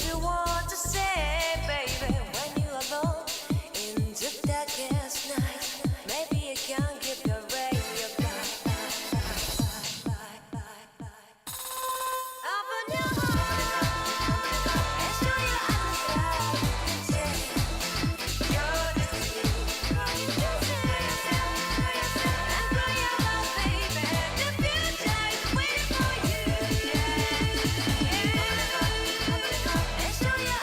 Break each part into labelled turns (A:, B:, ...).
A: you want to say, baby, when you're alone in the darkest night? Maybe you can give your ray your open your heart and show your eyes that you can change your destiny. And grow your love, baby. The future is waiting for you. And show your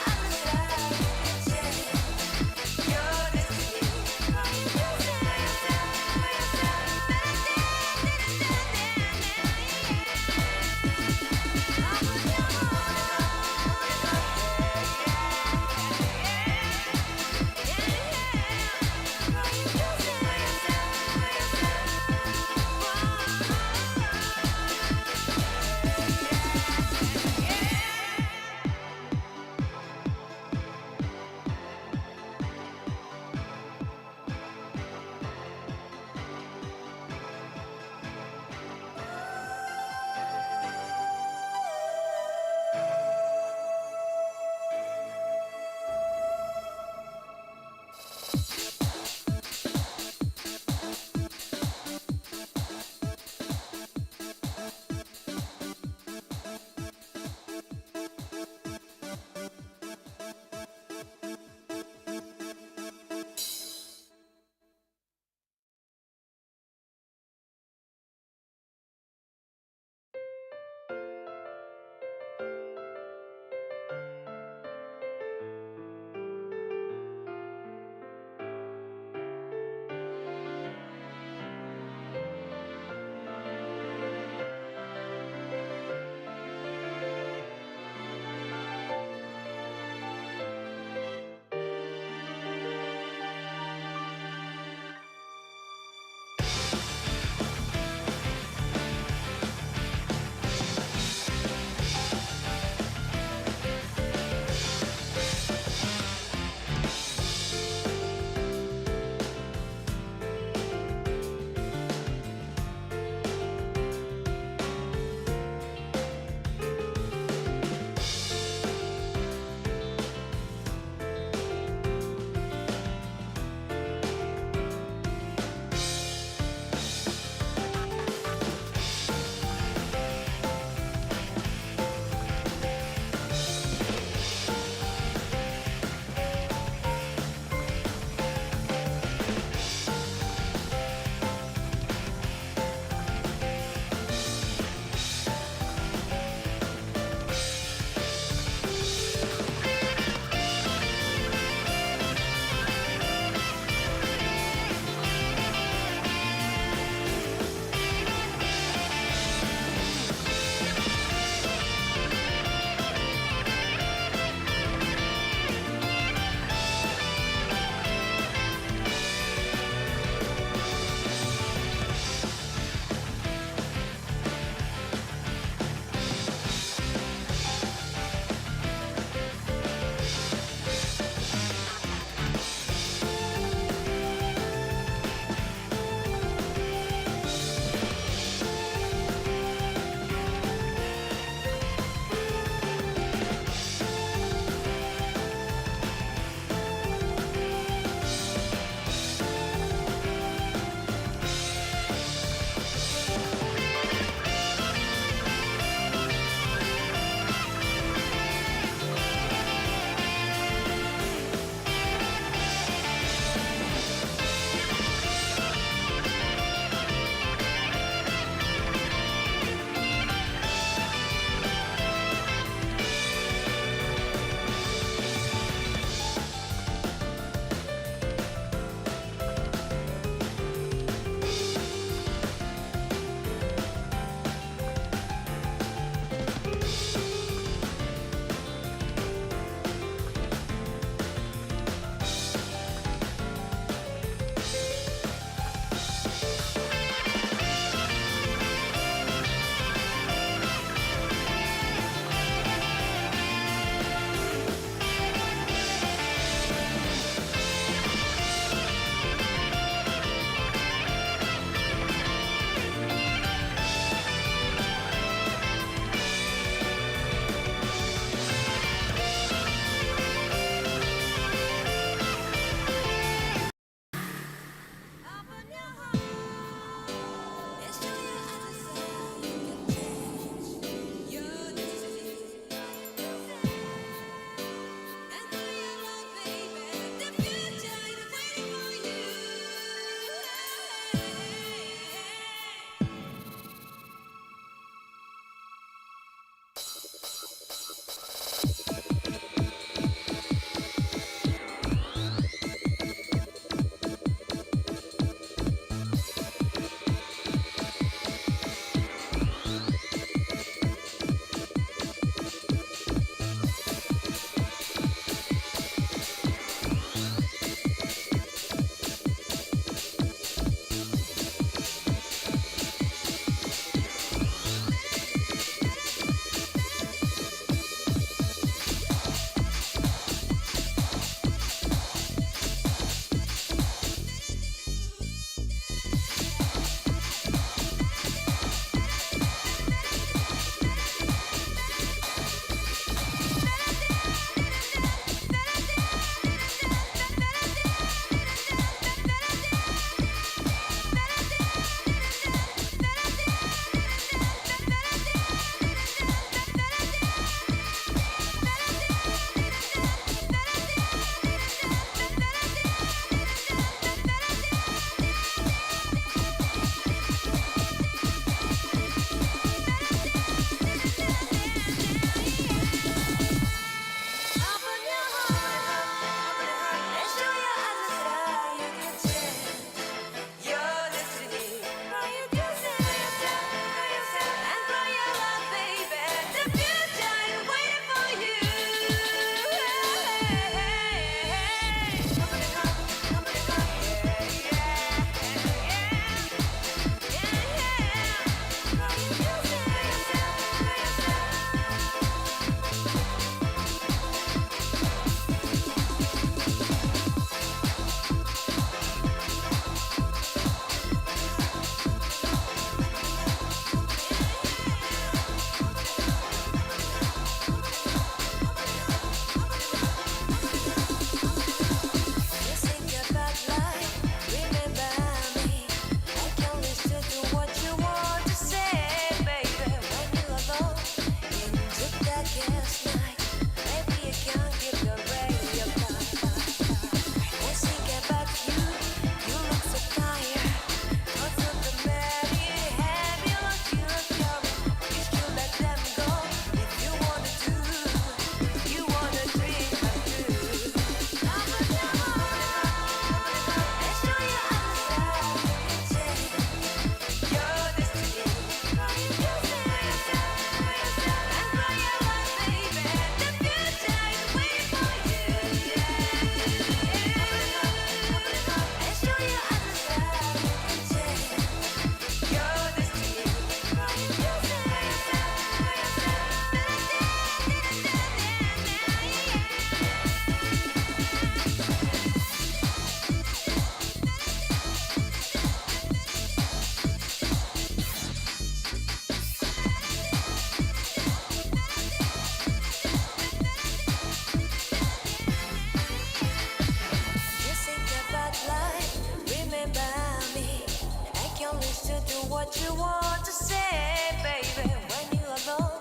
A: what you want to say, baby, when you're alone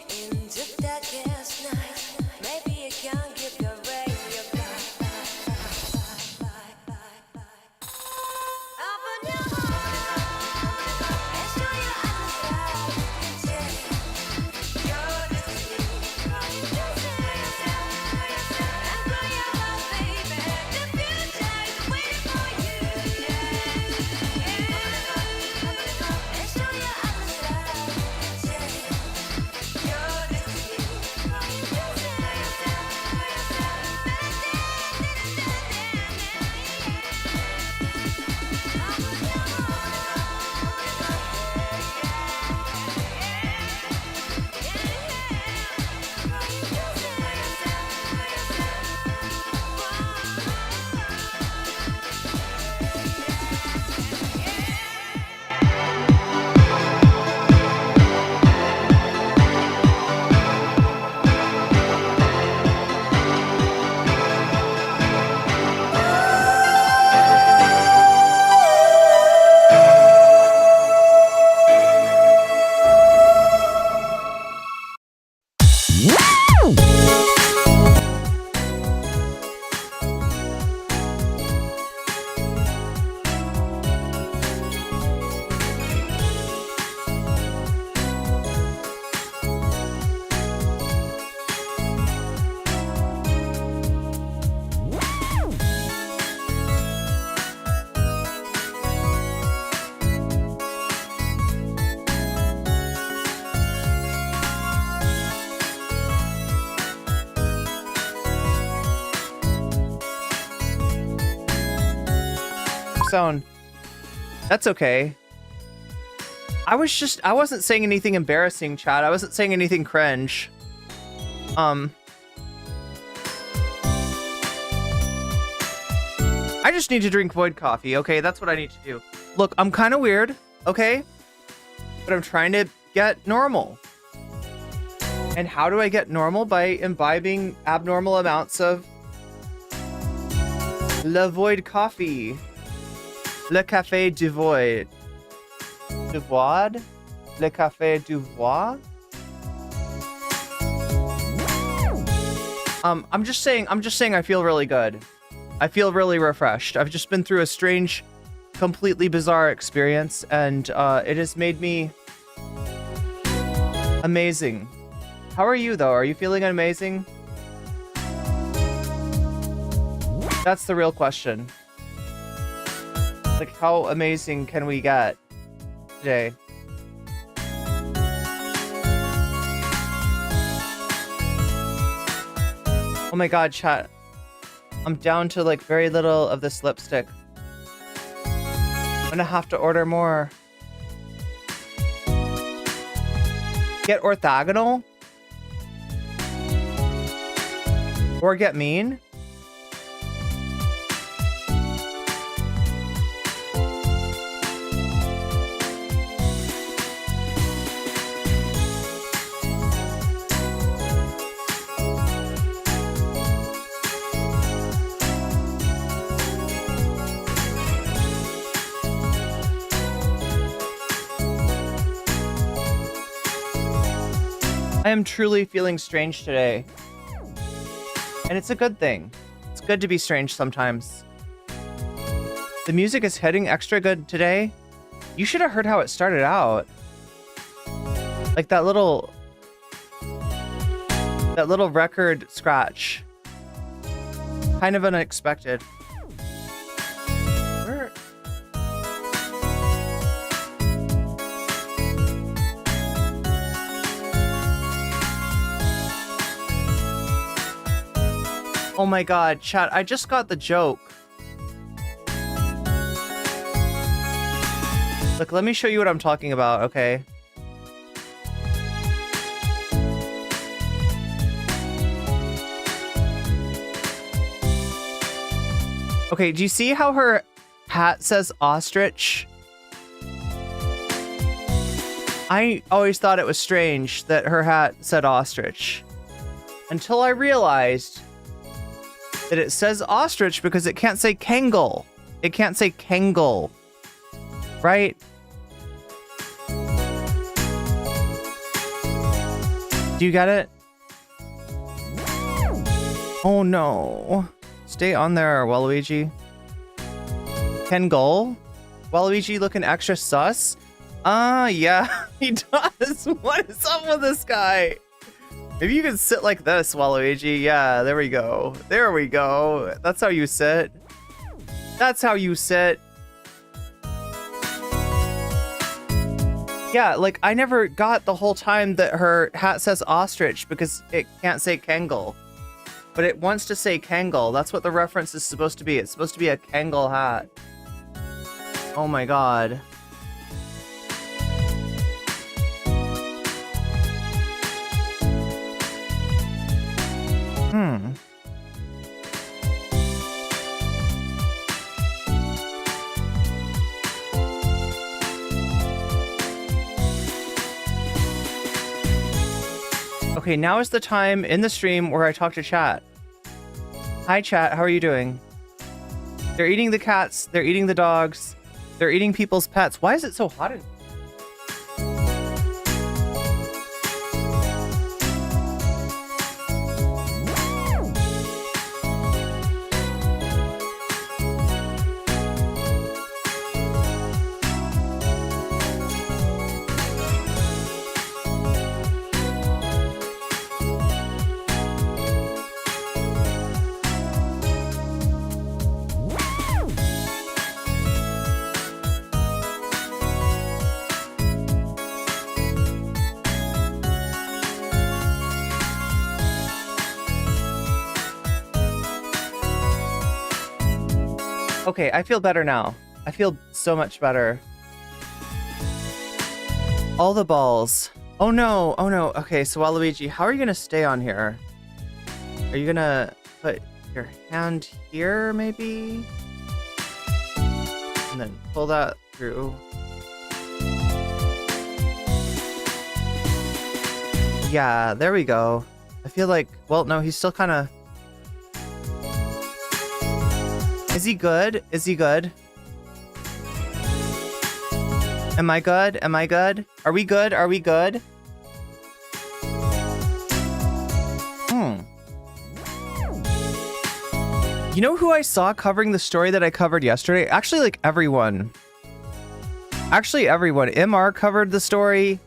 A: into that gas night. Maybe you can give your ray your open your heart and show your eyes that you're destiny. And grow your heart, baby. The future is waiting for you. And show your eyes that you're
B: sound. That's okay. I wasn't saying anything embarrassing, chat. I wasn't saying anything cringe. I just need to drink void coffee, okay? That's what I need to do. Look, I'm kind of weird, okay? But I'm trying to get normal. And how do I get normal? By imbibing abnormal amounts of Le Void coffee. Le Café du Void. Du Void? Le Café du Void? I'm just saying I feel really good. I feel really refreshed. I've just been through a strange, completely bizarre experience, and it has made me amazing. How are you, though? Are you feeling amazing? That's the real question. Like, how amazing can we get today? Oh my god, chat. I'm down to like very little of this lipstick. I'm gonna have to order more. Get orthogonal? Or get mean? I am truly feeling strange today. And it's a good thing. It's good to be strange sometimes. The music is hitting extra good today. You should have heard how it started out. Like that little record scratch. Kind of unexpected. Where? Oh my god, chat, I just got the joke. Look, let me show you what I'm talking about, okay? Okay, do you see how her hat says ostrich? I always thought it was strange that her hat said ostrich. Until I realized that it says ostrich because it can't say Kangol. It can't say Kangol. Right? Do you get it? Oh no. Stay on there, Waluigi. Ken Gull? Waluigi looking extra sus? Yeah, he does. What is up with this guy? Maybe you can sit like this, Waluigi. Yeah, there we go. There we go. That's how you sit. That's how you sit. Yeah, like, I never got the whole time that her hat says ostrich because it can't say Kangol. But it wants to say Kangol. That's what the reference is supposed to be. It's supposed to be a Kangol hat. Oh my god. Okay, now is the time in the stream where I talk to chat. Hi chat, how are you doing? They're eating the cats, they're eating the dogs, they're eating people's pets. Why is it so hot in Okay, I feel better now. I feel so much better. All the balls. Oh no, oh no. Okay, so Waluigi, how are you gonna stay on here? Are you gonna put your hand here, maybe? And then pull that through. Yeah, there we go. I feel like, well, no, he's still kind of... Is he good? Is he good? Am I good? Am I good? Are we good? Are we good? You know who I saw covering the story that I covered yesterday? Actually, like everyone. Actually, everyone. MR covered the story.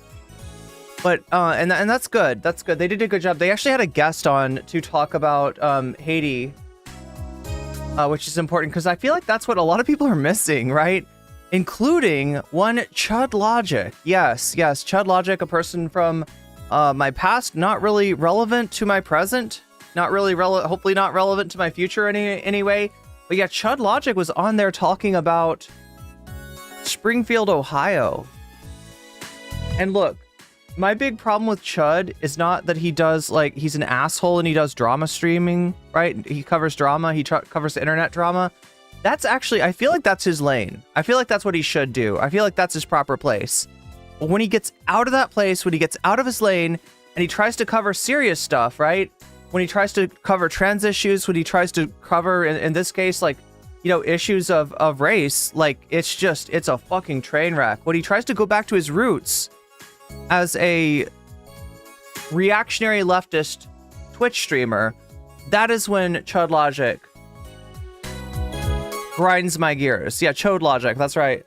B: But, and that's good. That's good. They did a good job. They actually had a guest on to talk about Hannity. Which is important because I feel like that's what a lot of people are missing, right? Including one Chud Logic. Yes, Chud Logic, a person from my past, not really relevant to my present, not really hopefully not relevant to my future anyway. But yeah, Chud Logic was on there talking about Springfield, Ohio. And look, my big problem with Chud is not that he does, like, he's an asshole and he does drama streaming, right? He covers drama, he covers internet drama. That's actually, I feel like that's his lane. I feel like that's what he should do. I feel like that's his proper place. But when he gets out of that place, when he gets out of his lane, and he tries to cover serious stuff, right? When he tries to cover trans issues, when he tries to cover, in this case, like, you know, issues of race, like, it's a fucking train wreck. When he tries to go back to his roots as a reactionary leftist Twitch streamer, that is when Chud Logic grinds my gears. Yeah, Chud Logic, that's right.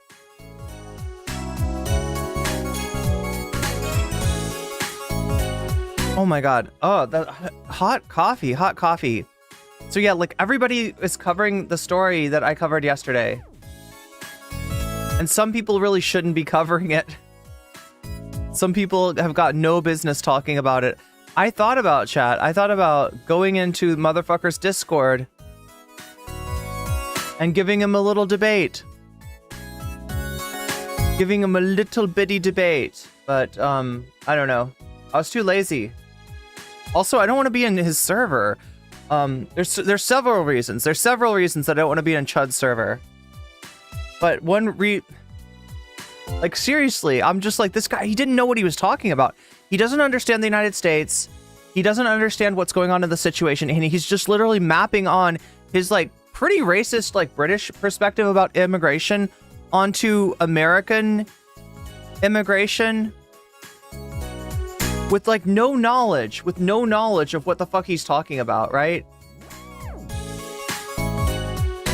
B: Oh my god. Oh, that hot coffee. So yeah, like, everybody is covering the story that I covered yesterday. And some people really shouldn't be covering it. Some people have got no business talking about it. I thought about chat. I thought about going into motherfucker's Discord and giving him a little debate. Giving him a little bitty debate. But, I don't know. I was too lazy. Also, I don't want to be in his server. There's several reasons. There's several reasons that I don't want to be in Chud's server. But like, seriously, I'm just like, this guy, he didn't know what he was talking about. He doesn't understand the United States. He doesn't understand what's going on in the situation. And he's just literally mapping on his, like, pretty racist, like, British perspective about immigration onto American immigration. with like no knowledge of what the fuck he's talking about, right?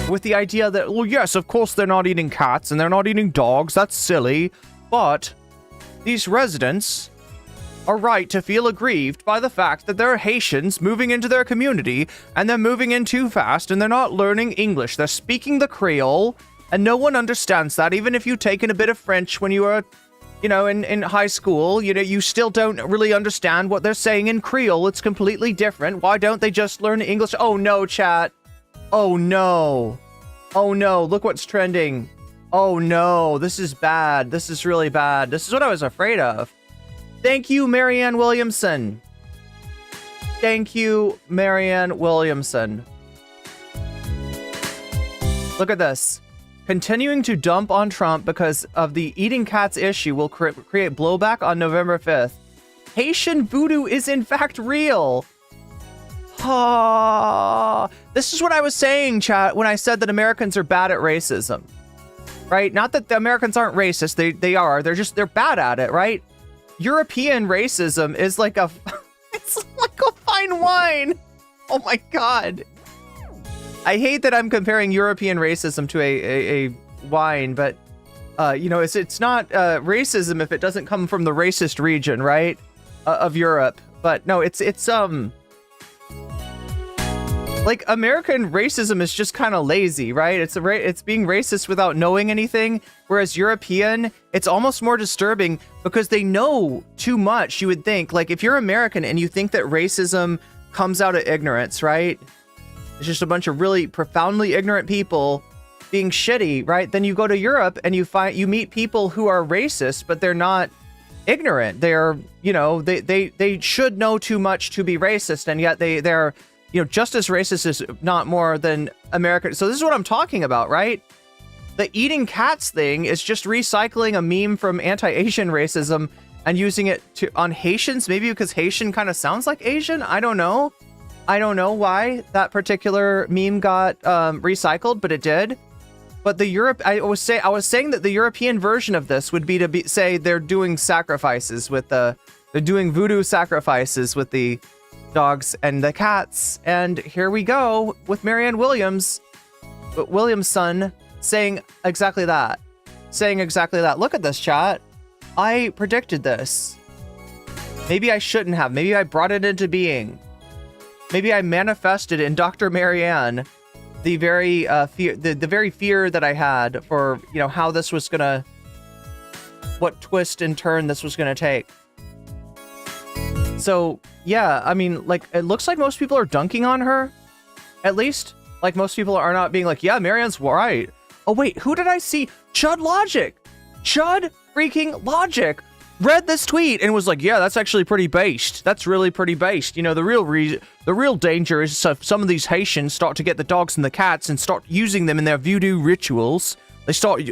B: With the idea that, well, yes, of course they're not eating cats and they're not eating dogs. That's silly. But these residents are right to feel aggrieved by the fact that there are Haitians moving into their community and they're moving in too fast and they're not learning English. They're speaking the Creole and no one understands that. Even if you've taken a bit of French when you were, you know, in high school, you know, you still don't really understand what they're saying in Creole. It's completely different. Why don't they just learn English? Oh no, chat. Oh no. Oh no, look what's trending. Oh no, this is bad. This is really bad. This is what I was afraid of. Thank you, Marianne Williamson. Thank you, Marianne Williamson. Look at this. Continuing to dump on Trump because of the eating cats issue will create blowback on November 5th. Haitian voodoo is in fact real. This is what I was saying, chat, when I said that Americans are bad at racism. Right? Not that the Americans aren't racist. They are. They're bad at it, right? European racism is like it's like a fine wine. Oh my god. I hate that I'm comparing European racism to a wine, but you know, it's not racism if it doesn't come from the racist region, right? Of Europe. But no, it's like American racism is just kind of lazy, right? It's being racist without knowing anything, whereas European, it's almost more disturbing because they know too much. You would think, like, if you're American and you think that racism comes out of ignorance, right? It's just a bunch of really profoundly ignorant people being shitty, right? Then you go to Europe and you meet people who are racist, but they're not ignorant. They're, you know, they should know too much to be racist, and yet they're, you know, just as racist as not more than American. So this is what I'm talking about, right? The eating cats thing is just recycling a meme from anti-Asian racism and using it on Haitians, maybe because Haitian kind of sounds like Asian. I don't know. I don't know why that particular meme got recycled, but it did. But I was saying that the European version of this would be to say they're doing sacrifices with they're doing voodoo sacrifices with the dogs and the cats. And here we go with Marianne Williamson saying exactly that. Look at this, chat. I predicted this. Maybe I shouldn't have. Maybe I brought it into being. Maybe I manifested in Dr. Marianne the very fear that I had for, you know, how this was gonna, what twist and turn this was gonna take. So yeah, I mean, like, it looks like most people are dunking on her. At least, like, most people are not being like, yeah, Marianne's right. Oh wait, who did I see? Chud Logic. Chud freaking Logic read this tweet and was like, yeah, that's actually pretty based. That's really pretty based. You know, the real danger is if some of these Haitians start to get the dogs and the cats and start using them in their voodoo rituals. They start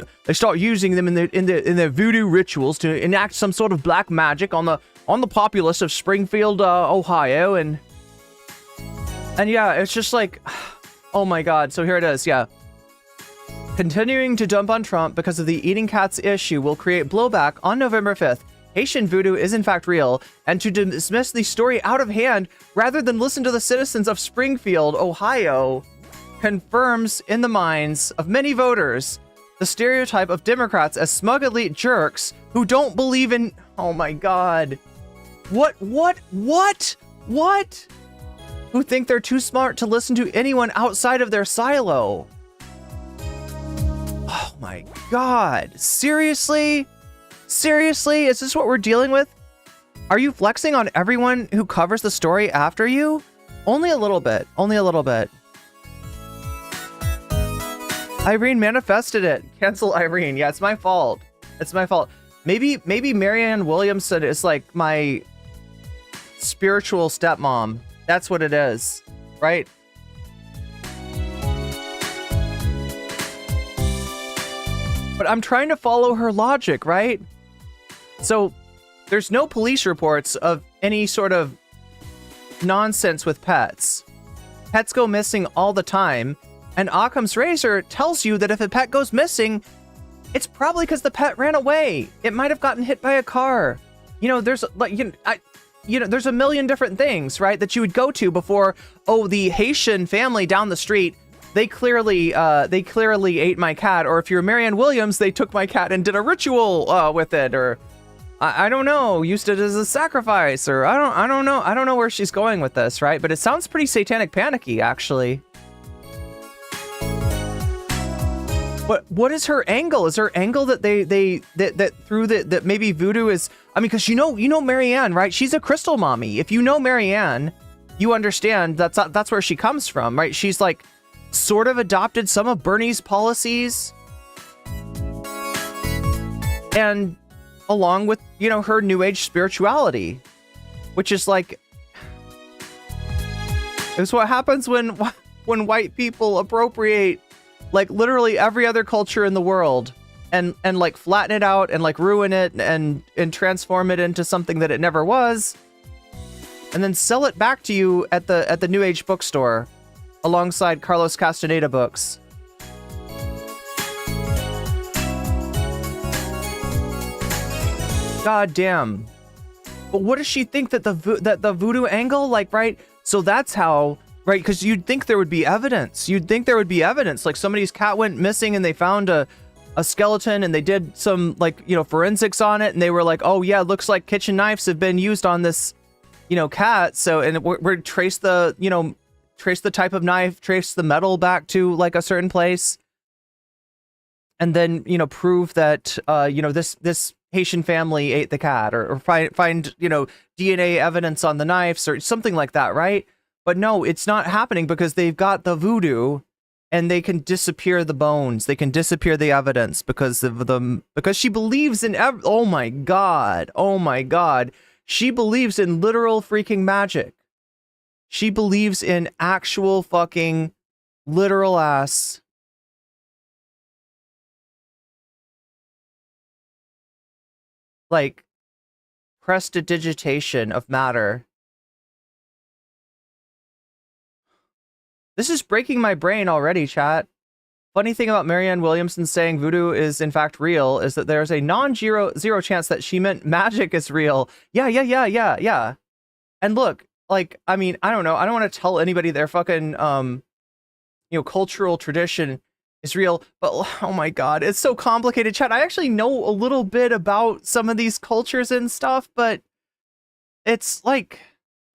B: using them in their voodoo rituals to enact some sort of black magic on the populace of Springfield, Ohio, and yeah, it's just like, oh my god. So here it is, yeah. Continuing to dump on Trump because of the eating cats issue will create blowback on November 5th. Haitian voodoo is in fact real, and to dismiss the story out of hand rather than listen to the citizens of Springfield, Ohio, confirms in the minds of many voters the stereotype of Democrats as smug elite jerks who don't believe in, oh my god. What? Who think they're too smart to listen to anyone outside of their silo. Oh my god. Seriously? Seriously? Is this what we're dealing with? Are you flexing on everyone who covers the story after you? Only a little bit. Only a little bit. Irene manifested it. Cancel Irene. Yeah, it's my fault. It's my fault. Maybe Marianne Williamson is like my spiritual stepmom. That's what it is, right? But I'm trying to follow her logic, right? So there's no police reports of any sort of nonsense with pets. Pets go missing all the time, and Occam's razor tells you that if a pet goes missing, it's probably because the pet ran away. It might have gotten hit by a car. You know, there's like, you know, you know, there's a million different things, right, that you would go to before, oh, the Haitian family down the street, they clearly ate my cat. Or if you're Marianne Williams, they took my cat and did a ritual with it, or I don't know, used it as a sacrifice, or I don't know where she's going with this, right? But it sounds pretty satanic panicky, actually. What is her angle? Is her angle that that maybe voodoo is? I mean, because you know Marianne, right? She's a crystal mommy. If you know Marianne, you understand that's where she comes from, right? She's like sort of adopted some of Bernie's policies, and along with, you know, her new age spirituality, which is like, it's what happens when white people appropriate like literally every other culture in the world and like flatten it out and like ruin it and transform it into something that it never was, and then sell it back to you at the new age bookstore alongside Carlos Castaneda books. God damn. But what does she think that the voodoo angle, like, right? So that's how, right? Because you'd think there would be evidence. You'd think there would be evidence. Like somebody's cat went missing and they found a skeleton and they did some, like, you know, forensics on it, and they were like, oh yeah, it looks like kitchen knives have been used on this, you know, cat. So, and we're trace the type of knife, trace the metal back to like a certain place, and then, you know, prove that you know, this Haitian family ate the cat, or find, you know, DNA evidence on the knives or something like that, right? But no, it's not happening because they've got the voodoo, and they can disappear the bones, they can disappear the evidence because she believes in oh my god, she believes in literal freaking magic. She believes in actual fucking literal ass like prestidigitation of matter. This is breaking my brain already, chat. Funny thing about Marianne Williamson saying voodoo is in fact real is that there's a zero chance that she meant magic is real. Yeah. And look, like, I mean, I don't know. I don't want to tell anybody their fucking, you know, cultural tradition is real, but oh my god, it's so complicated, chat. I actually know a little bit about some of these cultures and stuff, but it's like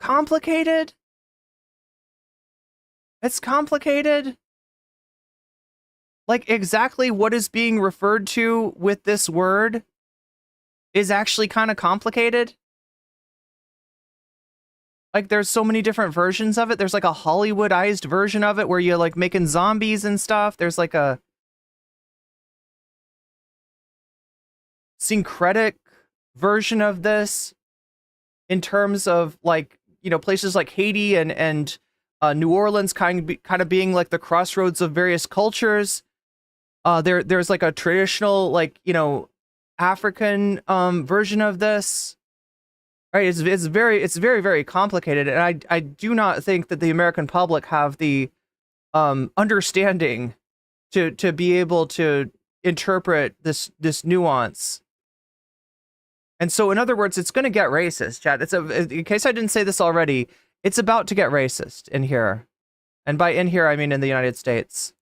B: complicated. It's complicated. Like exactly what is being referred to with this word is actually kind of complicated. Like there's so many different versions of it. There's like a Hollywoodized version of it where you're like making zombies and stuff. There's like a syncretic version of this in terms of, like, you know, places like Haiti and New Orleans kind of being like the crossroads of various cultures. There's like a traditional, like, you know, African version of this. Right, it's very complicated, and I do not think that the American public have the understanding to be able to interpret this nuance. And so, in other words, it's going to get racist, chat. In case I didn't say this already, it's about to get racist in here, and by in here I mean in the United States,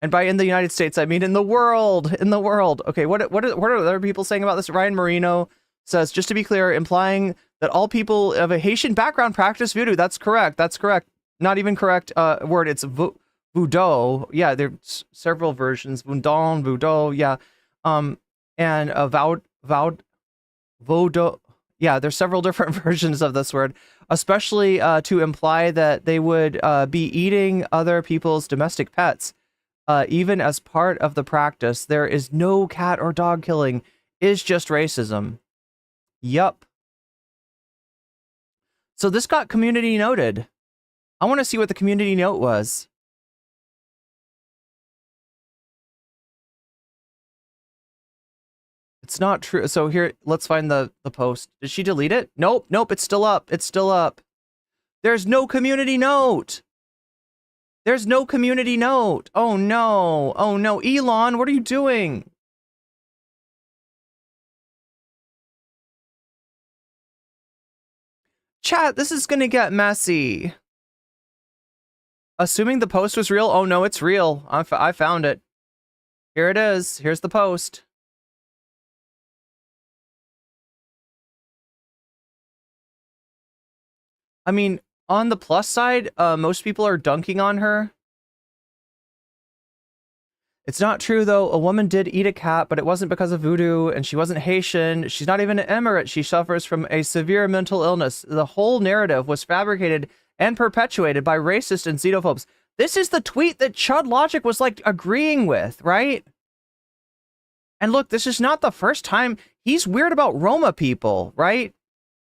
B: and by in the United States I mean in the world. In the world. Okay, what are other people saying about this? Ryan Marino says, just to be clear, implying that all people of a Haitian background practice voodoo. That's correct. That's correct. Not even correct word. It's voodoo. Yeah, there's several versions. Voodoo, voodoo. Yeah. And voodoo. Yeah, there's several different versions of this word, especially to imply that they would be eating other people's domestic pets, even as part of the practice. There is no cat or dog killing. Is just racism. Yup. So this got community noted. I want to see what the community note was. It's not true. So here, let's find the post. Did she delete it? Nope, it's still up. It's still up. There's no community note. There's no community note. Oh no. Oh no. Elon, what are you doing? Chat, this is gonna get messy. Assuming the post was real. Oh no, it's real. I found it. Here it is. Here's the post. I mean, on the plus side, most people are dunking on her. It's not true, though. A woman did eat a cat, but it wasn't because of voodoo, and she wasn't Haitian. She's not even an emirate. She suffers from a severe mental illness. The whole narrative was fabricated and perpetuated by racists and xenophobes. This is the tweet that Chud Logic was, like, agreeing with, right? And look, this is not the first time he's weird about Roma people, right?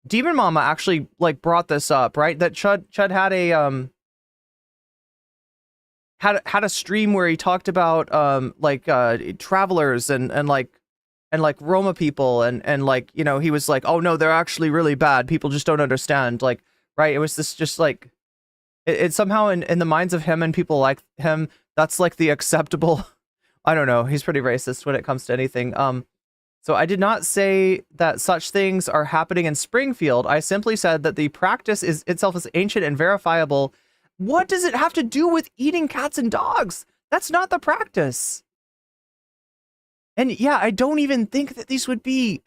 B: Demon Mama actually, like, brought this up, right? That Chud had a, had a stream where he talked about travelers and Roma people and like, you know, he was like, oh no, they're actually really bad, people just don't understand, like, right? It was this just like it somehow in the minds of him and people like him, that's like the acceptable. I don't know, he's pretty racist when it comes to anything. So I did not say that such things are happening in Springfield. I simply said that the practice is itself is ancient and verifiable. What does it have to do with eating cats and dogs? That's not the practice. And yeah, I don't even think that these would be.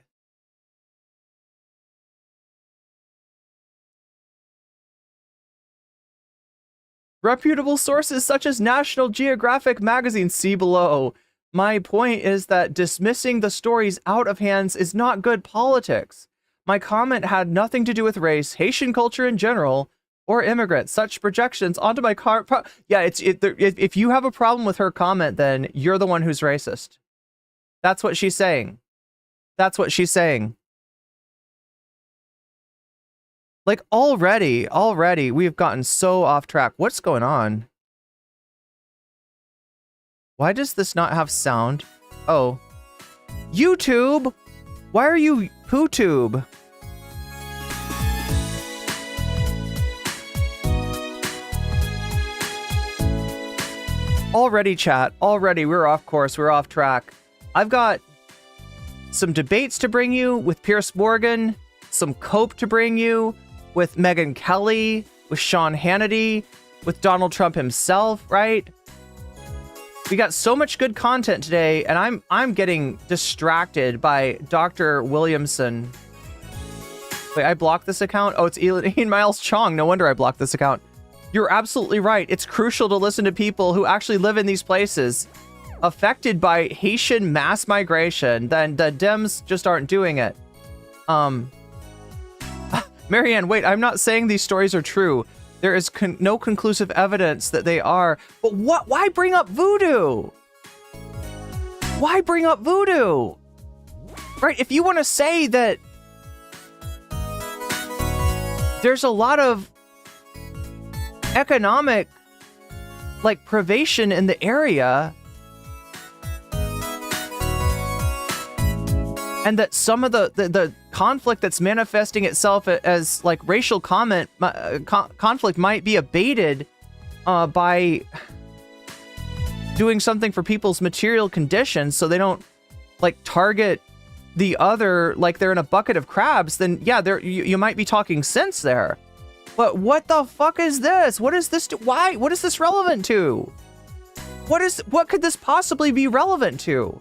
B: Reputable sources such as National Geographic magazine, see below. My point is that dismissing the stories out of hands is not good politics. My comment had nothing to do with race, Haitian culture in general, or immigrants. Such projections onto my car. Yeah, if you have a problem with her comment, then you're the one who's racist. That's what she's saying. That's what she's saying. Like, already, we've gotten so off track. What's going on? Why does this not have sound? Oh. YouTube! Why are you PooTube? Already, chat. Already, we're off course. We're off track. I've got some debates to bring you with Piers Morgan, some COPE to bring you with Meghan Kelly, with Sean Hannity, with Donald Trump himself, right? We got so much good content today, and I'm getting distracted by Dr. Williamson. Wait, I blocked this account? Oh, it's Ian Miles Chong. No wonder I blocked this account. You're absolutely right. It's crucial to listen to people who actually live in these places affected by Haitian mass migration. Then the Dems just aren't doing it. Marianne, wait, I'm not saying these stories are true. There is no conclusive evidence that they are. But what? Why bring up voodoo? Why bring up voodoo? Right? If you want to say that there's a lot of economic, like, privation in the area, and that some of the conflict that's manifesting itself as like racial conflict might be abated by doing something for people's material conditions so they don't like target the other like they're in a bucket of crabs, then yeah, you might be talking sense there. But what the fuck is this? What is this? Why? What is this relevant to? What could this possibly be relevant to?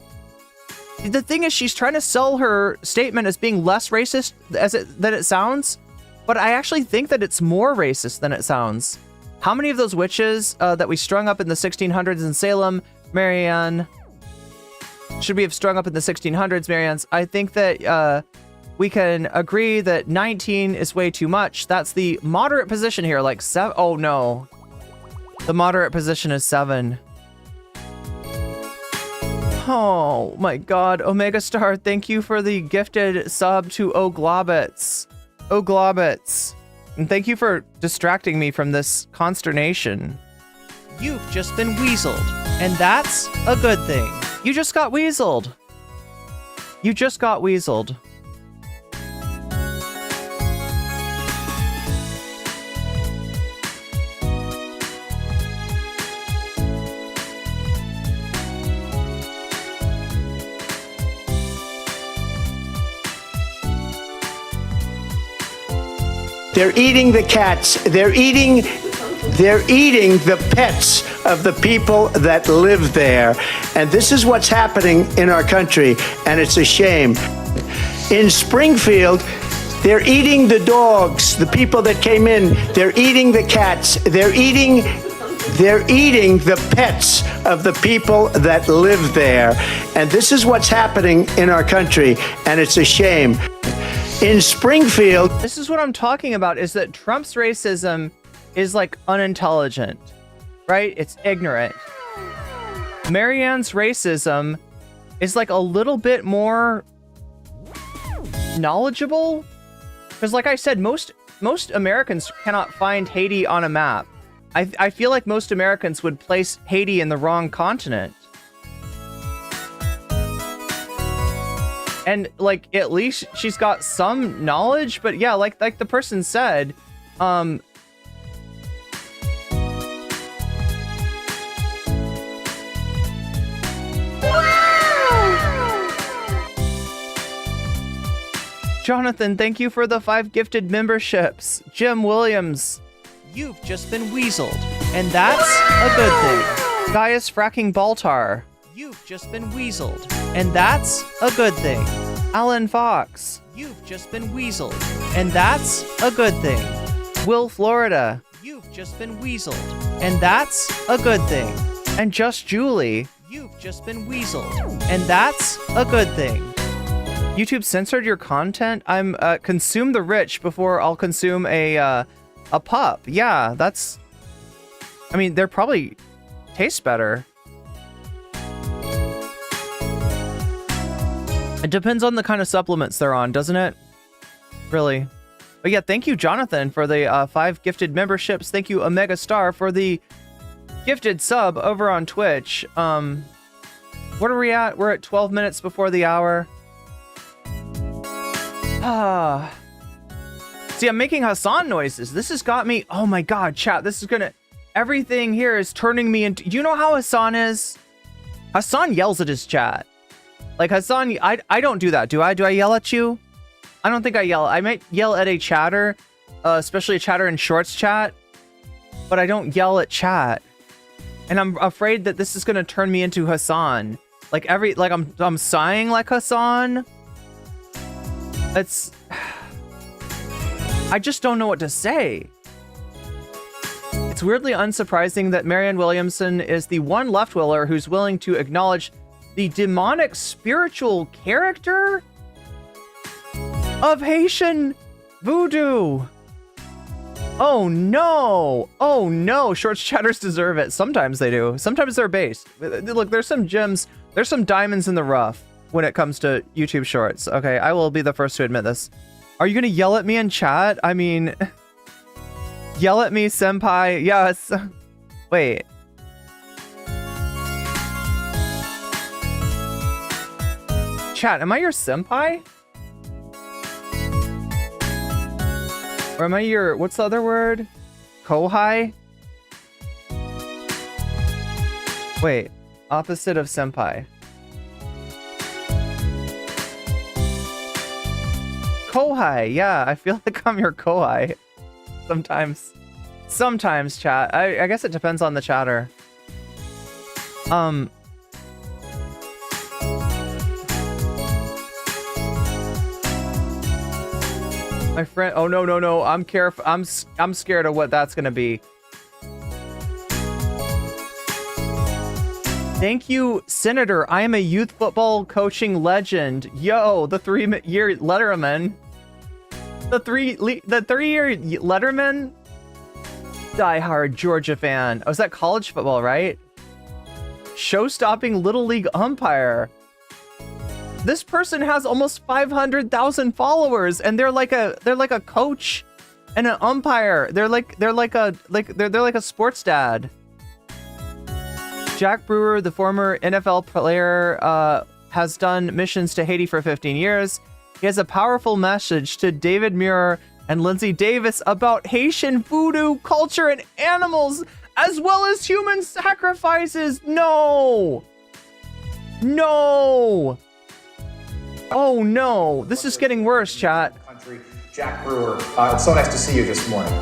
B: The thing is, she's trying to sell her statement as being less racist than it sounds, but I actually think that it's more racist than it sounds. How many of those witches that we strung up in the 1600s in Salem, Marianne, should we have strung up in the 1600s, Marianne? I think that we can agree that 19 is way too much. That's the moderate position here, like 7. Oh no, the moderate position is 7. Oh my god, Omega Star, thank you for the gifted sub to Oglobits. Oglobits. And thank you for distracting me from this consternation. You've just been weaseled, and that's a good thing. You just got weaseled. You just got weaseled.
C: They're eating the cats. They're eating the pets of the people that live there. And this is what's happening in our country, and it's a shame. In Springfield, they're eating the dogs, the people that came in. They're eating the cats. They're eating the pets of the people that live there. And this is what's happening in our country, and it's a shame. In Springfield,
B: This is what I'm talking about, is that Trump's racism is like unintelligent, right? It's ignorant. Marianne's racism is like a little bit more knowledgeable. Because like I said, most Americans cannot find Haiti on a map. I feel like most Americans would place Haiti in the wrong continent. And like at least she's got some knowledge, but yeah, like the person said, Jonathan, thank you for the 5 gifted memberships. Jim Williams, you've just been weaseled, and that's a good thing. Gaius Fracking Baltar, you've just been weaseled, and that's a good thing. Alan Fox, you've just been weaseled, and that's a good thing. Will Florida, you've just been weaseled, and that's a good thing. And Just Julie, you've just been weaseled, and that's a good thing. YouTube censored your content? I'm consume the rich before I'll consume a pup. Yeah, that's, I mean, they're probably taste better. It depends on the kind of supplements they're on, doesn't it? Really. But yeah, thank you, Jonathan, for the 5 gifted memberships. Thank you, Omega Star, for the gifted sub over on Twitch. What are we at? We're at 12 minutes before the hour. See, I'm making Hassan noises. This has got me. Oh my God, chat. This is gonna. Everything here is turning me into. You know how Hassan is? Hassan yells at his chat. Like Hassan, I don't do that. Do I? Do I yell at you? I don't think I yell. I might yell at a chatter, especially a chatter in shorts chat, but I don't yell at chat. And I'm afraid that this is gonna turn me into Hassan. Like I'm sighing like Hassan. It's. I just don't know what to say. It's weirdly unsurprising that Marianne Williamson is the one left-willer who's willing to acknowledge the demonic spiritual character of Haitian voodoo. Oh no! Oh no! Shorts chatters deserve it. Sometimes they do. Sometimes they're based. Look, there's some gems. There's some diamonds in the rough when it comes to YouTube Shorts. Okay, I will be the first to admit this. Are you gonna yell at me in chat? I mean, yell at me, senpai. Yes. Wait. Chat, am I your senpai? Or am I your, what's the other word? Kohai? Wait, opposite of senpai. Kohai, yeah, I feel like I'm your kohai. Sometimes, chat. I guess it depends on the chatter. My friend, oh no, I'm careful. I'm scared of what that's gonna be. Thank you, Senator. I am a youth football coaching legend. Yo, the 3-year letterman. The 3-year letterman. Die-hard Georgia fan. Oh, is that college football, right? Show-stopping Little League umpire. This person has almost 500,000 followers, and they're like a coach and an umpire. They're like a sports dad. Jack Brewer, the former NFL player, has done missions to Haiti for 15 years. He has a powerful message to David Muir and Lindsay Davis about Haitian voodoo culture and animals, as well as human sacrifices. No! Oh no, this is getting worse, chat.
D: Jack Brewer, it's so nice to see you this morning.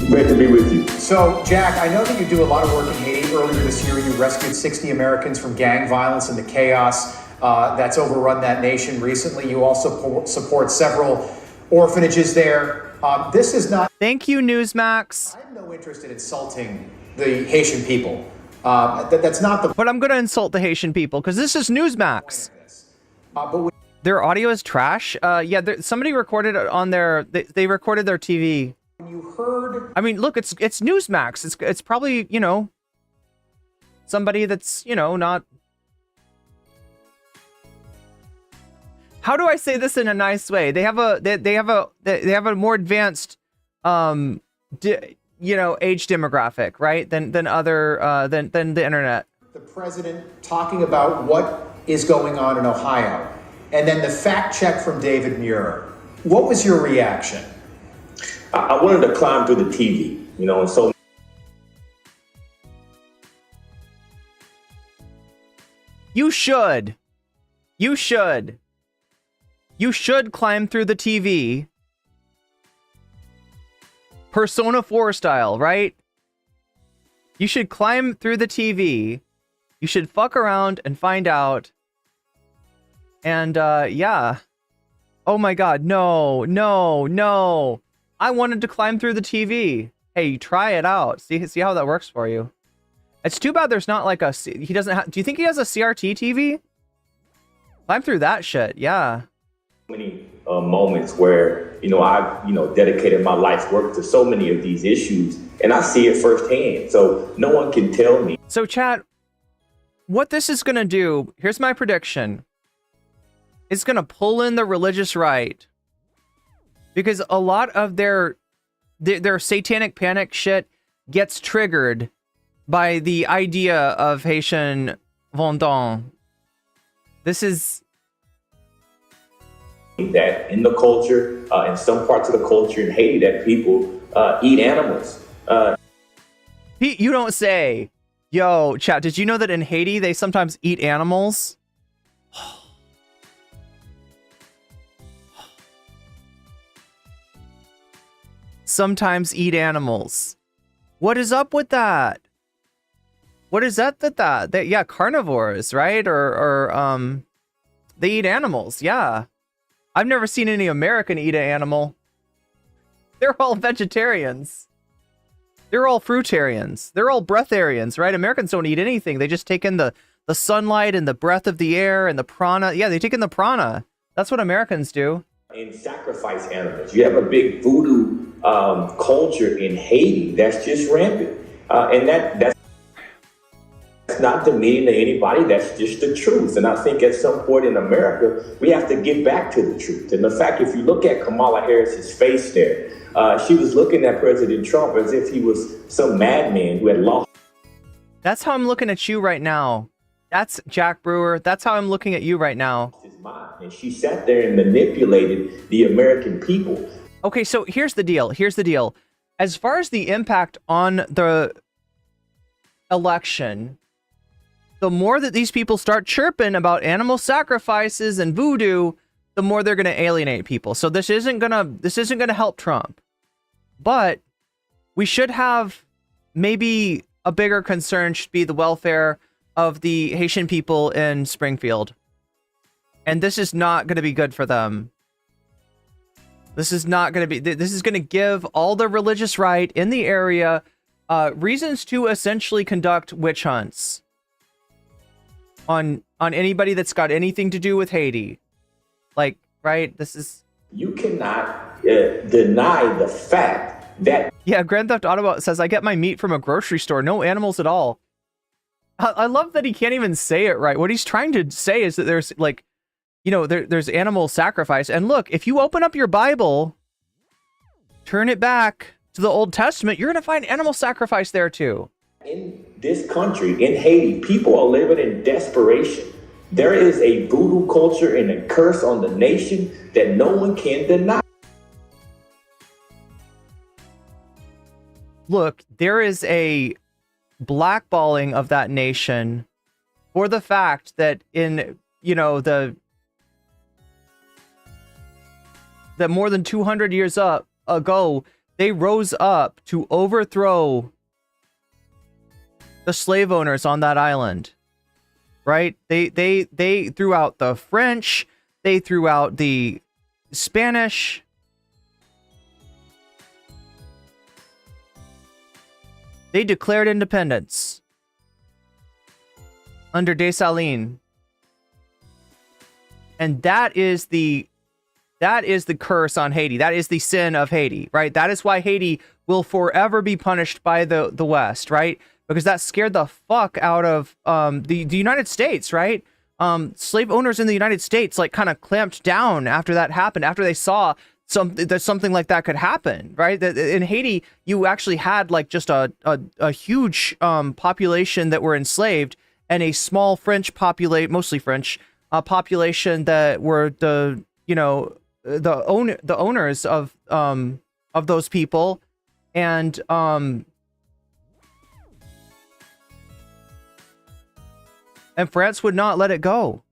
E: Great to be with you.
D: So, Jack, I know that you do a lot of work in Haiti. Earlier this year, you rescued 60 Americans from gang violence and the chaos that's overrun that nation. Recently, you also support several orphanages there. This is not...
B: Thank you, Newsmax.
D: I have no interest in insulting the Haitian people. That's not the...
B: But I'm going to insult the Haitian people because this is Newsmax.
D: But
B: Their audio is trash. Yeah, somebody recorded it on their... They recorded their TV.
D: when you heard...
B: I mean, look, it's Newsmax. It's probably, you know, somebody that's, you know, not... How do I say this in a nice way? They have a more advanced, you know, age demographic, right? Than the internet.
D: The president talking about what is going on in Ohio, and then the fact check from David Muir. What was your reaction?
E: I wanted to climb through the TV, you know, and so.
B: You should. You should. You should climb through the TV. Persona 4 style, right? You should climb through the TV. You should fuck around and find out. And, yeah. Oh my god, no, no, no. I wanted to climb through the TV. Hey, try it out. See how that works for you. It's too bad there's not like a... He doesn't have... Do you think he has a CRT TV? Climb through that shit, yeah.
E: Many moments where, you know, I've, you know, dedicated my life's work to so many of these issues, and I see it firsthand. So no one can tell me.
B: So chat, what this is going to do, here's my prediction. It's going to pull in the religious right. Because a lot of their satanic panic shit gets triggered by the idea of Haitian Vendôme. This is...
E: that in the culture, in some parts of the culture in Haiti, that people eat animals.
B: Pete, you don't say. Yo, chat, did you know that in Haiti they sometimes eat animals? Sometimes eat animals. What is up with that? What is that? Yeah, carnivores, right? Or they eat animals. Yeah. I've never seen any American eat an animal. They're all vegetarians. They're all fruitarians. They're all breatharians, right? Americans don't eat anything. They just take in the sunlight and the breath of the air and the prana. Yeah, they take in the prana. That's what Americans do.
E: And sacrifice animals. You have a big voodoo culture in Haiti that's just rampant. And that's not demeaning to anybody. That's just the truth. And I think at some point in America, we have to get back to the truth. And the fact, if you look at Kamala Harris's face there, she was looking at President Trump as if he was some madman who had lost.
B: That's how I'm looking at you right now. That's Jack Brewer. That's how I'm looking at you right now.
E: His mind. And she sat there and manipulated the American people.
B: Okay, so here's the deal. Here's the deal. As far as the impact on the election, the more that these people start chirping about animal sacrifices and voodoo, the more they're going to alienate people. So this isn't going to help Trump. But we should have maybe a bigger concern should be the welfare of the Haitian people in Springfield. And this is not going to be good for them. This is not going to be... This is going to give all the religious right in the area reasons to essentially conduct witch hunts on anybody that's got anything to do with Haiti. Like, right? This is...
E: You cannot deny the fact that...
B: Yeah, Grand Theft Auto says, I get my meat from a grocery store. No animals at all. I love that he can't even say it right. What he's trying to say is that there's, like, you know, there's animal sacrifice. And look, if you open up your Bible, turn it back to the Old Testament, you're going to find animal sacrifice there too.
E: In this country, in Haiti, people are living in desperation. There is a voodoo culture and a curse on the nation that no one can deny.
B: Look, there is a blackballing of that nation for the fact that in, you know, the that more than 200 years ago, they rose up to overthrow the slave owners on that island, right? They threw out the French, they threw out the Spanish. They declared independence under Dessalines. And that is the curse on Haiti. That is the sin of Haiti, right? That is why Haiti will forever be punished by the West, right? Because that scared the fuck out of the United States, right? Slave owners in the United States like kind of clamped down after that happened, after they saw that something like that could happen, right? That in Haiti, you actually had like just a huge population that were enslaved, and a small French mostly French population that were the owners of those people, and France would not let it go.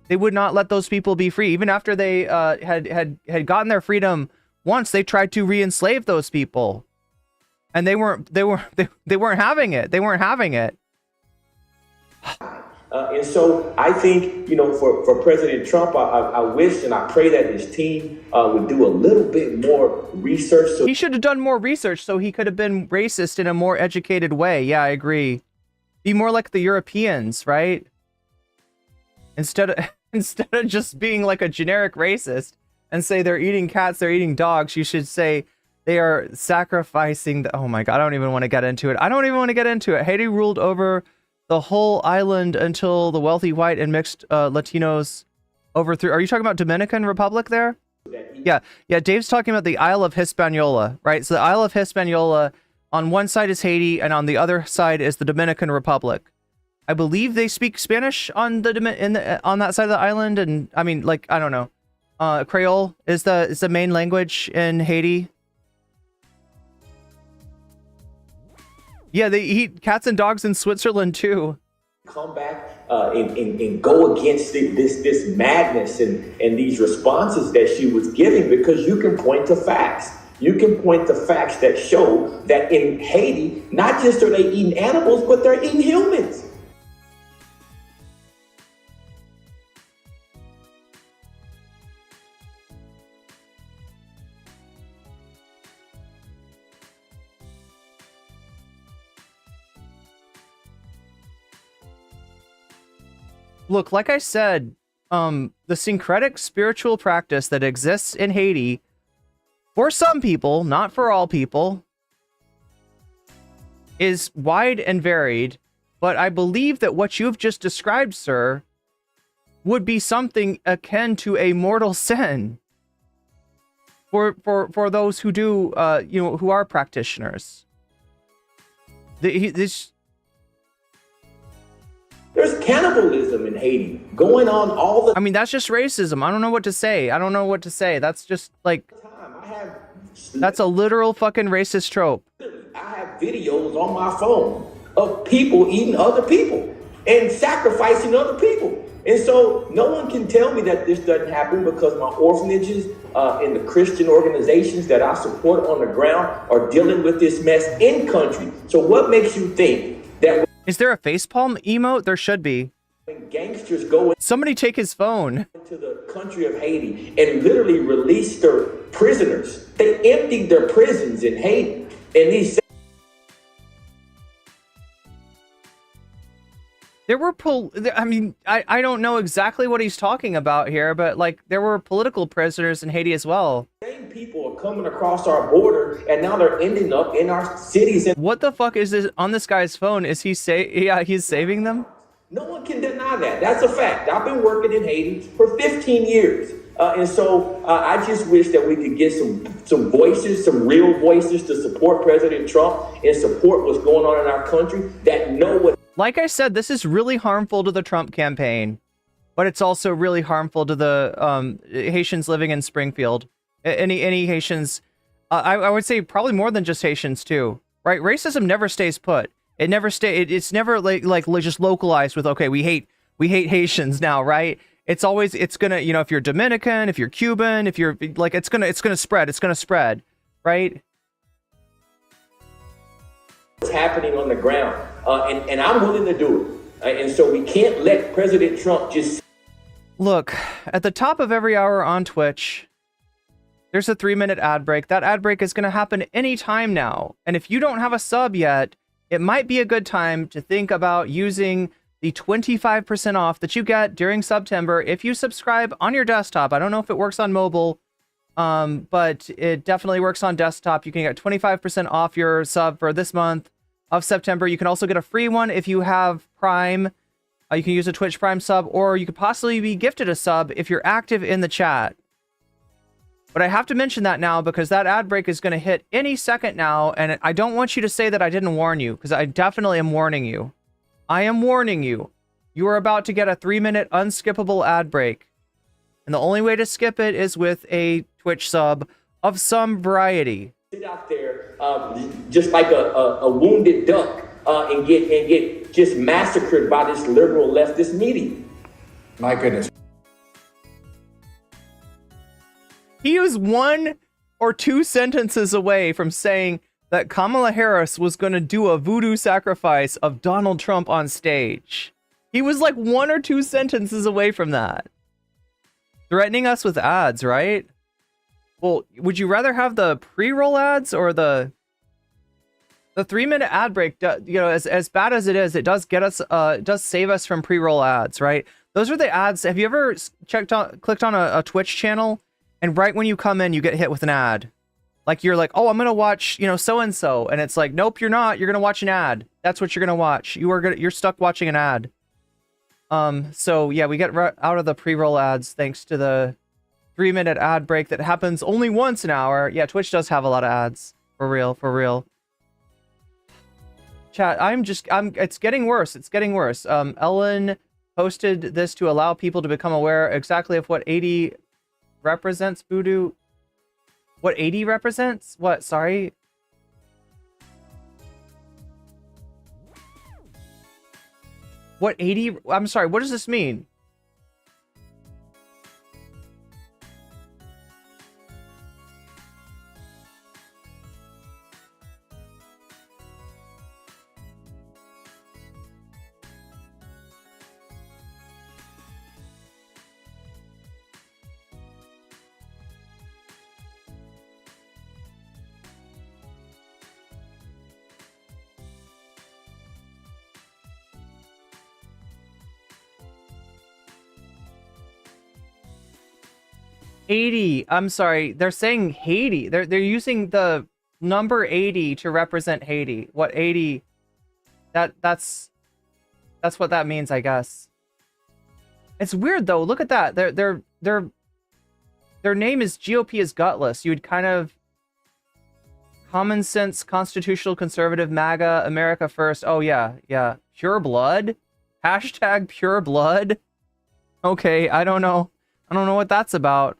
B: They would not let those people be free. Even after they had gotten their freedom once, they tried to re-enslave those people. And they weren't having it. They weren't having it.
E: And so I think, for President Trump, I wish and I pray that his team would do a little bit more research.
B: He should have done more research so he could have been racist in a more educated way. Yeah, I agree. Be more like the Europeans, right? Instead of just being like a generic racist and say they're eating cats, they're eating dogs, you should say they are sacrificing oh my God, I don't even want to get into it. Haiti ruled over the whole island until the wealthy white and mixed Latinos overthrew. Are you talking about Dominican Republic there? Yeah. Dave's talking about the Isle of Hispaniola, right? So the Isle of Hispaniola, on one side is Haiti, and on the other side is the Dominican Republic. I believe they speak Spanish on on that side of the island, and I mean, like, I don't know. Creole is the main language in Haiti. Yeah, they eat cats and dogs in Switzerland too.
E: Come back and go against this madness and these responses that she was giving, because you can point to facts. You can point to facts that show that in Haiti, not just are they eating animals, but they're eating humans.
B: Look, like I said, the syncretic spiritual practice that exists in Haiti, for some people, not for all people, is wide and varied, but I believe that what you've just described, sir, would be something akin to a mortal sin for those who do, who are practitioners.
E: There's cannibalism in Haiti going on all the
B: I mean, that's just racism. I don't know what to say. That's just like,
E: time.
B: that's a literal fucking racist trope.
E: I have videos on my phone of people eating other people and sacrificing other people. And so no one can tell me that this doesn't happen, because my orphanages and the Christian organizations that I support on the ground are dealing with this mess in country. So what makes you think that
B: Is there a facepalm emote? There should be.
E: when gangsters go
B: Somebody take his phone.
E: into the country of Haiti and literally release their prisoners, they emptied their prisons in Haiti, and these
B: There were I don't know exactly what he's talking about here, but like there were political prisoners in Haiti as well.
E: same people are coming across our border, and now they're ending up in our cities. And
B: What the fuck is this on this guy's phone? Is he he's saving them?
E: no one can deny that. That's a fact. I've been working in Haiti for 15 years. And so I just wish that we could get some voices, some real voices to support President Trump and support what's going on in our country, that know what.
B: Like I said, this is really harmful to the Trump campaign, but it's also really harmful to the Haitians living in Springfield. Any Haitians, I would say probably more than just Haitians too, right? Racism never stays put. It's never like just localized with, okay, we hate Haitians now, right? it's always, it's gonna, you know, if you're Dominican, if you're Cuban, if you're like, it's gonna spread, right?
E: What's happening on the ground, and I'm willing to do it. And so we can't let President Trump just
B: Look, at the top of every hour on Twitch, there's a 3-minute ad break. That ad break is going to happen any time now. And if you don't have a sub yet, it might be a good time to think about using the 25% off that you get during September if you subscribe on your desktop. I don't know if it works on mobile, but it definitely works on desktop. You can get 25% off your sub for this month of September. You can also get a free one if you have Prime. You can use a Twitch Prime sub, or you could possibly be gifted a sub if you're active in the chat. But I have to mention that now because that ad break is going to hit any second now, and I don't want you to say that I didn't warn you, because I definitely am warning you. I am warning you. You are about to get a 3-minute unskippable ad break. And the only way to skip it is with a Twitch sub of some variety.
E: Sit out there just like a wounded duck and get just massacred by this liberal leftist media.
D: My goodness.
B: He was 1 or 2 sentences away from saying that Kamala Harris was going to do a voodoo sacrifice of Donald Trump on stage. He was like 1 or 2 sentences away from that. Threatening us with ads, right? Well, would you rather have the pre-roll ads or the 3-minute ad break? You know, as bad as it is, it does get us, it does save us from pre-roll ads, right? Those are the ads. Have you ever clicked on a Twitch channel, and right when you come in, you get hit with an ad? Like you're like, oh, I'm gonna watch, you know, so and so, and it's like, nope, you're not. You're gonna watch an ad. That's what you're gonna watch. You're stuck watching an ad. So yeah, we get out of the pre-roll ads thanks to the 3-minute ad break that happens only once an hour. Yeah, Twitch does have a lot of ads. For real. Chat, it's getting worse. It's getting worse. Ellen posted this to allow people to become aware exactly of what 80 represents. Voodoo. What 80 represents? What? Sorry. What 80? I'm sorry. What does this mean? I'm sorry. They're saying Haiti. They're using the number 80 to represent Haiti. What 80? That's what that means, I guess. It's weird though. Look at that. Their name is GOP is gutless. You would kind of common sense, constitutional conservative, MAGA, America first. Oh yeah. Pure blood. Hashtag pure blood. Okay, I don't know what that's about.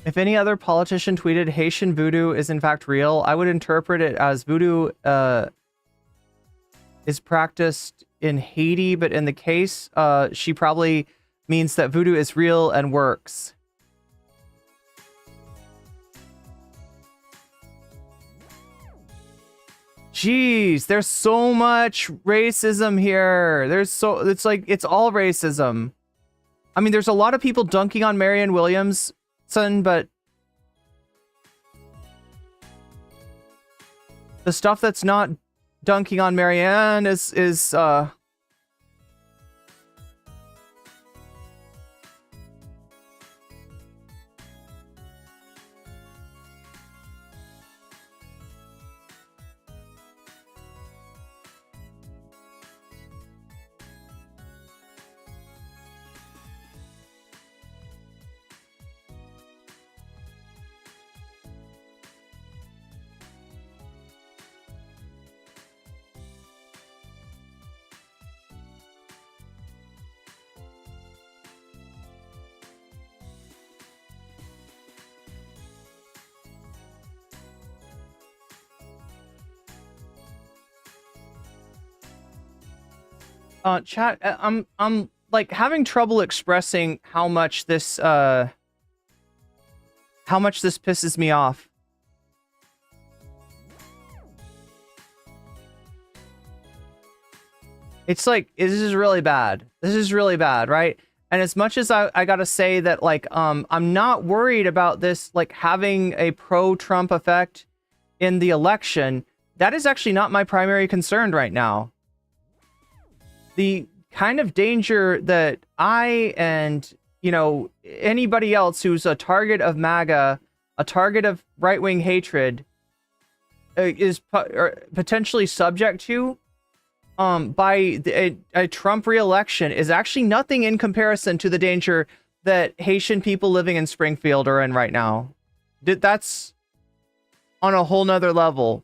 B: If any other politician tweeted Haitian voodoo is in fact real, I would interpret it as voodoo is practiced in Haiti, but in the case, she probably means that voodoo is real and works. Jeez, there's so much racism here. It's like, it's all racism. I mean, there's a lot of people dunking on Marianne Williamson, but the stuff that's not dunking on Marianne is Chat, I'm like having trouble expressing how much this pisses me off. It's like, this is really bad. This is really bad, right? And as much as I gotta say that, like, I'm not worried about this, like, having a pro-Trump effect in the election, that is actually not my primary concern right now. The kind of danger that I and, you know, anybody else who's a target of MAGA, a target of right-wing hatred, is potentially subject to by a Trump re-election is actually nothing in comparison to the danger that Haitian people living in Springfield are in right now. That's on a whole nother level.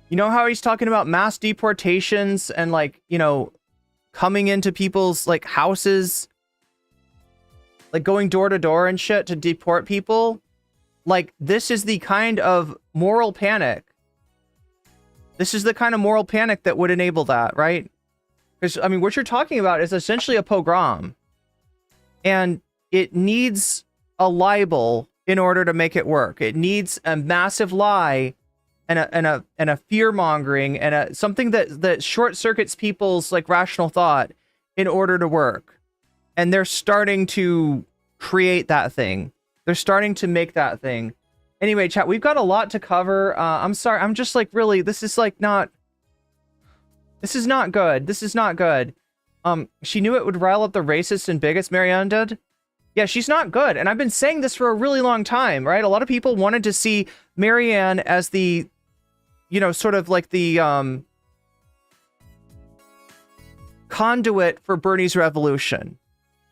B: You know how he's talking about mass deportations and, like, you know, coming into people's, like, houses, like going door to door and shit to deport people? Like, this is the kind of moral panic. This is the kind of moral panic that would enable that, right? Because, I mean, what you're talking about is essentially a pogrom. And it needs a libel in order to make it work. It needs a massive lie and a fear-mongering and something that short-circuits people's, like, rational thought in order to work. And they're starting to create that thing. They're starting to make that thing. Anyway, chat, we've got a lot to cover. I'm sorry. I'm just like, really, this is like not... This is not good. This is not good. She knew it would rile up the racists and bigots, Marianne did. Yeah, she's not good. And I've been saying this for a really long time, right? A lot of people wanted to see Marianne as the, you know, sort of like the conduit for Bernie's revolution.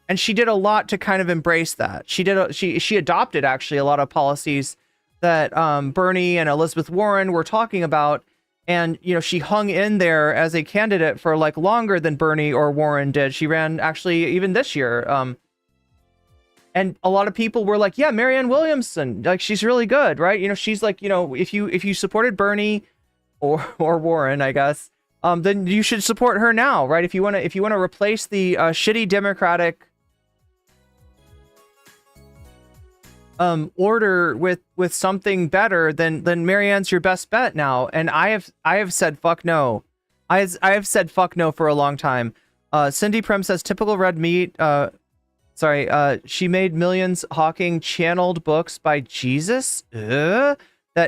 B: And she did a lot to kind of embrace that. She adopted actually a lot of policies that Bernie and Elizabeth Warren were talking about, and, you know, she hung in there as a candidate for, like, longer than Bernie or Warren did. She ran actually even this year, and a lot of people were like, yeah, Marianne Williamson, like, she's really good, right? You know, she's like, you know, if you supported Bernie or Warren, I guess, then you should support her now, right? If you want to replace the shitty Democratic order with something better, then Marianne's your best bet now. And I have said fuck no. I have said fuck no for a long time. Cindy Prem says typical red meat. She made millions hawking channeled books by Jesus that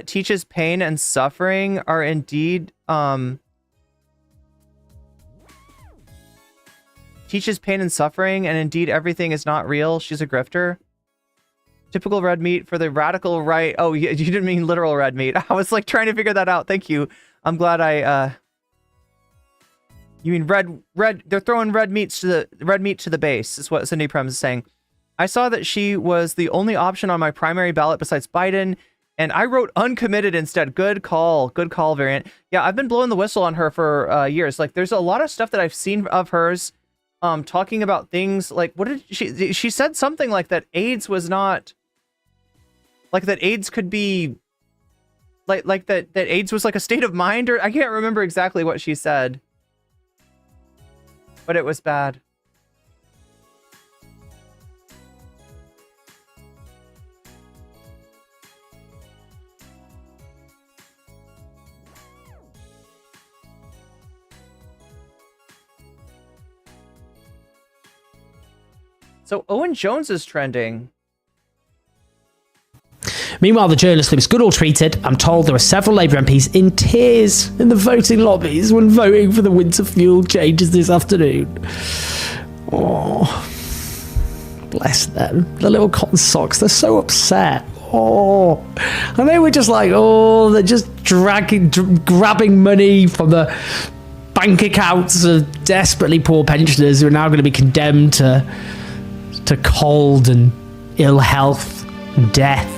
B: teaches pain and suffering are indeed teaches pain and suffering, and indeed everything is not real. She's a grifter. Typical red meat for the radical right. Oh, you didn't mean literal red meat. I was like trying to figure that out. Thank you. I'm glad you mean red. They're throwing red meat to the base, is what Cindy Prem is saying. I saw that she was the only option on my primary ballot besides Biden, and I wrote uncommitted instead. Good call, variant. Yeah, I've been blowing the whistle on her for years. Like, there's a lot of stuff that I've seen of hers, talking about things like, what did she said something like that AIDS was not. Like that AIDS could be like that AIDS was like a state of mind, or I can't remember exactly what she said. But it was bad. So Owen Jones is trending.
F: Meanwhile, the journalist Lewis Goodall tweeted, I'm told there are several Labour MPs in tears in the voting lobbies when voting for the winter fuel changes this afternoon. Oh, bless them. The little cotton socks, they're so upset. Oh, and they were just like, oh, they're just grabbing money from the bank accounts of desperately poor pensioners who are now going to be condemned to cold and ill health and death.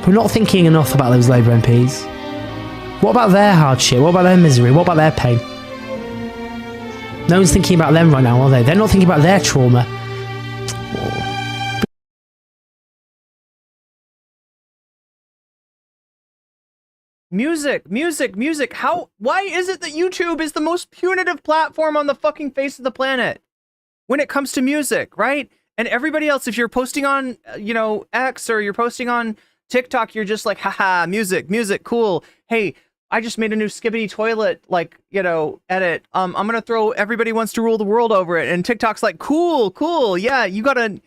F: We're not thinking enough about those Labour MPs. What about their hardship? What about their misery? What about their pain? No one's thinking about them right now, are they? They're not thinking about their trauma.
B: Music. Why is it that YouTube is the most punitive platform on the fucking face of the planet when it comes to music, right? And everybody else, if you're posting on, X, or you're posting on TikTok, you're just like, haha, music, cool. Hey, I just made a new skibbity toilet, edit. I'm gonna throw Everybody Wants to Rule the World over it. And TikTok's like, cool. Yeah, you got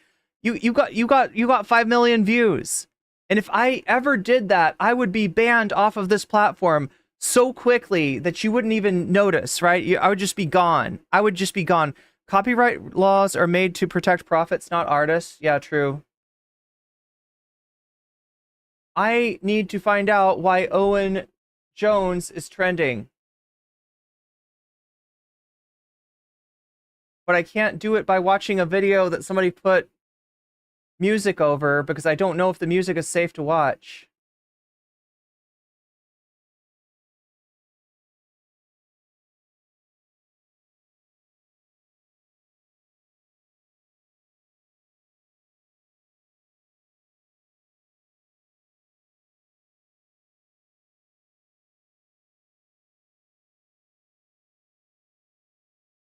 B: 5 million views. And if I ever did that, I would be banned off of this platform so quickly that you wouldn't even notice, right? I would just be gone. Copyright laws are made to protect profits, not artists. Yeah, true. I need to find out why Owen Jones is trending. But I can't do it by watching a video that somebody put music over, because I don't know if the music is safe to watch.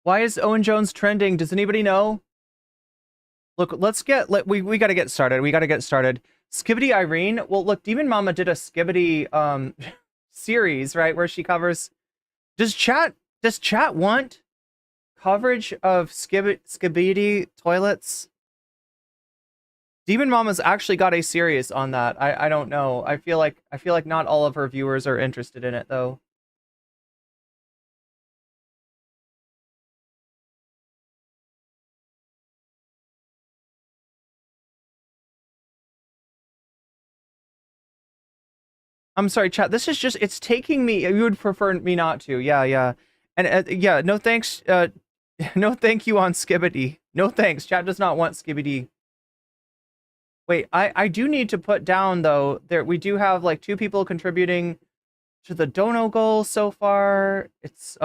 B: Why is Owen Jones trending? Does anybody know? Look, we got to get started. Skibbity Irene. Well, look, Demon Mama did a Skibbity series, right, where she covers. Does chat want coverage of Skibbity toilets? Demon Mama's actually got a series on that. I don't know. I feel like not all of her viewers are interested in it though. I'm sorry, chat. This is just, it's taking me. You would prefer me not to. Yeah. And yeah, no thanks. No thank you on Skibbity. No thanks. Chat does not want Skibbity. Wait, I do need to put down though, we do have like 2 people contributing to the dono goal so far. It's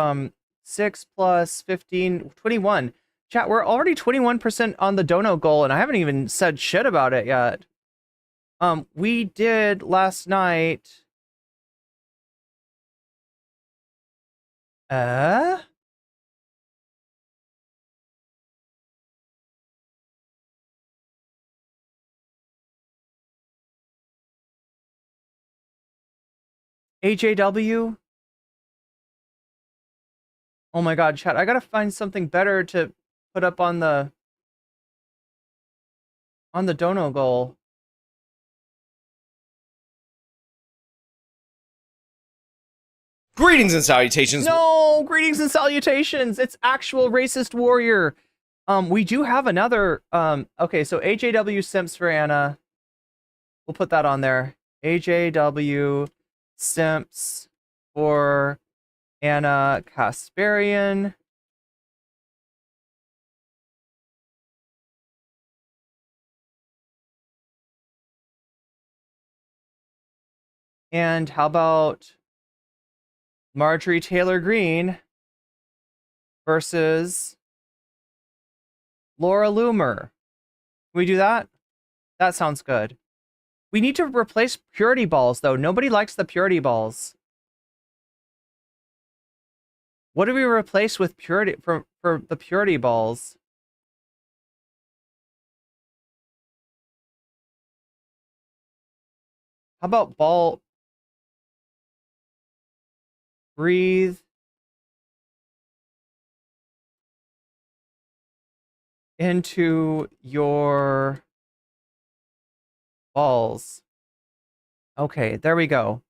B: 6 plus 15, 21. Chat, we're already 21% on the dono goal, and I haven't even said shit about it yet. We did last night. AJW? Oh my god, chat, I gotta find something better to put up on the dono goal.
G: Greetings and salutations.
B: No, greetings and salutations. It's actual racist warrior. We do have another. Okay, so AJW simps for Anna. We'll put that on there. AJW simps for Anna Kasparian. And how about Marjorie Taylor Greene versus Laura Loomer? Can we do that? That sounds good. We need to replace purity balls, though. Nobody likes the purity balls. What do we replace with purity for the purity balls? How about ball? Breathe. Into your balls. Okay, there we go.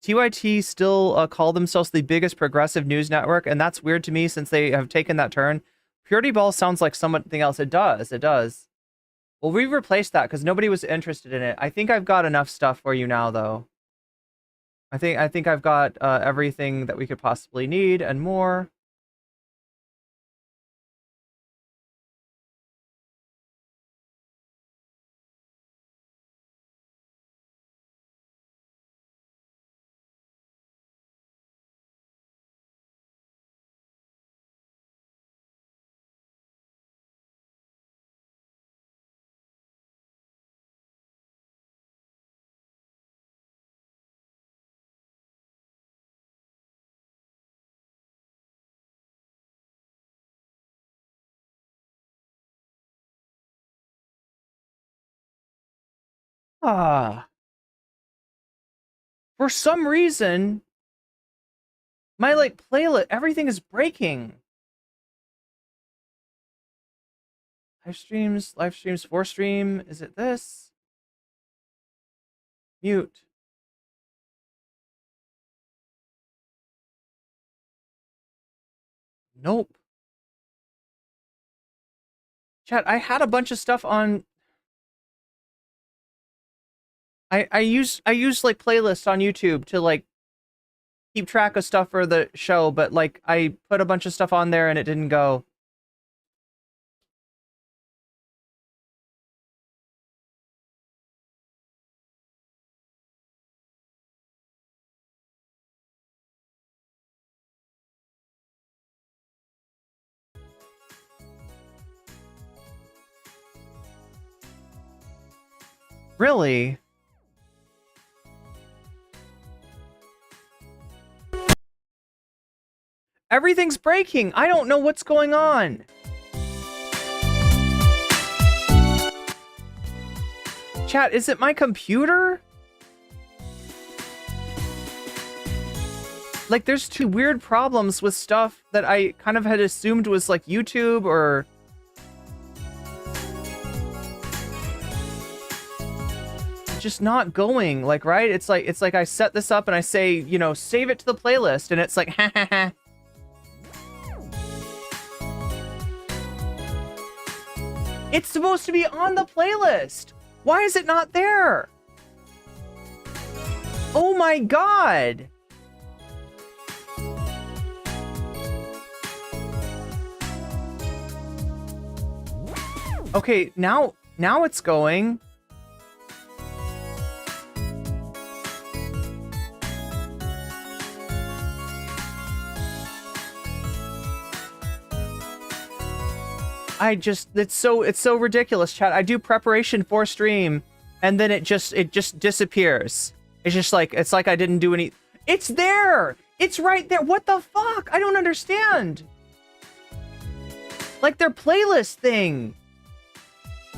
B: TYT still call themselves the biggest progressive news network, and that's weird to me since they have taken that turn. Purity Ball sounds like something else. It does. Well, we replaced that because nobody was interested in it. I think I've got enough stuff for you now, though. I think I've got everything that we could possibly need and more. For some reason, my like playlist, everything is breaking. Live streams, for stream. Is it this? Mute. Nope. Chat, I had a bunch of stuff on. I use like playlists on YouTube to like keep track of stuff for the show, but like I put a bunch of stuff on there and it didn't go. Really? Everything's breaking. I don't know what's going on. Chat, is it my computer? Like, there's two weird problems with stuff that I kind of had assumed was like YouTube or... just not going, like, right? It's like I set this up and I say, you know, save it to the playlist, and it's like, ha ha ha. It's supposed to be on the playlist. Why is it not there? Oh my god. Okay, now it's going. It's so ridiculous, chat. I do preparation for stream and then it just disappears. It's like I didn't do any. It's there. It's right there. What the fuck? I don't understand. Like their playlist thing.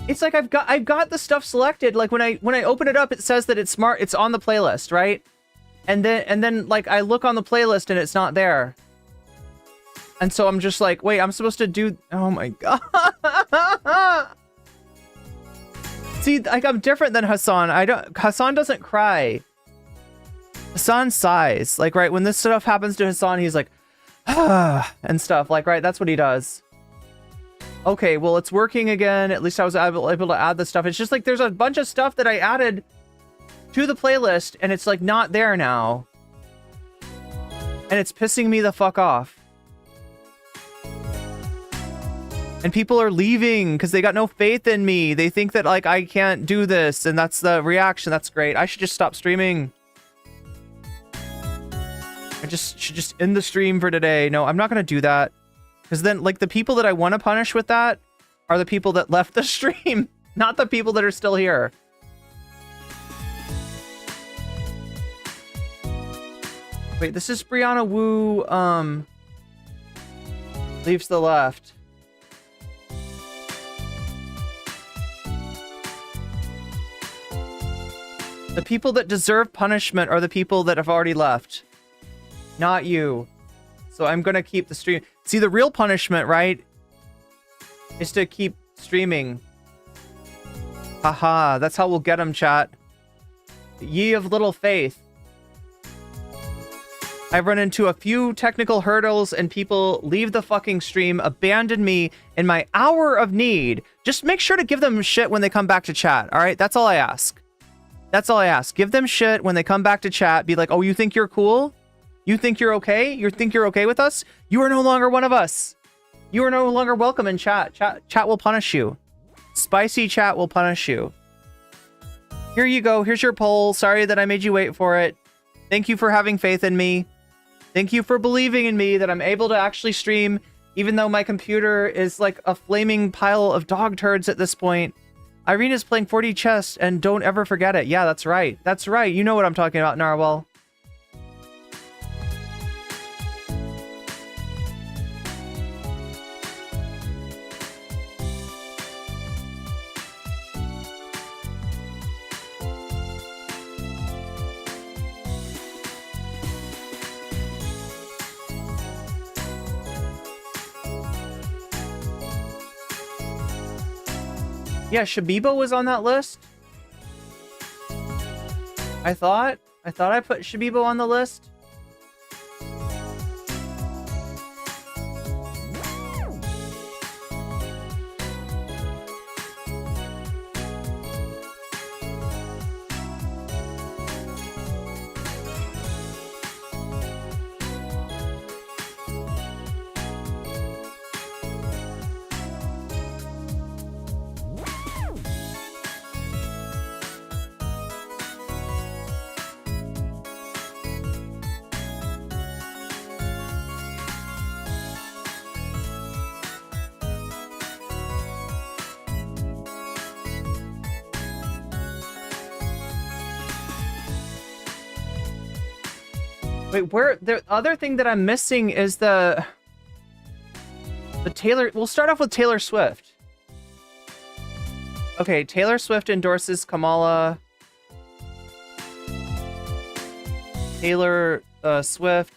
B: It's like I've got the stuff selected. Like when I open it up, it says that it's on the playlist, right? And then like I look on the playlist and it's not there. And so I'm just like, wait, I'm supposed to do... Oh my god. See, like I'm different than Hassan. Hassan doesn't cry. Hassan sighs. Like, right, when this stuff happens to Hassan, he's like, ah, and stuff. Like, right, that's what he does. Okay, well, it's working again. At least I was able to add the stuff. It's just like there's a bunch of stuff that I added to the playlist, and it's like not there now. And it's pissing me the fuck off. And people are leaving because they got no faith in me. They think that, like, I can't do this, and that's the reaction. That's great. I should just stop streaming. I should just end the stream for today. No, I'm not going to do that. Because then, like, the people that I want to punish with that are the people that left the stream, not the people that are still here. Wait, this is Brianna Wu, leaves the left. The people that deserve punishment are the people that have already left. Not you. So I'm gonna keep the stream. See, the real punishment, right, is to keep streaming. Haha, that's how we'll get them, chat. Ye of little faith. I've run into a few technical hurdles and people leave the fucking stream, abandon me in my hour of need. Just make sure to give them shit when they come back to chat, all right? That's all I ask. That's all I ask. Give them shit when they come back to chat. Be like, oh, you think you're cool? You think you're okay? You think you're okay with us? You are no longer one of us. You are no longer welcome in chat. Chat will punish you. Spicy chat will punish you. Here you go. Here's your poll. Sorry that I made you wait for it. Thank you for having faith in me. Thank you for believing in me that I'm able to actually stream, even though my computer is like a flaming pile of dog turds at this point. Irene is playing 4D chess, and don't ever forget it. Yeah, that's right. That's right. You know what I'm talking about, Narwhal. Yeah, Shabibo was on that list. I thought I put Shabibo on the list. Wait, where the other thing that I'm missing is the Taylor. We'll start off with Taylor Swift. Okay, Taylor Swift endorses Kamala. Taylor Swift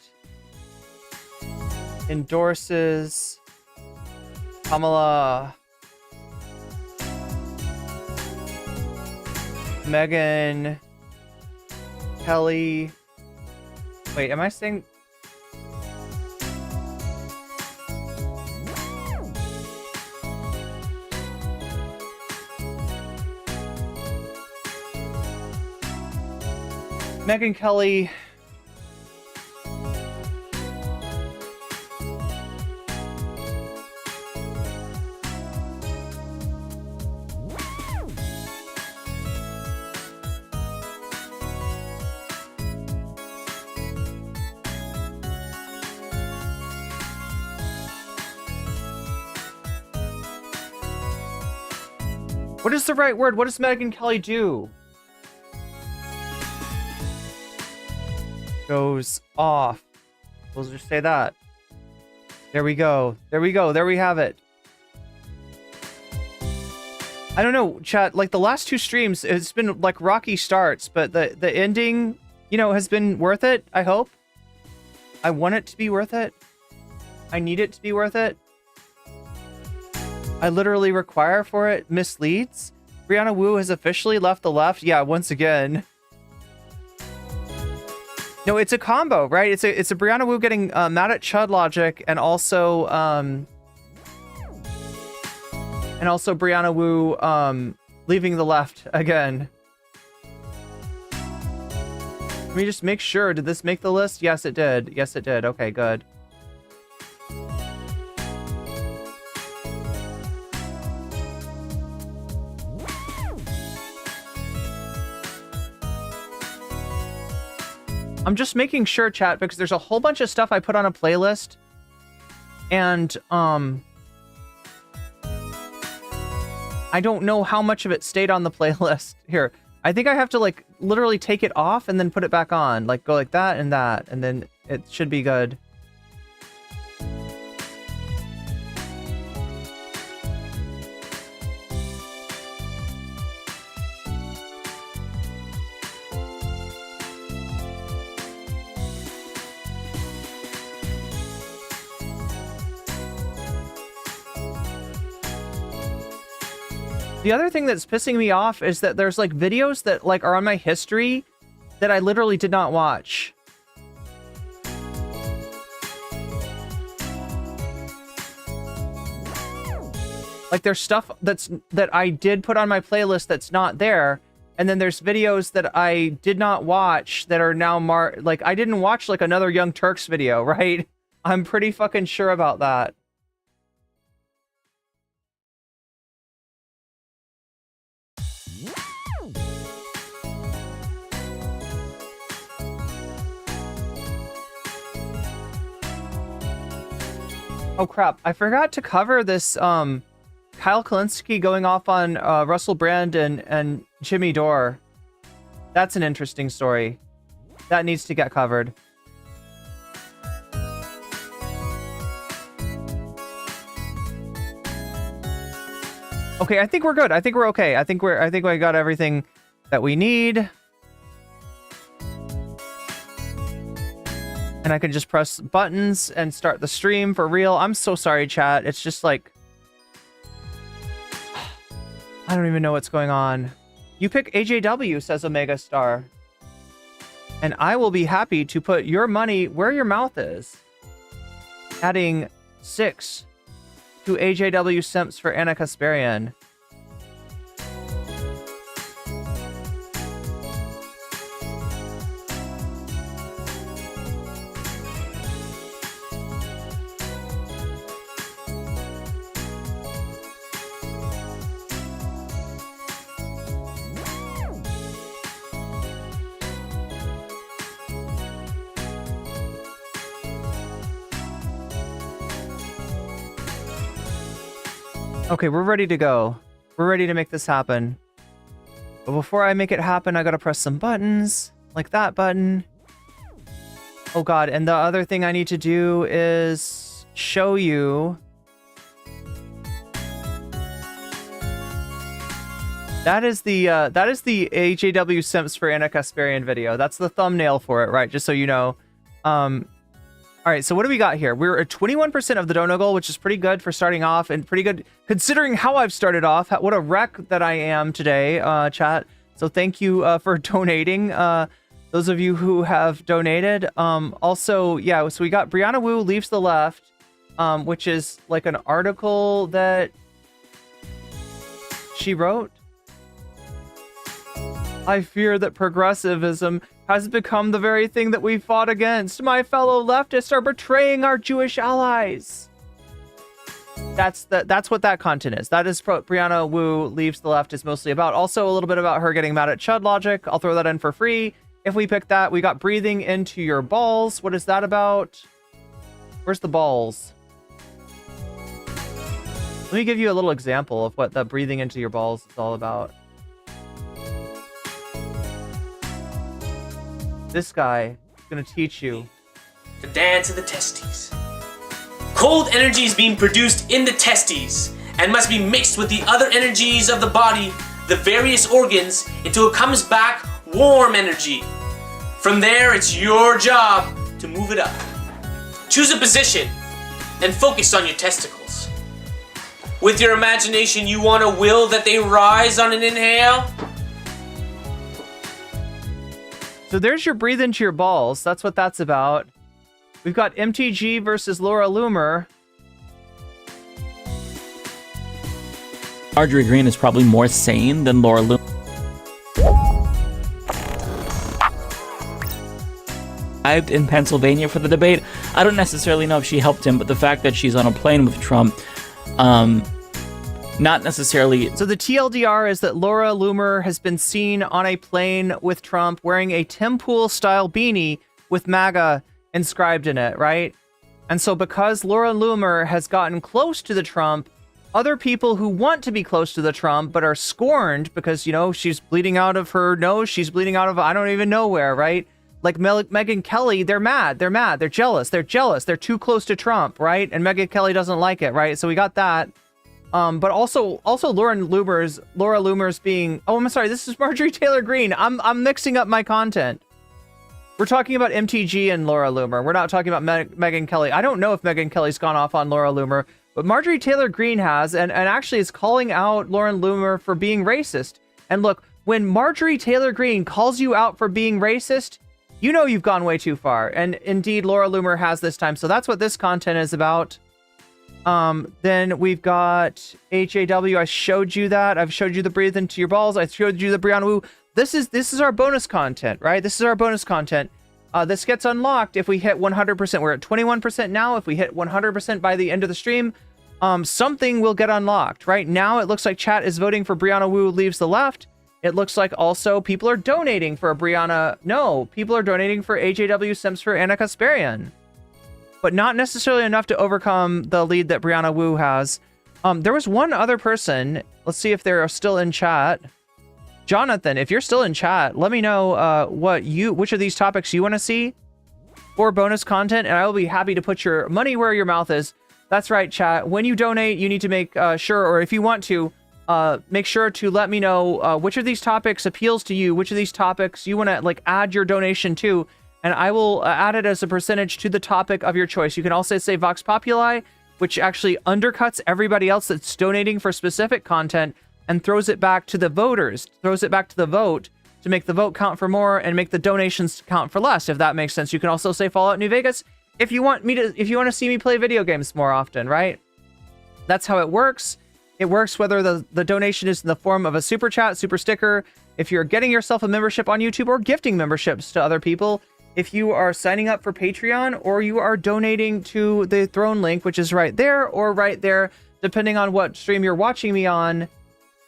B: endorses Kamala. Meghan Kelly. Wait, am I saying... Meghan Kelly... What is the right word? What does Meghan Kelly do? Goes off. We'll just say that. There we go. There we go. There we have it. I don't know, chat. Like the last two streams, it's been like rocky starts, but the ending, you know, has been worth it. I hope. I want it to be worth it. I need it to be worth it. I literally require for it. Misleads. Brianna Wu has officially left the left. Yeah, once again. No, it's a combo, right? It's a Brianna Wu getting mad at Chud Logic, and also Brianna Wu leaving the left again. Let me just make sure. Did this make the list? Yes, it did. Yes, it did. Okay, good. I'm just making sure, chat, because there's a whole bunch of stuff I put on a playlist, and I don't know how much of it stayed on the playlist. Here, I think I have to like literally take it off and then put it back on, like go like that, and then it should be good. The other thing that's pissing me off is that there's like videos that like are on my history that I literally did not watch. Like there's stuff that I did put on my playlist that's not there, and then there's videos that I did not watch that are now like I didn't watch like another Young Turks video, right? I'm pretty fucking sure about that. Oh crap, I forgot to cover this Kyle Kalinske going off on Russell Brand and Jimmy Dore. That's an interesting story. That needs to get covered. Okay, I think we're good. I think we're okay. I think we got everything that we need. And I can just press buttons and start the stream for real. I'm so sorry, chat. It's just like... I don't even know what's going on. You pick AJW, says Omega Star. And I will be happy to put your money where your mouth is. Adding 6 to AJW Simps for Anna Kasparian. Okay, we're ready to go. We're ready to make this happen. But before I make it happen, I gotta press some buttons. Like that button. Oh god, and the other thing I need to do is show you. That is the AJW Simps for Anna Kasparian video. That's the thumbnail for it, right? Just so you know. All right, so what do we got here? We're at 21% of the dono goal, which is pretty good for starting off, and pretty good considering how I've started off. What a wreck that I am today, chat. So thank you for donating. Those of you who have donated. Also, yeah, so we got Brianna Wu Leaves the Left, which is like an article that she wrote. I fear that progressivism has become the very thing that we fought against. My fellow leftists are betraying our Jewish allies. That's what that content is. That is Brianna Wu Leaves the Left is mostly about. Also a little bit about her getting mad at Chud Logic. I'll throw that in for free. If we pick that, we got breathing into your balls. What is that about? Where's the balls? Let me give you a little example of what the breathing into your balls is all about. This guy is going to teach you.
G: The dance of the testes. Cold energy is being produced in the testes and must be mixed with the other energies of the body, the various organs, until it comes back warm energy. From there, it's your job to move it up. Choose a position and focus on your testicles. With your imagination, you want to will that they rise on an inhale.
B: So there's your breathe into your balls. That's what that's about. We've got MTG versus Laura Loomer.
H: Marjorie Greene is probably more sane than Laura Loomer. Arrived in Pennsylvania for the debate. I don't necessarily know if she helped him, but the fact that she's on a plane with Trump, not necessarily.
B: So the TLDR is that Laura Loomer has been seen on a plane with Trump wearing a Tim Pool style beanie with MAGA inscribed in it, right? And so because Laura Loomer has gotten close to the Trump, other people who want to be close to the Trump but are scorned because, you know, she's bleeding out of her nose, she's bleeding out of I don't even know where, right? Like Meghan Kelly, they're mad, they're jealous, they're too close to Trump, right? And Meghan Kelly doesn't like it, right? So we got that. But also Laura Loomer's being, oh, I'm sorry, this is Marjorie Taylor Greene. I'm mixing up my content. We're talking about MTG and Laura Loomer. We're not talking about Meghan Kelly. I don't know if Meghan Kelly's gone off on Laura Loomer, but Marjorie Taylor Greene has, and actually is calling out Laura Loomer for being racist. And look, when Marjorie Taylor Greene calls you out for being racist, you know you've gone way too far. And indeed, Laura Loomer has this time. So that's what this content is about. Then we've got HAW. I showed you that. I've showed you the breathe into your balls. I showed you the Brianna Wu. This is our bonus content, right? This is our bonus content. This gets unlocked if we hit 100%. We're at 21% now. If we hit 100% by the end of the stream, something will get unlocked. Right now, it looks like chat is voting for Brianna Wu Leaves the Left. It looks like also people are donating for Brianna. No, people are donating for AJW Sims for Anna Kasparian. But not necessarily enough to overcome the lead that Brianna Wu has. There was one other person. Let's see if they're still in chat. Jonathan, if you're still in chat, let me know which of these topics you want to see for bonus content, and I will be happy to put your money where your mouth is. That's right, chat. When you donate, you need to make sure, or if you want to, make sure to let me know which of these topics appeals to you, which of these topics you want to like add your donation to, and I will add it as a percentage to the topic of your choice. You can also say Vox Populi, which actually undercuts everybody else that's donating for specific content. and throws it back to the voters, throws it back to the vote to make the vote count for more and make the donations count for less, if that makes sense. You can also say Fallout New Vegas if you want to see me play video games more often, right? That's how it works. It works whether the donation is in the form of a super chat, super sticker, if you're getting yourself a membership on YouTube, or gifting memberships to other people, if you are signing up for Patreon, or you are donating to the Throne link, which is right there or right there, depending on what stream you're watching me on.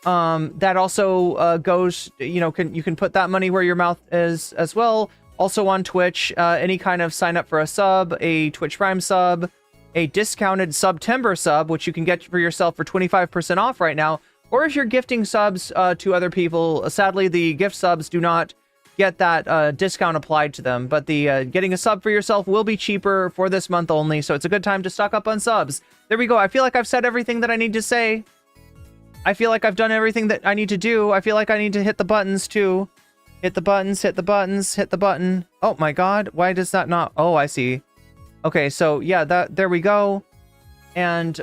B: That also goes, you can put that money where your mouth is as well. Also on Twitch, any kind of sign up for a sub, a Twitch Prime sub, a discounted September sub, which you can get for yourself for 25% off right now. Or if you're gifting subs to other people, sadly, the gift subs do not get that discount applied to them. But the getting a sub for yourself will be cheaper for this month only. So it's a good time to stock up on subs. There we go. I feel like I've said everything that I need to say. I feel like I've done everything that I need to do. I feel like I need to hit the buttons too. Hit the buttons, hit the buttons, hit the button. Oh my God. Why does that not? Oh, I see. Okay. So yeah, there we go. And,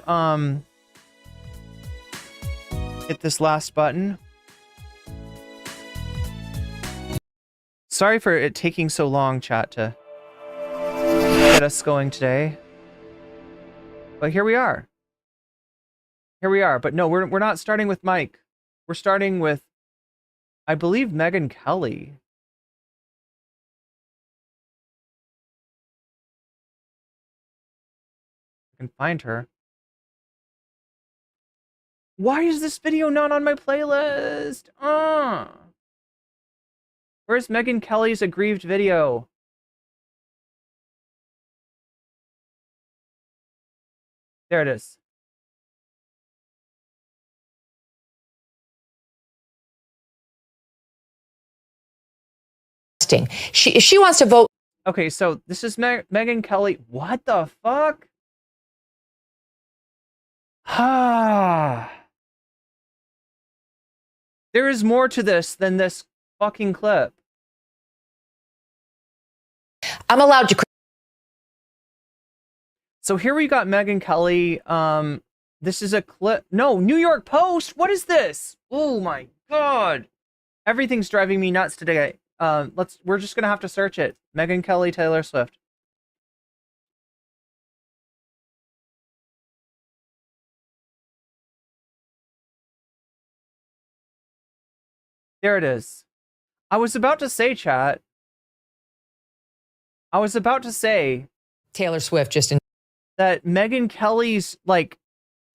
B: hit this last button. Sorry for it taking so long, chat, to get us going today. But here we are. Here we are. But no, we're not starting with Mike. We're starting with, I believe, Meghan Kelly. I can find her. Why is this video not on my playlist? Where's Meghan Kelly's aggrieved video? There it is.
I: She wants to vote.
B: Okay, so this is Meghan Kelly. What the fuck? There is more to this than this fucking clip.
I: I'm allowed to.
B: So here we got Meghan Kelly. This is a clip. No, New York Post. What is this? Oh my God. Everything's driving me nuts today. We're just gonna have to search it. Meghan Kelly, Taylor Swift. There it is. I was about to say, chat. I was about to say
I: Taylor Swift just in
B: that Meghan Kelly's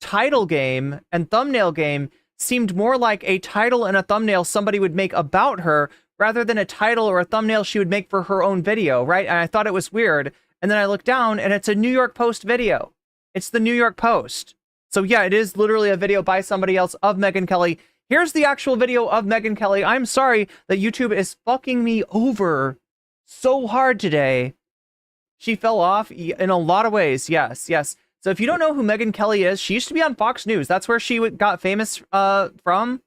B: title game and thumbnail game seemed more like a title and a thumbnail somebody would make about her rather than a title or a thumbnail she would make for her own video, right? And I thought it was weird. And then I looked down and it's a New York Post video. It's the New York Post. So yeah, it is literally a video by somebody else of Meghan Kelly. Here's the actual video of Meghan Kelly. I'm sorry that YouTube is fucking me over so hard today. She fell off in a lot of ways. Yes, yes. So if you don't know who Meghan Kelly is, she used to be on Fox News. That's where she got famous from,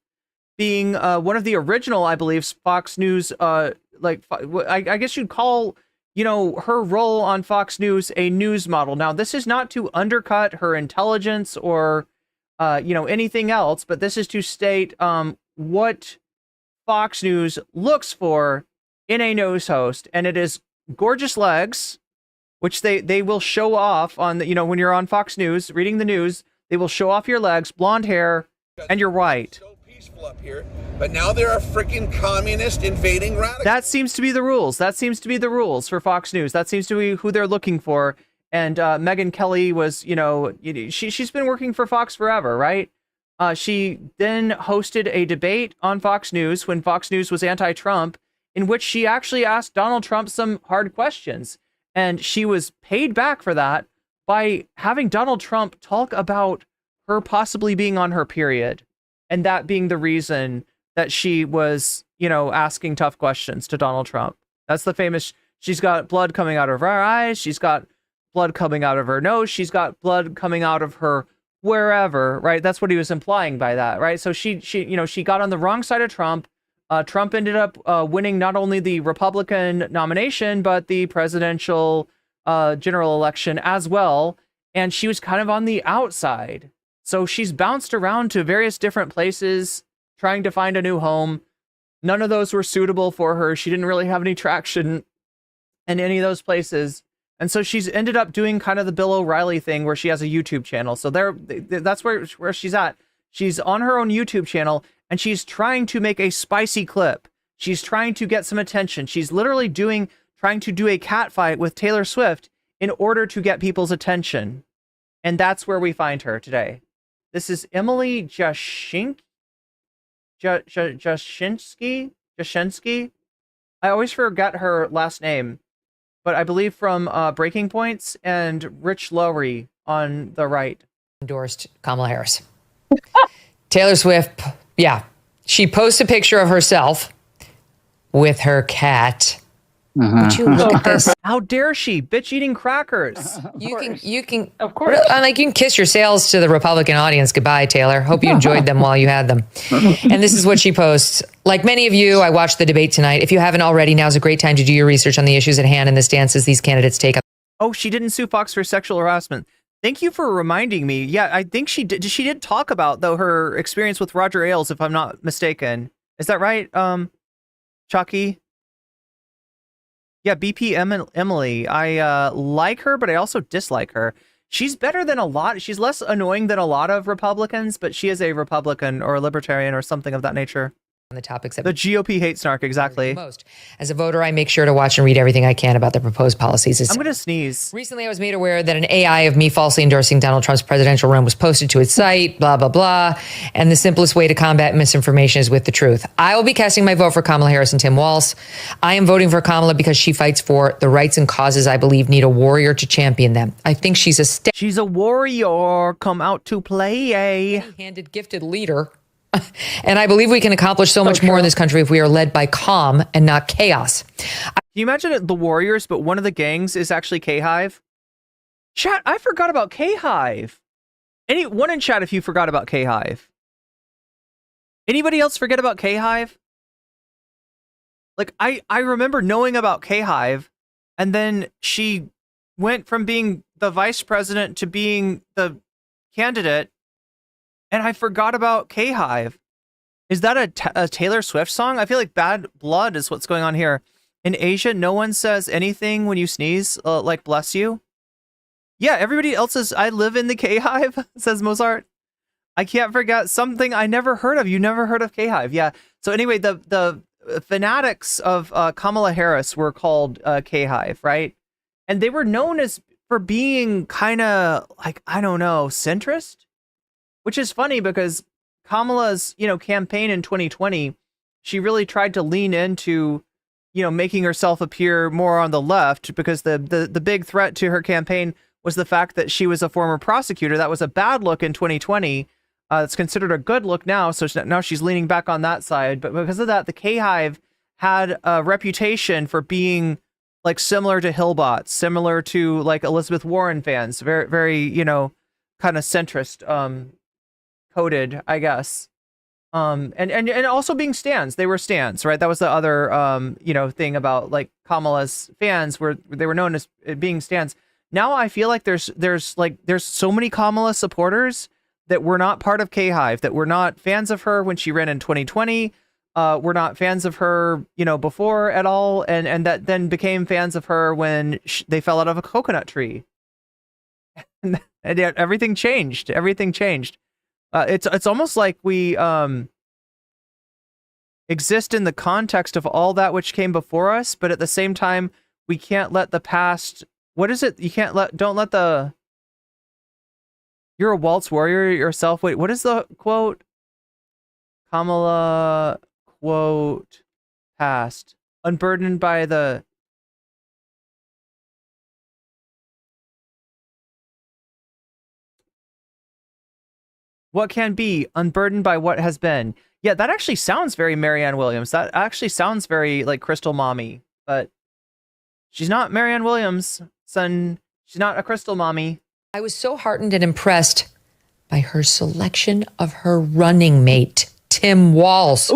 B: being one of the original, I believe, Fox News. I guess you'd call, her role on Fox News a news model. Now, this is not to undercut her intelligence or anything else, but this is to state what Fox News looks for in a news host, and it is gorgeous legs, which they will show off on the, when you're on Fox News reading the news, they will show off your legs, blonde hair, and you're white.
J: So peaceful up here, but now there are freaking communist invading radicals.
B: That seems to be the rules. That seems to be the rules for Fox News. That seems to be who they're looking for. And Meghan Kelly was, she's been working for Fox forever, right? She then hosted a debate on Fox News when Fox News was anti-Trump, in which she actually asked Donald Trump some hard questions. And she was paid back for that by having Donald Trump talk about her possibly being on her period. And that being the reason that she was, asking tough questions to Donald Trump. That's the famous, she's got blood coming out of her eyes. She's got blood coming out of her nose. She's got blood coming out of her wherever, right? That's what he was implying by that, right? So she got on the wrong side of Trump. Trump ended up winning not only the Republican nomination, but the presidential general election as well. And she was kind of on the outside. So she's bounced around to various different places trying to find a new home. None of those were suitable for her. She didn't really have any traction in any of those places. And so she's ended up doing kind of the Bill O'Reilly thing where she has a YouTube channel. So that's where she's at. She's on her own YouTube channel and she's trying to make a spicy clip. She's trying to get some attention. She's literally trying to do a cat fight with Taylor Swift in order to get people's attention. And that's where we find her today. This is Emily Jashinsky. I always forget her last name, but I believe from Breaking Points and Rich Lowry on the right.
I: Endorsed Kamala Harris. Taylor Swift, yeah. She posts a picture of herself with her cat. Would you look at this?
B: How dare she? Bitch eating crackers.
I: You can, of course. Like you can kiss your sales to the Republican audience goodbye, Taylor. Hope you enjoyed them while you had them. And this is what she posts. Like many of you, I watched the debate tonight. If you haven't already, now's a great time to do your research on the issues at hand and the stances these candidates take up.
B: Oh, she didn't sue Fox for sexual harassment. Thank you for reminding me. Yeah, I think she did. She did talk about, though, her experience with Roger Ailes, if I'm not mistaken. Is that right, Chucky? Yeah, Emily. I like her, but I also dislike her. She's better than a lot. She's less annoying than a lot of Republicans, but she is a Republican or a libertarian or something of that nature.
I: On the topics that
B: the GOP hate snark, exactly.
I: Most. As a voter, I make sure to watch and read everything I can about the proposed policies.
B: I'm going to sneeze.
I: Recently, I was made aware that an AI of me falsely endorsing Donald Trump's presidential run was posted to its site, blah, blah, blah. And the simplest way to combat misinformation is with the truth. I will be casting my vote for Kamala Harris and Tim Walz. I am voting for Kamala because she fights for the rights and causes I believe need a warrior to champion them. I think she's
B: she's a warrior. Come out to play.
I: Handed gifted leader. And I believe we can accomplish so much more in this country if we are led by calm and not chaos.
B: Can you imagine it, the Warriors, but one of the gangs is actually K-Hive? Chat, I forgot about K-Hive. Anyone in chat if you forgot about K-Hive? Anybody else forget about K-Hive? Like, I remember knowing about K-Hive, and then she went from being the vice president to being the candidate, and I forgot about K-Hive. Is that a Taylor Swift song? I feel like Bad Blood is what's going on here. In Asia, no one says anything when you sneeze, like bless you. Yeah, everybody else says, I live in the K-Hive, says Mozart. I can't forget something I never heard of. You never heard of K-Hive. Yeah. So anyway, the fanatics of Kamala Harris were called K-Hive, right? And they were known as for being kind of like, I don't know, centrist? Which is funny because Kamala's, campaign in 2020, she really tried to lean into, making herself appear more on the left because the big threat to her campaign was the fact that she was a former prosecutor. That was a bad look in 2020. It's considered a good look now. So now she's leaning back on that side. But because of that, the K-Hive had a reputation for being like similar to Hillbots, similar to like Elizabeth Warren fans, very, very, kind of centrist, coded, I guess. And also being stans. They were stans, right? That was the other, thing about like Kamala's fans where they were known as being stans. Now I feel like there's so many Kamala supporters that were not part of K-Hive, that were not fans of her when she ran in 2020. Were not fans of her, before at all. And that then became fans of her when they fell out of a coconut tree. And everything changed. Everything changed. It's almost like we exist in the context of all that which came before us, but at the same time, we can't let the past. What is it? Don't let the. You're a waltz warrior yourself. Wait, what is the quote? Kamala quote past unburdened by the. What can be, unburdened by what has been. Yeah, that actually sounds very Marianne Williams. That actually sounds very like Crystal Mommy, but she's not Marianne Williams, son. She's not a Crystal Mommy.
I: I was so heartened and impressed by her selection of her running mate, Tim Walz,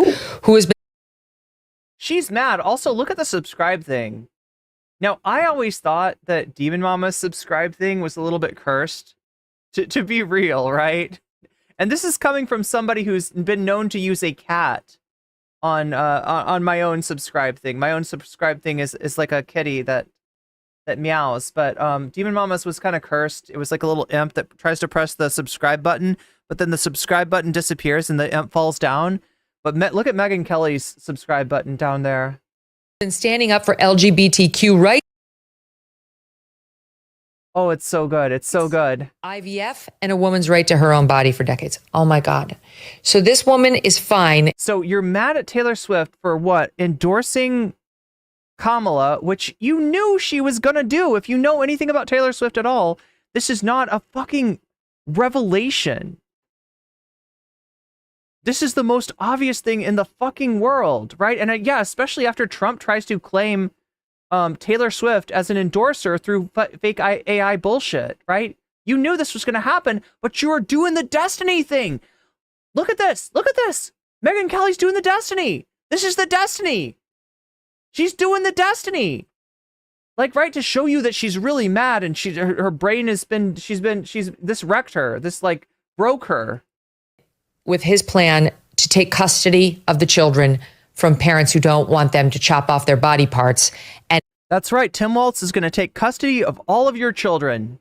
I: who has been.
B: She's mad. Also, look at the subscribe thing. Now, I always thought that Demon Mama's subscribe thing was a little bit cursed. To be real, right? And this is coming from somebody who's been known to use a cat on my own subscribe thing. My own subscribe thing is like a kitty that meows. But Demon Mamas was kind of cursed. It was like a little imp that tries to press the subscribe button, but then the subscribe button disappears and the imp falls down. But look at Meghan Kelly's subscribe button down there.
I: Been standing up for LGBTQ rights.
B: Oh, it's so good. It's so good.
I: IVF and a woman's right to her own body for decades. Oh my God. So this woman is fine.
B: So you're mad at Taylor Swift for what? Endorsing Kamala, which you knew she was going to do. If you know anything about Taylor Swift at all, this is not a fucking revelation. This is the most obvious thing in the fucking world, right? And yeah, especially after Trump tries to claim Taylor Swift as an endorser through fake AI bullshit, right? You knew this was going to happen, but you are doing the Destiny thing. Look at this. Look at this. Meghan Kelly's doing the Destiny. This is the Destiny. She's doing the Destiny. Like, right, to show you that she's really mad and her brain has been, this wrecked her. This like broke her.
I: With his plan to take custody of the children from parents who don't want them to chop off their body parts. And
B: that's right. Tim Walz is going to take custody of all of your children.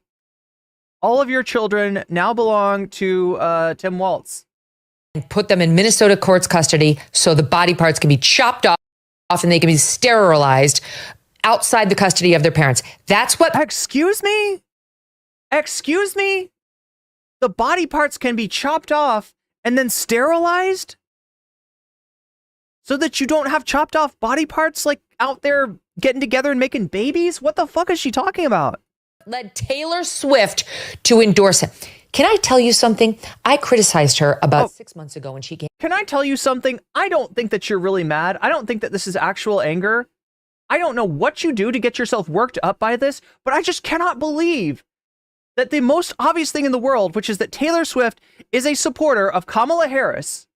B: All of your children now belong to Tim Walz.
I: And put them in Minnesota court's custody so the body parts can be chopped off and they can be sterilized outside the custody of their parents. That's what...
B: Excuse me? Excuse me? The body parts can be chopped off and then sterilized? So that you don't have chopped off body parts like out there getting together and making babies? What the fuck is she talking about?
I: Led Taylor Swift to endorse him. Can I tell you something? I criticized her about 6 months ago when she came.
B: Can I tell you something? I don't think that you're really mad. I don't think that this is actual anger. I don't know what you do to get yourself worked up by this, but I just cannot believe that the most obvious thing in the world, which is that Taylor Swift is a supporter of Kamala Harris,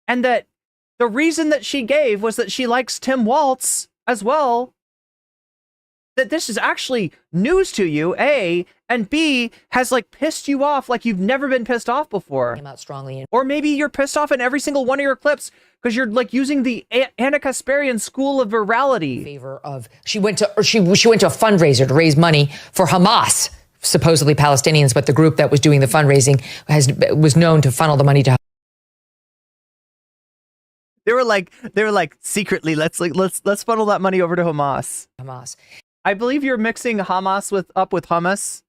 B: and that the reason that she gave was that she likes Tim Walz as well, that this is actually news to you, A, and B, has like pissed you off like you've never been pissed off before.
I: Came out strongly.
B: Or maybe you're pissed off in every single one of your clips because you're like using the Anna Kasparian school of virality.
I: Favor of she went to a fundraiser to raise money for Hamas, supposedly Palestinians, but the group that was doing the fundraising was known to funnel the money to.
B: They were like secretly, let's funnel that money over to Hamas. I believe you're mixing Hamas up with hummus.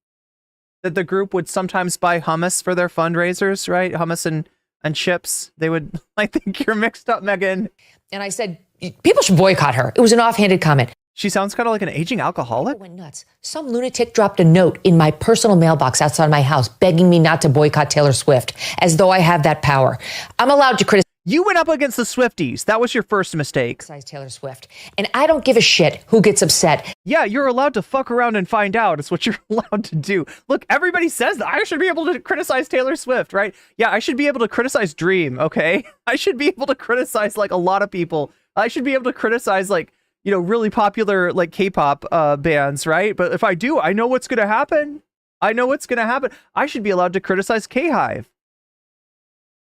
B: That the group would sometimes buy hummus for their fundraisers, right? Hummus and chips. They would. I think you're mixed up, Meghan.
I: And I said people should boycott her. It was an offhanded comment.
B: She sounds kind of like an aging alcoholic.
I: People went nuts. Some lunatic dropped a note in my personal mailbox outside my house begging me not to boycott Taylor Swift, as though I have that power. I'm allowed to criticize.
B: You went up against the Swifties. That was your first mistake.
I: Taylor Swift. And I don't give a shit who gets upset.
B: Yeah, you're allowed to fuck around and find out. It's what you're allowed to do. Look, everybody says that I should be able to criticize Taylor Swift, right? Yeah, I should be able to criticize Dream, okay? I should be able to criticize like a lot of people. I should be able to criticize like, you know, really popular like K-pop bands, right? But if I do, I know what's going to happen. I know what's going to happen. I should be allowed to criticize K-Hive.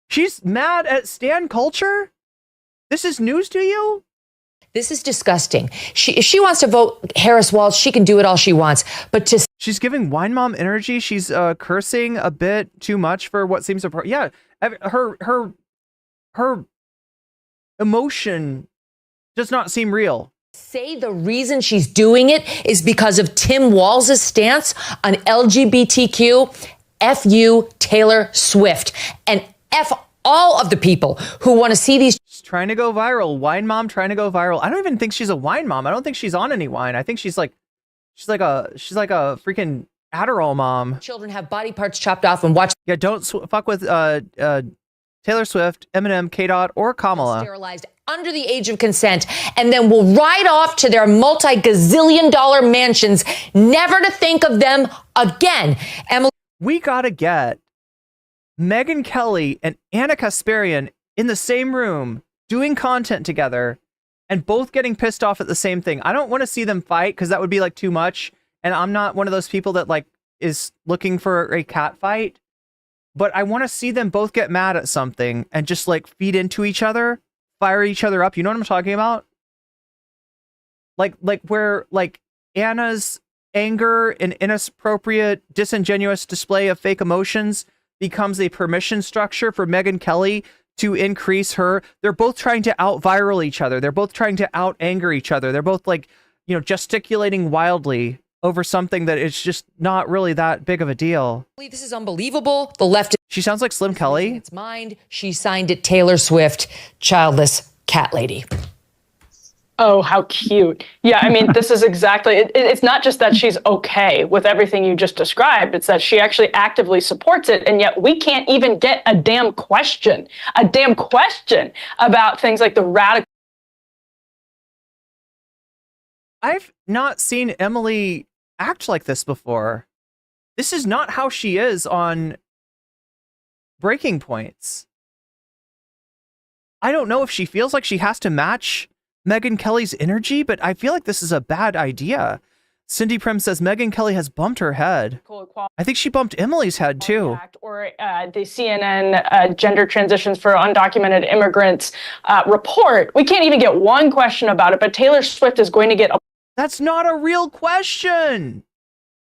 B: She's mad at stan culture? This is news to you?
I: This is disgusting. If she wants to vote Harris Walz, she can do it all she wants. But
B: she's giving wine mom energy. She's cursing a bit too much for what seems to. Yeah, her emotion does not seem real.
I: Say the reason she's doing it is because of Tim Walz's stance on LGBTQ. F you, Taylor Swift, and F all of the people who want to see these.
B: She's trying to go viral. Wine mom trying to go viral. I don't even think she's a wine mom. I don't think she's on any wine. I think she's like a freaking Adderall mom.
I: Children have body parts chopped off and watch.
B: Yeah, don't fuck with Taylor Swift, Eminem, K-Dot, or Kamala.
I: Sterilized under the age of consent, and then will ride off to their multi-gazillion-dollar mansions, never to think of them again. Emily,
B: we gotta get Meghan Kelly and Anna Kasparian in the same room doing content together and both getting pissed off at the same thing. I don't want to see them fight because that would be like too much. And I'm not one of those people that like is looking for a cat fight. but I want to see them both get mad at something and just like feed into each other, fire each other up. You know what I'm talking about? Like where like Anna's anger and inappropriate, disingenuous display of fake emotions becomes a permission structure for Meghan Kelly to increase her. They're both trying to out viral each other. They're both trying to out anger each other. They're both like, you know, gesticulating wildly over something that is just not really that big of a deal.
I: This is unbelievable. The left.
B: She sounds like Slim Kelly.
I: It's mind. She signed it Taylor Swift, childless cat lady.
K: Oh, how cute. Yeah, I mean, this is exactly, it's not just that she's okay with everything you just described, it's that she actually actively supports it, and yet we can't even get a damn question about things like the radical.
B: I've not seen Emily act like this before. This is not how she is on Breaking Points. I don't know if she feels like she has to match Meghan Kelly's energy, but I feel like this is a bad idea. Cindy Prim says Meghan Kelly has bumped her head. I think she bumped Emily's head too.
K: Or the CNN gender transitions for undocumented immigrants report. We can't even get one question about it, but Taylor Swift is going to get a...
B: That's not a real question.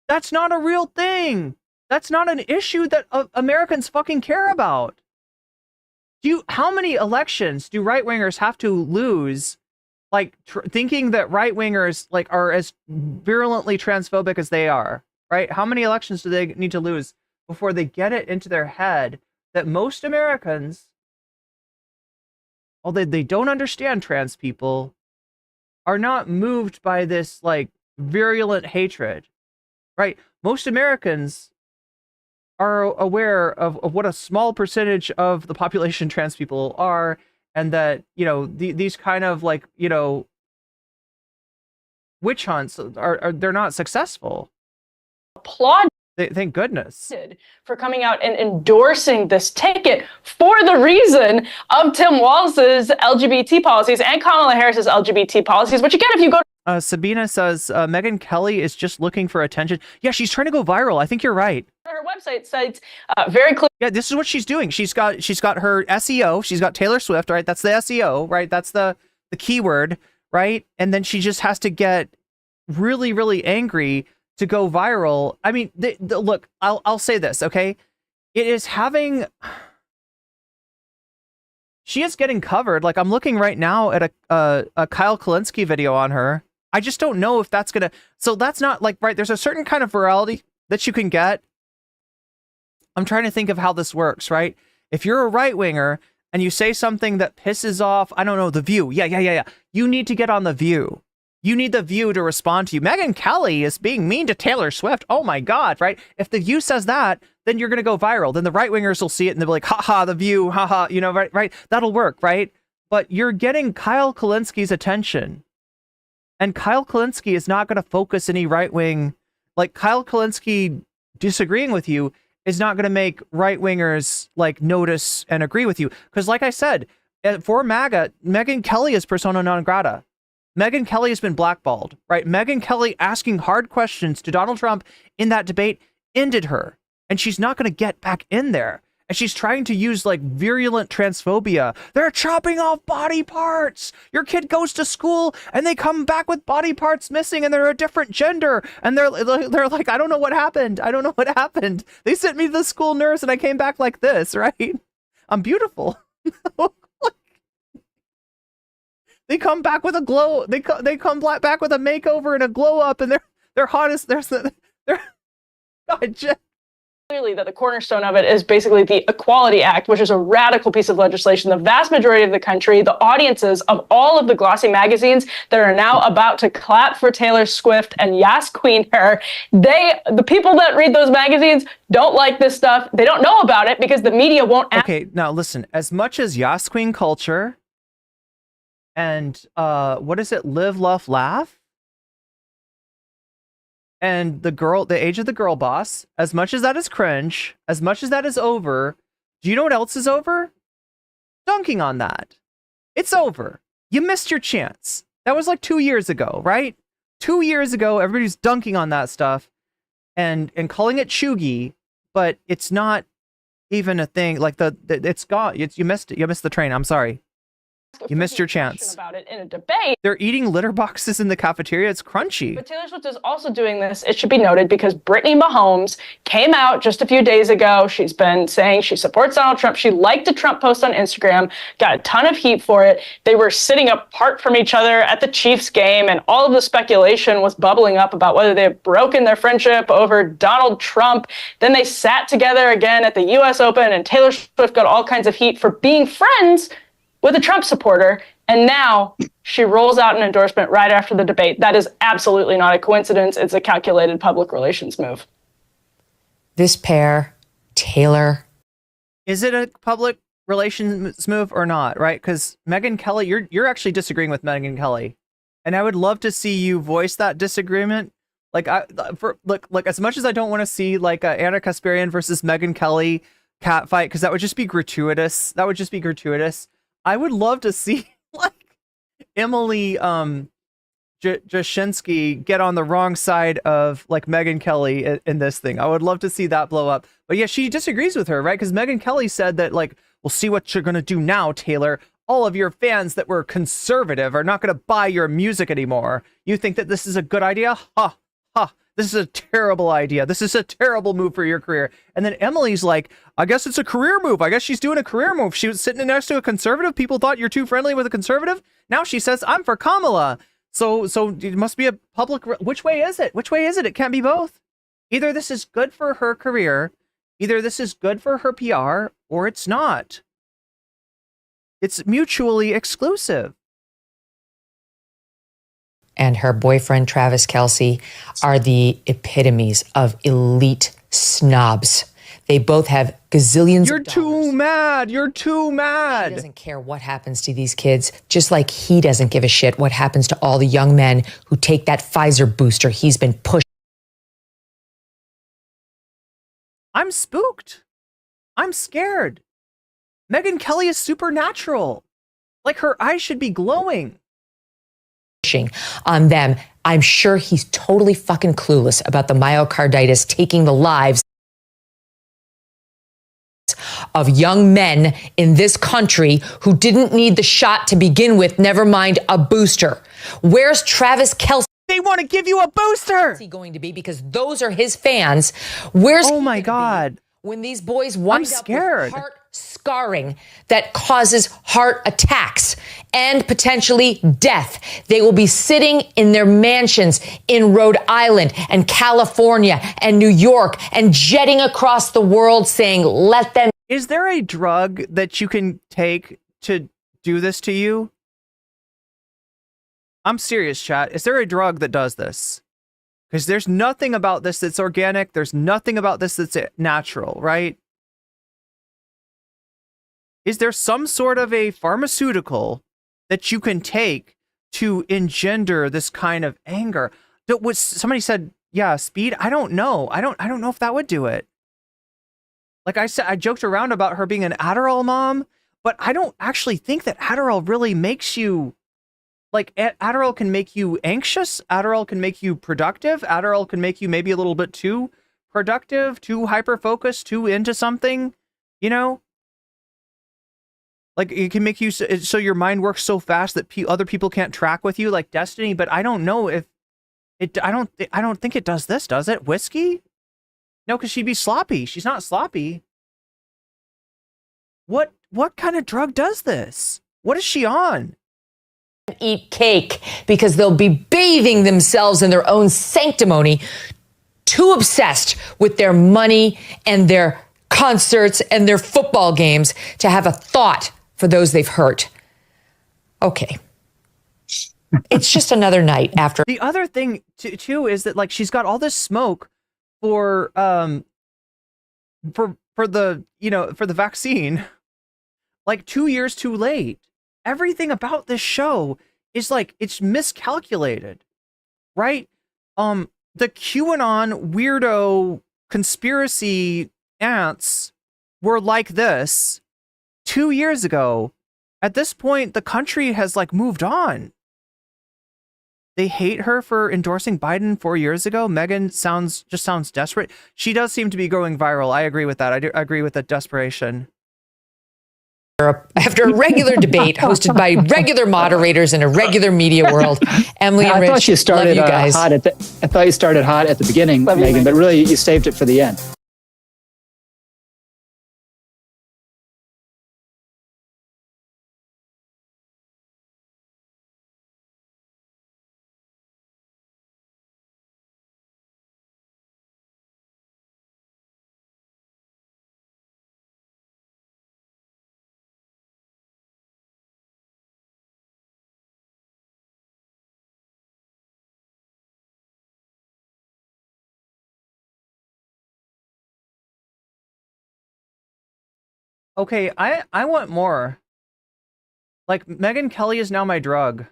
B: That's not a real thing. That's not an issue that Americans fucking care about. How many elections do right-wingers have to lose, like thinking that right-wingers like are as virulently transphobic as they are, right? How many elections do they need to lose before they get it into their head that most Americans, although they don't understand trans people, are not moved by this like virulent hatred, right? Most Americans are aware of what a small percentage of the population trans people are, and that, you know, these kind of like, you know, witch hunts are they're not successful.
K: Applaud.
B: Thank goodness.
K: For coming out and endorsing this ticket for the reason of Tim Walz's LGBT policies and Kamala Harris's LGBT policies, which again, if you go to
B: Sabina says Meghan Kelly is just looking for attention. Yeah, she's trying to go viral. I think you're right.
K: her website cites very clear.
B: Yeah, this is what she's doing. She's got her SEO. She's got Taylor Swift, right? That's the SEO, right? That's the keyword, right? And then she just has to get really, really angry to go viral. I mean, look, I'll say this, okay? It is having... She is getting covered. Like, I'm looking right now at a Kyle Kulinski video on her. I just don't know if that's gonna... So that's not like, right, there's a certain kind of virality that you can get. I'm trying to think of how this works, right? If you're a right-winger and you say something that pisses off, I don't know, The View. Yeah. You need to get on The View. You need The View to respond to you. Meghan Kelly is being mean to Taylor Swift. Oh my God, right? If The View says that, then you're going to go viral. Then the right-wingers will see it and they'll be like, haha, The View, haha, you know, right? That'll work, right? But you're getting Kyle Kulinski's attention. And Kyle Kulinski is not going to focus any right-wing... Like, Kyle Kulinski disagreeing with you is not going to make right-wingers, like, notice and agree with you. Because, like I said, for MAGA, Meghan Kelly is persona non grata. Meghan Kelly has been blackballed, right? Meghan Kelly asking hard questions to Donald Trump in that debate ended her. And she's not going to get back in there. And she's trying to use, like, virulent transphobia. They're chopping off body parts. Your kid goes to school and they come back with body parts missing and they're a different gender. And they're like, I don't know what happened. I don't know what happened. They sent me to the school nurse and I came back like this, right? I'm beautiful. They come back with a glow. They come back with a makeover and a glow up, and they're hottest. They're God,
K: Clearly that the cornerstone of it is basically the Equality Act, which is a radical piece of legislation. The vast majority of the country, the audiences of all of the glossy magazines that are now about to clap for Taylor Swift and Yas Queen her, the people that read those magazines don't like this stuff. They don't know about it because the media won't.
B: Okay, now listen, as much as Yas Queen culture and what is it? Live, Love, Laugh? And the age of the girl boss, as much as that is cringe, as much as that is over, do you know what else is over? Dunking on that. It's over. You missed your chance. That was like 2 years ago, right? 2 years ago, everybody's dunking on that stuff and calling it chuggy, but it's not even a thing. Like it's gone. You missed it. You missed the train. I'm sorry. You missed your chance.
K: About it in a debate.
B: They're eating litter boxes in the cafeteria. It's crunchy.
K: But Taylor Swift is also doing this, it should be noted, because Brittany Mahomes came out just a few days ago. She's been saying she supports Donald Trump. She liked a Trump post on Instagram, got a ton of heat for it. They were sitting apart from each other at the Chiefs game, and all of the speculation was bubbling up about whether they had broken their friendship over Donald Trump. Then they sat together again at the US Open, and Taylor Swift got all kinds of heat for being friends with a Trump supporter, and now she rolls out an endorsement right after the debate. That is absolutely not a coincidence. It's a calculated public relations move.
I: This pair, Taylor.
B: Is it a public relations move or not, right? Because Meghan Kelly, you're actually disagreeing with Meghan Kelly. And I would love to see you voice that disagreement. Like, like as much as I don't want to see like Anna Kasparian versus Meghan Kelly cat fight, because that would just be gratuitous. That would just be gratuitous. I would love to see like Emily Jashinsky get on the wrong side of like Meghan Kelly in this thing. I would love to see that blow up. But yeah, she disagrees with her, right? Because Meghan Kelly said that like, we'll see what you're going to do now, Taylor. All of your fans that were conservative are not going to buy your music anymore. You think that this is a good idea? Ha, ha. This is a terrible idea. This is a terrible move for your career. And then Emily's like, I guess it's a career move. I guess she's doing a career move. She was sitting next to a conservative. People thought you're too friendly with a conservative. Now she says, I'm for Kamala. So it must be a public. Which way is it? Which way is it? It can't be both. Either this is good for her career, either this is good for her PR, or it's not. It's mutually exclusive.
I: And her boyfriend, Travis Kelce, are the epitomes of elite snobs. They both have gazillions
B: You're
I: of dollars.
B: too mad. You're too mad.
I: He doesn't care what happens to these kids, just like he doesn't give a shit what happens to all the young men who take that Pfizer booster he's been pushing.
B: I'm spooked. I'm scared. Meghan Kelly is supernatural. Like her eyes should be glowing.
I: On them. I'm sure he's totally fucking clueless about the myocarditis taking the lives of young men in this country who didn't need the shot to begin with, never mind a booster. Where's Travis Kelce?
B: They want to give you a booster.
I: Where's he going to be? Because those are his fans. Where's
B: oh my God.
I: When these boys wind
B: I'm
I: up
B: scared.
I: with heart scarring that causes heart attacks and potentially death, they will be sitting in their mansions in Rhode Island and California and New York and jetting across the world saying, let them.
B: Is there a drug that you can take to do this to you? I'm serious, chat. Is there a drug that does this? Because there's nothing about this that's organic. There's nothing about this that's natural, right? Is there some sort of a pharmaceutical that you can take to engender this kind of anger? Somebody said, yeah, speed. I don't know. I don't know if that would do it. Like I said, I joked around about her being an Adderall mom, but I don't actually think that Adderall really makes you. Like, Adderall can make you anxious. Adderall can make you productive. Adderall can make you maybe a little bit too productive, too hyper-focused, too into something, you know? Like, it can make you so your mind works so fast that other people can't track with you, like Destiny. But I don't know if it. I don't think it does this. Does it? Whiskey? No, because she'd be sloppy. She's not sloppy. What kind of drug does this? What is she on?
I: Eat cake because they'll be bathing themselves in their own sanctimony, too obsessed with their money and their concerts and their football games to have a thought for those they've hurt. Okay. It's just another night after.
B: The other thing too is that like she's got all this smoke for the vaccine like 2 years too late. Everything about this show is like, it's miscalculated, right? The QAnon weirdo conspiracy ants were like this 2 years ago. At this point, the country has like moved on. they hate her for endorsing Biden 4 years ago. Meghan sounds desperate. She does seem to be going viral. I agree with that. I do agree with the desperation.
I: After a regular debate hosted by regular moderators in a regular media world, Emily and
L: I
I: Rich,
L: thought you started
I: love you guys.
L: hot I thought you started hot at the beginning,
K: Love you,
L: Megan, but really you saved it for the end.
B: Okay, I want more. Like, Meghan Kelly is now my drug.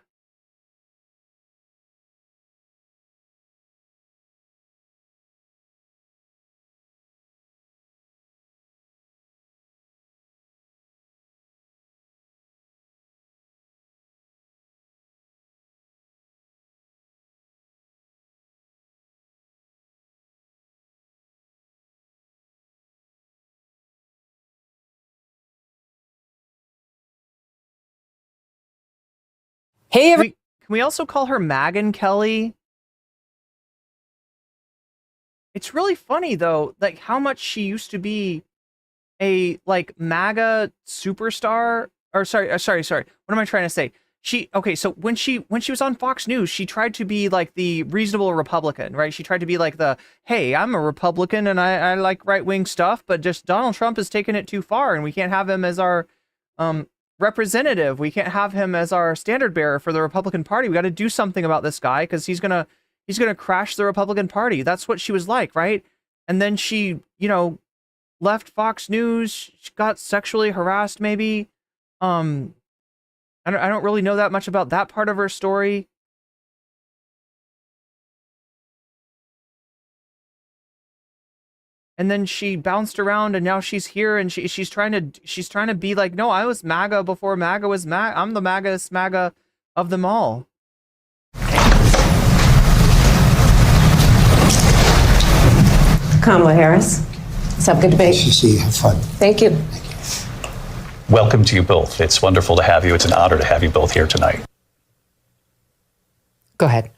I: Hey,
B: Can we also call her Meghan Kelly? It's really funny though, like how much she used to be a like MAGA superstar. Or sorry. What am I trying to say? So when she was on Fox News, she tried to be like the reasonable Republican, right? She tried to be like the, hey, I'm a Republican and I like right-wing stuff, but just Donald Trump has taken it too far and we can't have him as our representative. We can't have him as our standard bearer for the Republican Party. We got to do something about this guy because he's gonna crash the Republican Party. That's what she was like, right? And then she, left Fox News. She got sexually harassed, maybe. I don't really know that much about that part of her story. And then she bounced around and now she's here and she's trying to be like, no, I was MAGA before MAGA was MAGA. I'm the MAGA of them all.
M: Kamala Harris. Let's have a good debate.
N: See, have fun.
M: Thank you.
N: Welcome to you both. It's wonderful to have you. It's an honor to have you both here tonight.
I: Go ahead.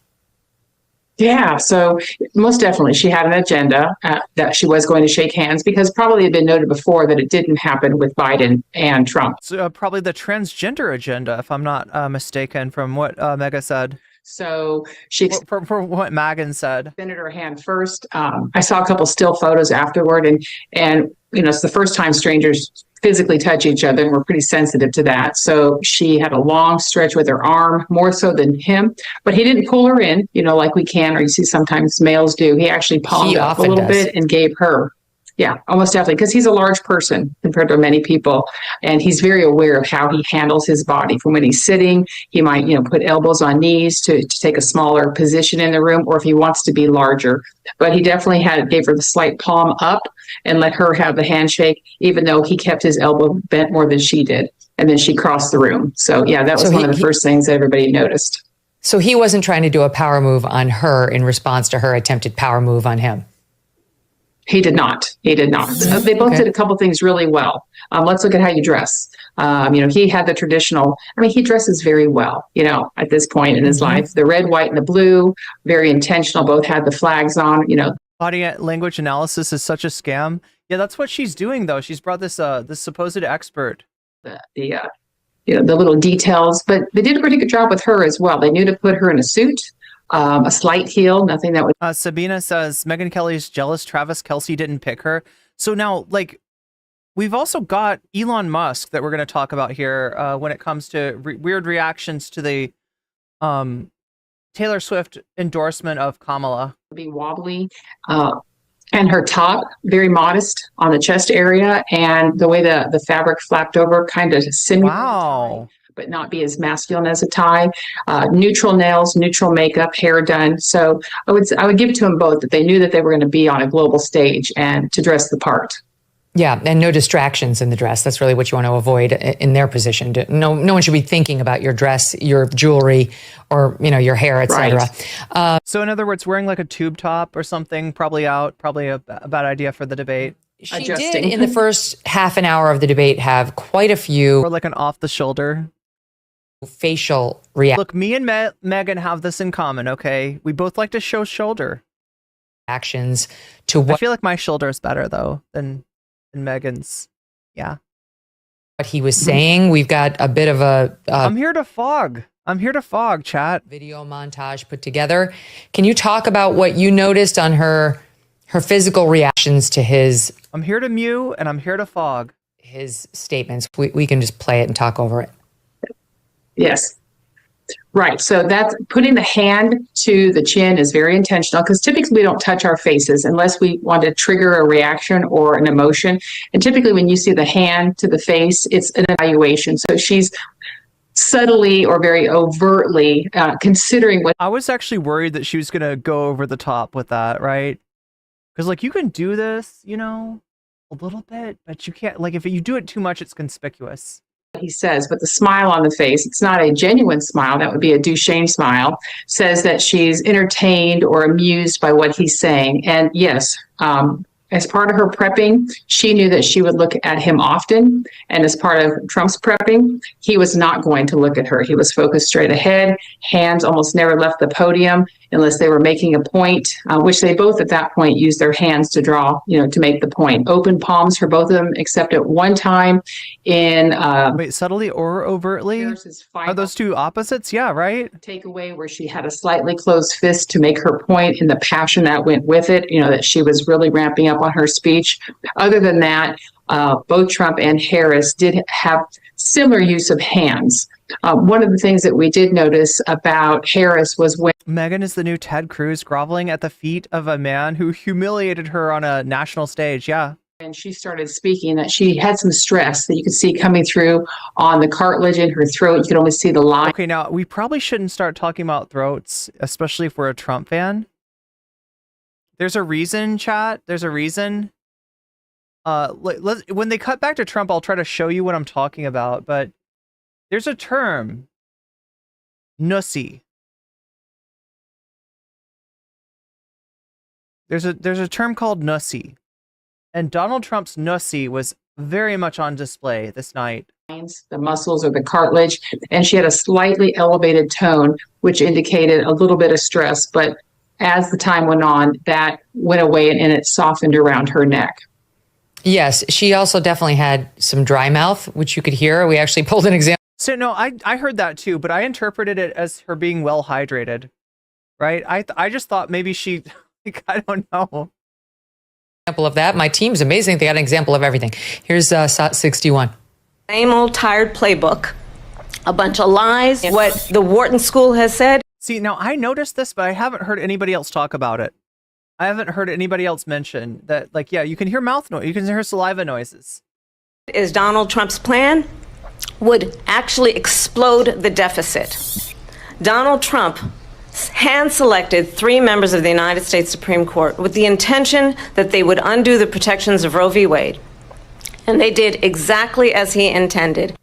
M: Yeah, so most definitely she had an agenda that she was going to shake hands because probably had been noted before that it didn't happen with Biden and Trump.
B: So probably the transgender agenda, if I'm not mistaken, from what Megha said.
M: So she
B: for what Meghan said.
M: extended her hand first. I saw a couple still photos afterward, and it's the first time strangers physically touch each other, and we're pretty sensitive to that. So she had a long stretch with her arm, more so than him, but he didn't pull her in, like we can, or you see sometimes males do. He actually palmed up a little bit and gave her. Yeah, almost definitely, because he's a large person compared to many people, and he's very aware of how he handles his body. From when he's sitting, he might, put elbows on knees to take a smaller position in the room, or if he wants to be larger. But he definitely gave her the slight palm up and let her have the handshake, even though he kept his elbow bent more than she did. And then she crossed the room. So yeah, that was one of the first things everybody noticed.
I: So he wasn't trying to do a power move on her in response to her attempted power move on him.
M: He did not. They both did a couple things really well. Let's look at how you dress. He had the traditional, he dresses very well, at this point in his life. The red, white, and the blue, very intentional. Both had the flags on,
B: Body language analysis is such a scam. Yeah, that's what she's doing, though. She's brought this supposed expert.
M: The little details, but they did a pretty good job with her as well. They knew to put her in a suit. A slight heel, nothing that would.
B: Sabina says Meghan Kelly's jealous Travis Kelce didn't pick her. So now, we've also got Elon Musk that we're going to talk about here when it comes to weird reactions to the Taylor Swift endorsement of Kamala.
M: Be wobbly, and her top very modest on the chest area, and the way the fabric flapped over kind of simulated.
B: Wow.
M: But not be as masculine as a tie. Neutral nails, neutral makeup, hair done. So I would give it to them both that they knew that they were going to be on a global stage and to dress the part.
I: Yeah, and no distractions in the dress. That's really what you want to avoid in their position. No one should be thinking about your dress, your jewelry, or your hair, etc.
B: Right. So in other words, wearing like a tube top or something, probably a bad idea for the debate.
I: She did in the first half an hour of the debate have quite a few,
B: or like an off the shoulder
I: facial reactions.
B: Look, me and Meghan have this in common. Okay, we both like to show shoulder
I: actions to what
B: I feel like my shoulder is better though than Meghan's. Yeah.
I: What he was saying. We've got a bit of a
B: I'm here to fog, chat.
I: Video montage put together. Can you talk about what you noticed on her physical reactions to his
B: I'm here to mew and I'm here to fog.
I: His statements. We can just play it and talk over it.
M: Yes. Right. So that's putting the hand to the chin is very intentional because typically we don't touch our faces unless we want to trigger a reaction or an emotion. And typically when you see the hand to the face, it's an evaluation. So she's subtly or very overtly considering what.
B: I was actually worried that she was going to go over the top with that, right? Because like you can do this, a little bit, but you can't, like if you do it too much, it's conspicuous.
M: He says, but the smile on the face, it's not a genuine smile. That would be a Duchenne smile, says that she's entertained or amused by what he's saying. And yes, as part of her prepping, she knew that she would look at him often. And as part of Trump's prepping, he was not going to look at her. He was focused straight ahead. Hands almost never left the podium unless they were making a point, which they both at that point used their hands to draw, to make the point. Open palms for both of them, except at one time in...
B: Wait, subtly or overtly? Are those two opposites? Yeah, right?
M: Takeaway where she had a slightly closed fist to make her point in the passion that went with it, that she was really ramping up on her speech. Other than that, both Trump and Harris did have similar use of hands. One of the things that we did notice about Harris was when
B: Meghan is the new Ted Cruz groveling at the feet of a man who humiliated her on a national stage. Yeah.
M: And she started speaking that she had some stress that you could see coming through on the cartilage in her throat. You could only see the line.
B: Okay, now we probably shouldn't start talking about throats, especially if we're a Trump fan. There's a reason, chat. There's a reason. When they cut back to Trump, I'll try to show you what I'm talking about. But there's a term, nussy. There's a term called nussy, and Donald Trump's nussy was very much on display this night.
M: The muscles or the cartilage, and she had a slightly elevated tone, which indicated a little bit of stress. But as the time went on, that went away and it softened around her neck.
I: Yes, she also definitely had some dry mouth, which you could hear. We actually pulled an example.
B: So no, I heard that too, but I interpreted it as her being well hydrated, right? I just thought maybe she, I don't know.
I: Example of that. My team's amazing. They got an example of everything. Here's SOT 61.
O: Same old tired playbook. A bunch of lies. What the Wharton School has said.
B: See, now I noticed this, but I haven't heard anybody else talk about it. I haven't heard anybody else mention that, like, yeah, you can hear mouth noise, you can hear saliva noises.
O: Is Donald Trump's plan would actually explode the deficit. Donald Trump hand-selected 3 members of the United States Supreme Court with the intention that they would undo the protections of Roe v. Wade. And they did exactly as he intended.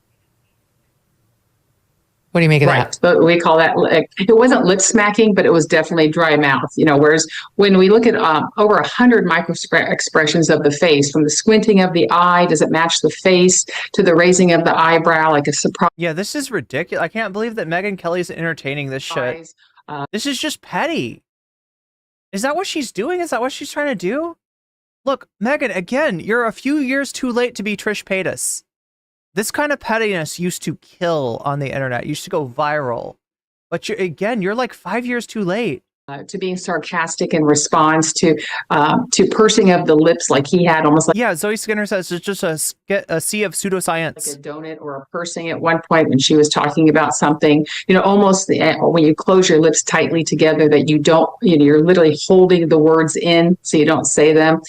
I: What do you make of
M: Right.
I: that?
M: But we call that, it wasn't lip smacking, but it was definitely dry mouth, whereas when we look at over 100 micro expressions of the face, from the squinting of the eye, does it match the face, to the raising of the eyebrow, like a surprise.
B: Yeah, this is ridiculous. I can't believe that Meghan Kelly's entertaining this shit. This is just petty. Is that what she's doing? Is that what she's trying to do? Look, Meghan, again, you're a few years too late to be Trish Paytas. This kind of pettiness used to kill on the internet, used to go viral. But you're like 5 years too late.
M: To being sarcastic in response to pursing of the lips like he had, almost like.
B: Yeah, Zoe Skinner says it's just a sea of pseudoscience.
M: Like a donut or a pursing at one point when she was talking about something, almost when you close your lips tightly together that you don't, you're literally holding the words in so you don't say them.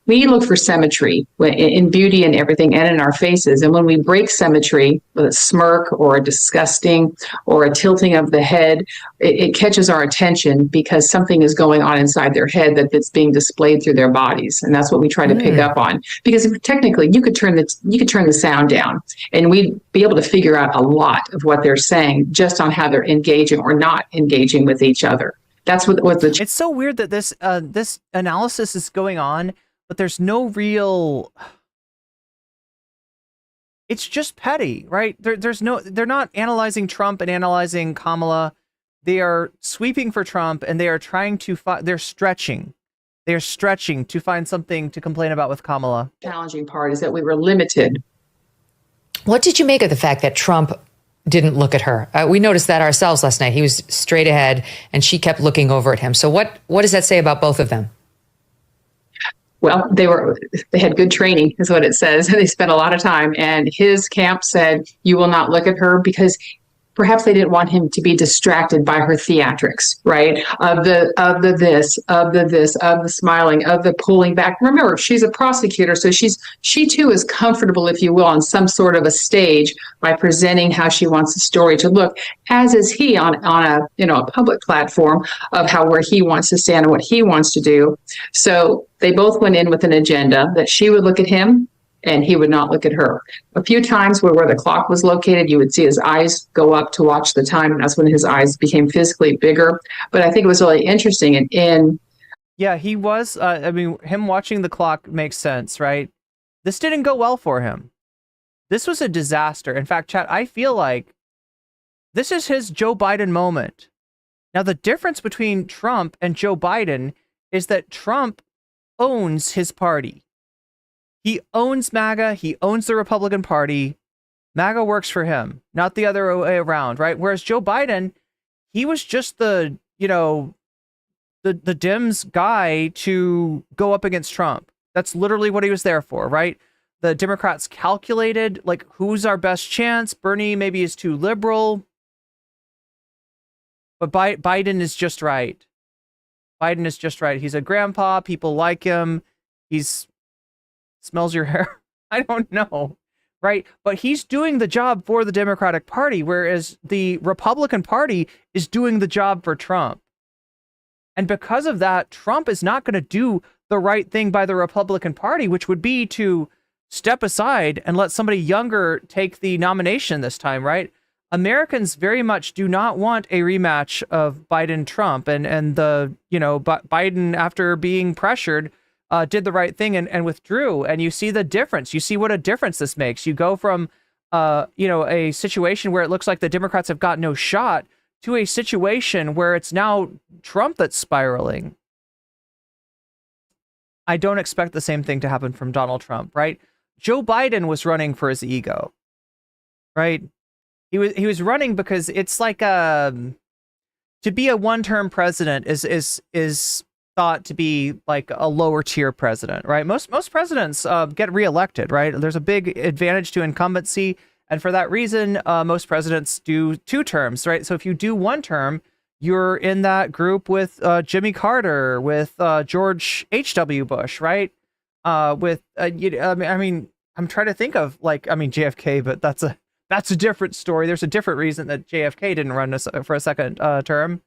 M: we look for symmetry in beauty and everything and in our faces. And when we break symmetry with a smirk or a disgusting or a tilting of the head, it catches our attention because something is going on inside their head that's being displayed through their bodies. And that's what we try to pick up on. Because technically you could turn the sound down and we'd be able to figure out a lot of what they're saying just on how they're engaging or not engaging with each other. That's what the...
B: It's so weird that this analysis is going on, but there's no real... It's just petty, right? They're not analyzing Trump and analyzing Kamala. They are sweeping for Trump and they are trying to they're stretching. They're stretching to find something to complain about with Kamala.
M: Challenging part is that we were limited.
I: What did you make of the fact that Trump didn't look at her? We noticed that ourselves last night. He was straight ahead and she kept looking over at him. So what does that say about both of them?
M: Well, they had good training is what it says. They spent a lot of time, and his camp said, you will not look at her because perhaps they didn't want him to be distracted by her theatrics, right? Of the smiling, of the pulling back. Remember, she's a prosecutor, so she too is comfortable, if you will, on some sort of a stage by presenting how she wants the story to look, as is he on a public platform of where he wants to stand and what he wants to do. So they both went in with an agenda that she would look at him and he would not look at her. A few times where the clock was located, you would see his eyes go up to watch the time, and that's when his eyes became physically bigger. But I think it was really interesting.
B: Yeah, he was. Him watching the clock makes sense, right? This didn't go well for him. This was a disaster. In fact, chat, I feel like this is his Joe Biden moment. Now, the difference between Trump and Joe Biden is that Trump owns his party. He owns MAGA. He owns the Republican Party. MAGA works for him, not the other way around, right? Whereas Joe Biden, he was just the Dems guy to go up against Trump. That's literally what he was there for, right? The Democrats calculated, like, who's our best chance? Bernie maybe is too liberal. But Biden is just right. Biden is just right. He's a grandpa. People like him. He's... smells your hair. I don't know, right? But he's doing the job for the Democratic Party, whereas the Republican Party is doing the job for Trump. And because of that, Trump is not going to do the right thing by the Republican Party, which would be to step aside and let somebody younger take the nomination this time, right? Americans very much do not want a rematch of Biden-Trump, and Biden, after being pressured, did the right thing and withdrew. And you see the difference. You see what a difference this makes. You go from, a situation where it looks like the Democrats have got no shot to a situation where it's now Trump that's spiraling. I don't expect the same thing to happen from Donald Trump, right? Joe Biden was running for his ego, right? He was running because it's like to be a one-term president is thought to be like a lower tier president, right? Most presidents get reelected, right? There's a big advantage to incumbency, and for that reason, most presidents do 2 terms, right? So if you do 1 term, you're in that group with Jimmy Carter, with George H.W. Bush, right? I'm trying to think of JFK, but that's a different story. There's a different reason that JFK didn't run for a second term.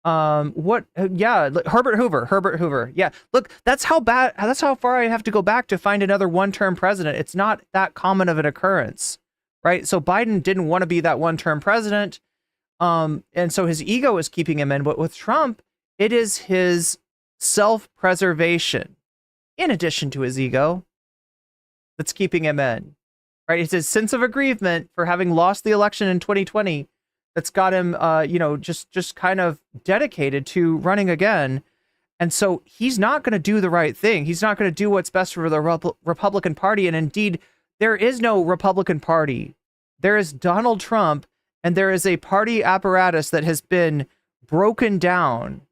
B: Herbert Hoover. Yeah, look, that's how far I have to go back to find another 1-term president. It's not that common of an occurrence, right? So Biden didn't want to be that 1-term president. And so his ego is keeping him in. But with Trump, it is his self-preservation, in addition to his ego, that's keeping him in, right? It's his sense of aggrievement for having lost the election in 2020 that's got him, just kind of dedicated to running again. And so he's not going to do the right thing. He's not going to do what's best for the Republican Party. And indeed, there is no Republican Party. There is Donald Trump, and there is a party apparatus that has been broken down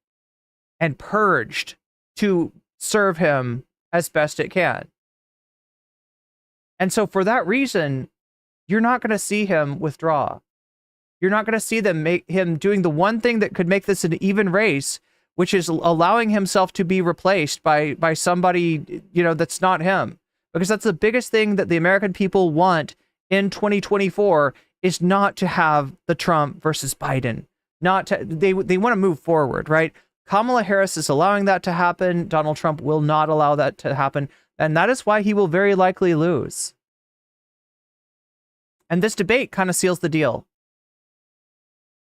B: and purged to serve him as best it can. And so for that reason, you're not going to see him withdraw. You're not going to see them make him doing the one thing that could make this an even race, which is allowing himself to be replaced by somebody, that's not him. Because that's the biggest thing that the American people want in 2024 is not to have the Trump versus Biden. They want to move forward, right? Kamala Harris is allowing that to happen. Donald Trump will not allow that to happen. And that is why he will very likely lose. And this debate kind of seals the deal.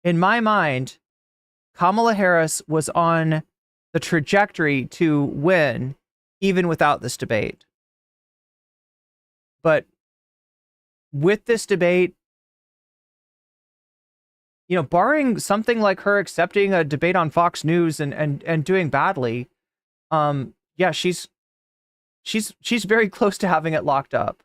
B: In my mind, Kamala Harris was on the trajectory to win even without this debate. But with this debate, barring something like her accepting a debate on Fox News and doing badly, she's very close to having it locked up.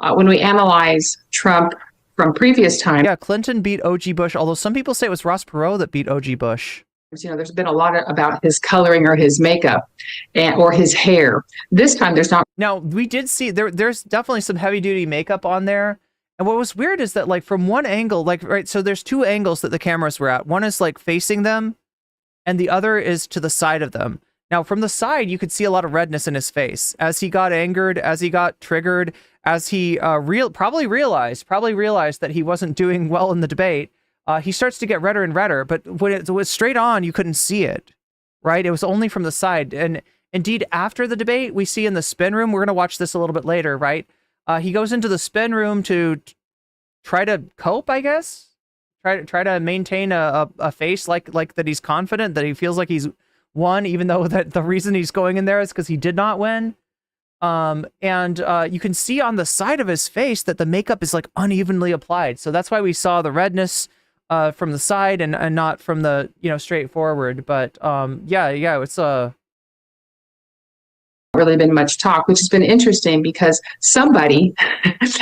M: When we analyze Trump from previous times,
B: Clinton beat O.G. Bush, although some people say it was Ross Perot that beat O.G. Bush.
M: There's been a lot about his coloring or his makeup or his hair. This time there's not.
B: Now, we did see there's definitely some heavy duty makeup on there. And what was weird is that, like, from one angle, so there's two angles that the cameras were at. One is like facing them and the other is to the side of them. Now, from the side, you could see a lot of redness in his face as he got angered, as he got triggered, as he probably realized that he wasn't doing well in the debate. He starts to get redder and redder, but when it was straight on, you couldn't see it, right? It was only from the side. And indeed, after the debate, we see in the spin room, we're going to watch this a little bit later, right? He goes into the spin room to try to cope, I guess. Try to maintain a face like that he's confident, that he feels like he's won, even though that the reason he's going in there is because he did not win. And you can see on the side of his face that the makeup is like unevenly applied. So that's why we saw the redness from the side and not from the, straightforward. But it's
M: really been much talk, which has been interesting because somebody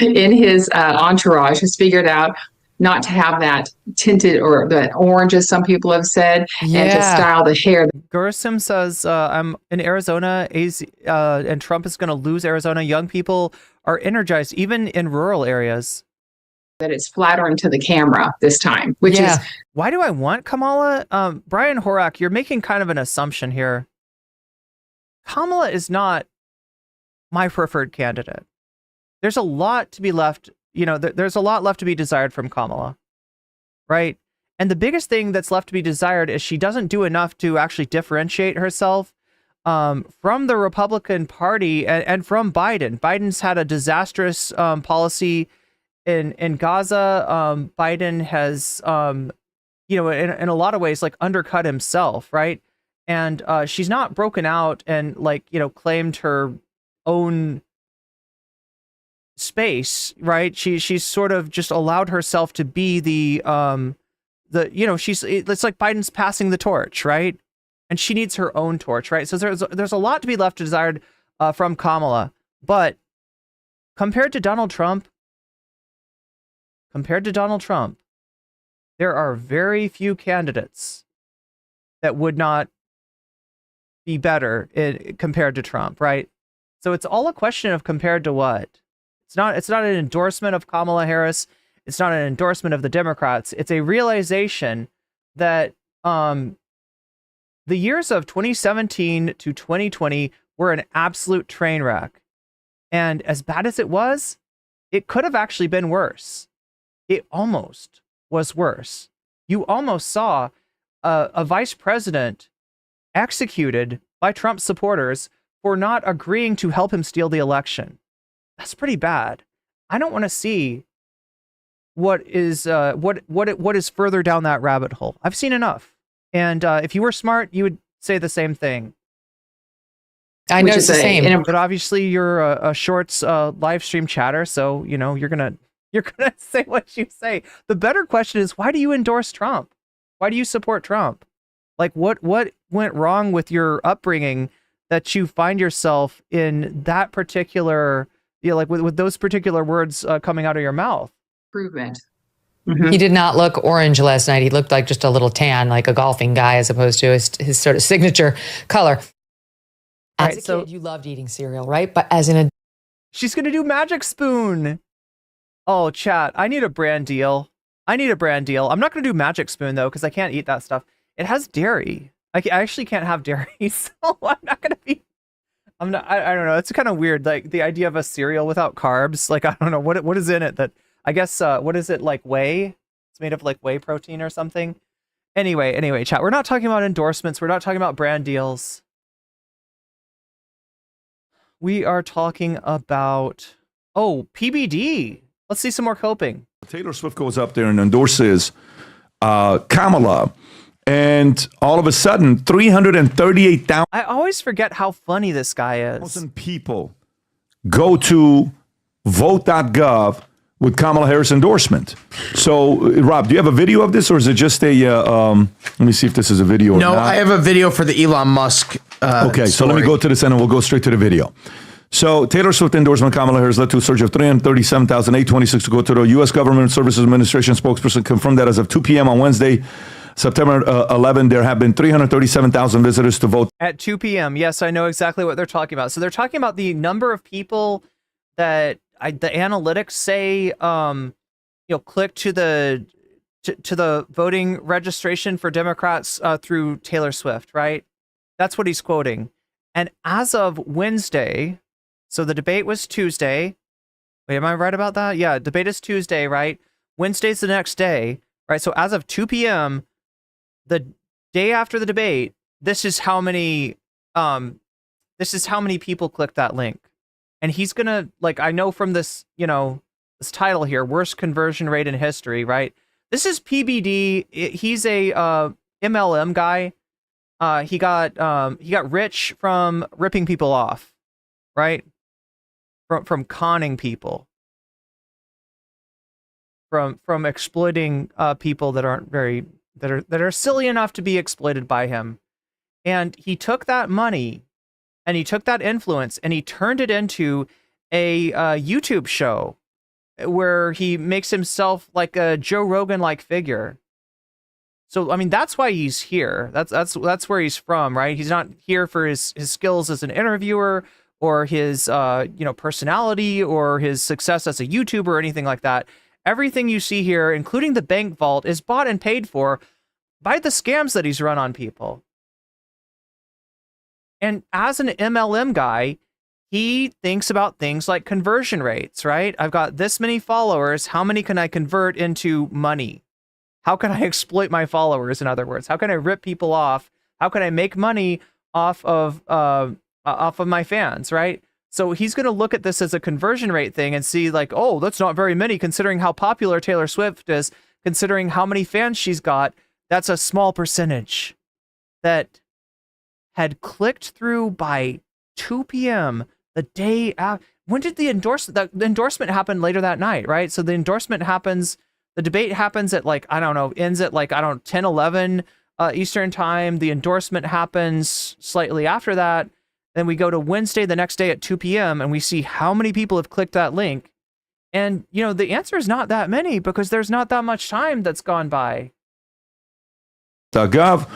M: in his entourage has figured out not to have that tinted or the orange, as some people have said, and to style the hair.
B: Gursim says, I'm in Arizona, and Trump is going to lose Arizona. Young people are energized, even in rural areas.
M: That it's flattering to the camera this time, which is...
B: Why do I want Kamala? Brian Horak, you're making kind of an assumption here. Kamala is not my preferred candidate. There's a lot to be left, there's a lot left to be desired from Kamala, right? And the biggest thing that's left to be desired is she doesn't do enough to actually differentiate herself from the Republican Party and from Biden. Biden's had a disastrous policy in Gaza. Biden has, in a lot of ways, like undercut himself, right? And she's not broken out and claimed her own space, right? She's sort of just allowed herself to be it's like Biden's passing the torch, right? And she needs her own torch, right? So there's a lot to be left desired from Kamala, but compared to Donald Trump, there are very few candidates that would not be better compared to Trump, right? So it's all a question of compared to what. It's not an endorsement of Kamala Harris. It's not an endorsement of the Democrats. It's a realization that the years of 2017 to 2020 were an absolute train wreck. And as bad as it was, it could have actually been worse. It almost was worse. You almost saw a vice president executed by Trump supporters for not agreeing to help him steal the election. That's pretty bad. I don't want to see what is further down that rabbit hole. I've seen enough. And if you were smart, you would say the same thing.
I: I know it's the same.
B: But obviously you're a Shorts live stream chatter, so you're gonna say what you say. The better question is, why do you endorse Trump? Why do you support Trump? Like what went wrong with your upbringing that you find yourself in that particular, with those particular words coming out of your mouth?
M: Improvement.
I: Mm-hmm. He did not look orange last night. He looked like just a little tan, like a golfing guy, as opposed to his sort of signature color. As a kid, you loved eating cereal, right? But as
B: she's going to do Magic Spoon. Oh, chat, I need a brand deal. I'm not going to do Magic Spoon, though, because I can't eat that stuff. It has dairy. I actually can't have dairy, so I'm not gonna be. I'm not. I don't know. It's kind of weird, like the idea of a cereal without carbs. Like I don't know what is in it. That I guess what is it, like whey? It's made of like whey protein or something. Anyway, chat. We're not talking about endorsements. We're not talking about brand deals. We are talking about PBD. Let's see some more coping.
P: Taylor Swift goes up there and endorses Kamala. And all of a sudden, 338,000
B: I always forget how funny this guy is.
P: people go to vote.gov with Kamala Harris endorsement. So, Rob, do you have a video of this, or is it just a? Let me see if this is a video.
Q: No,
P: or not.
Q: I have a video for the Elon Musk.
P: Okay, so let me go to this end and we'll go straight to the video. So Taylor Swift endorsement Kamala Harris led to a surge of 337,826 to go to the U.S. Government Services Administration spokesperson confirmed that as of 2 p.m. on Wednesday, September 11, there have been 337,000 visitors to vote.
B: At 2 p.m. Yes, I know exactly what they're talking about. So they're talking about the number of people that the analytics say, click to the voting registration for Democrats through Taylor Swift, right? That's what he's quoting. And as of Wednesday, so the debate was Tuesday. Wait, am I right about that? Yeah, debate is Tuesday, right? Wednesday's the next day, right? So as of 2 p.m., the day after the debate, this is how many people clicked that link. And he's gonna, like, I know from this, this title here, worst conversion rate in history, right? This is PBD. He's a MLM guy. He got rich from ripping people off, right? From conning people, from exploiting people that aren't that are silly enough to be exploited by him. And he took that money and he took that influence and he turned it into a YouTube show where he makes himself like a Joe Rogan-like figure. So, I mean, that's why he's here. That's where he's from, right? He's not here for his skills as an interviewer or his, personality or his success as a YouTuber or anything like that. Everything you see here, including the bank vault, is bought and paid for by the scams that he's run on people. And as an MLM guy, he thinks about things like conversion rates, right? I've got this many followers. How many can I convert into money? How can I exploit my followers, in other words? How can I rip people off? How can I make money off of my fans, right? So he's going to look at this as a conversion rate thing and see like, oh, that's not very many considering how popular Taylor Swift is, considering how many fans she's got. That's a small percentage that had clicked through by 2 p.m. the day after. When did the endorsement happen later that night, right? So the endorsement happens, the debate happens at ends at 10, 11 Eastern time. The endorsement happens slightly after that. Then we go to Wednesday, the next day at 2 p.m. and we see how many people have clicked that link. And, the answer is not that many because there's not that much time that's gone by.
P: Gov.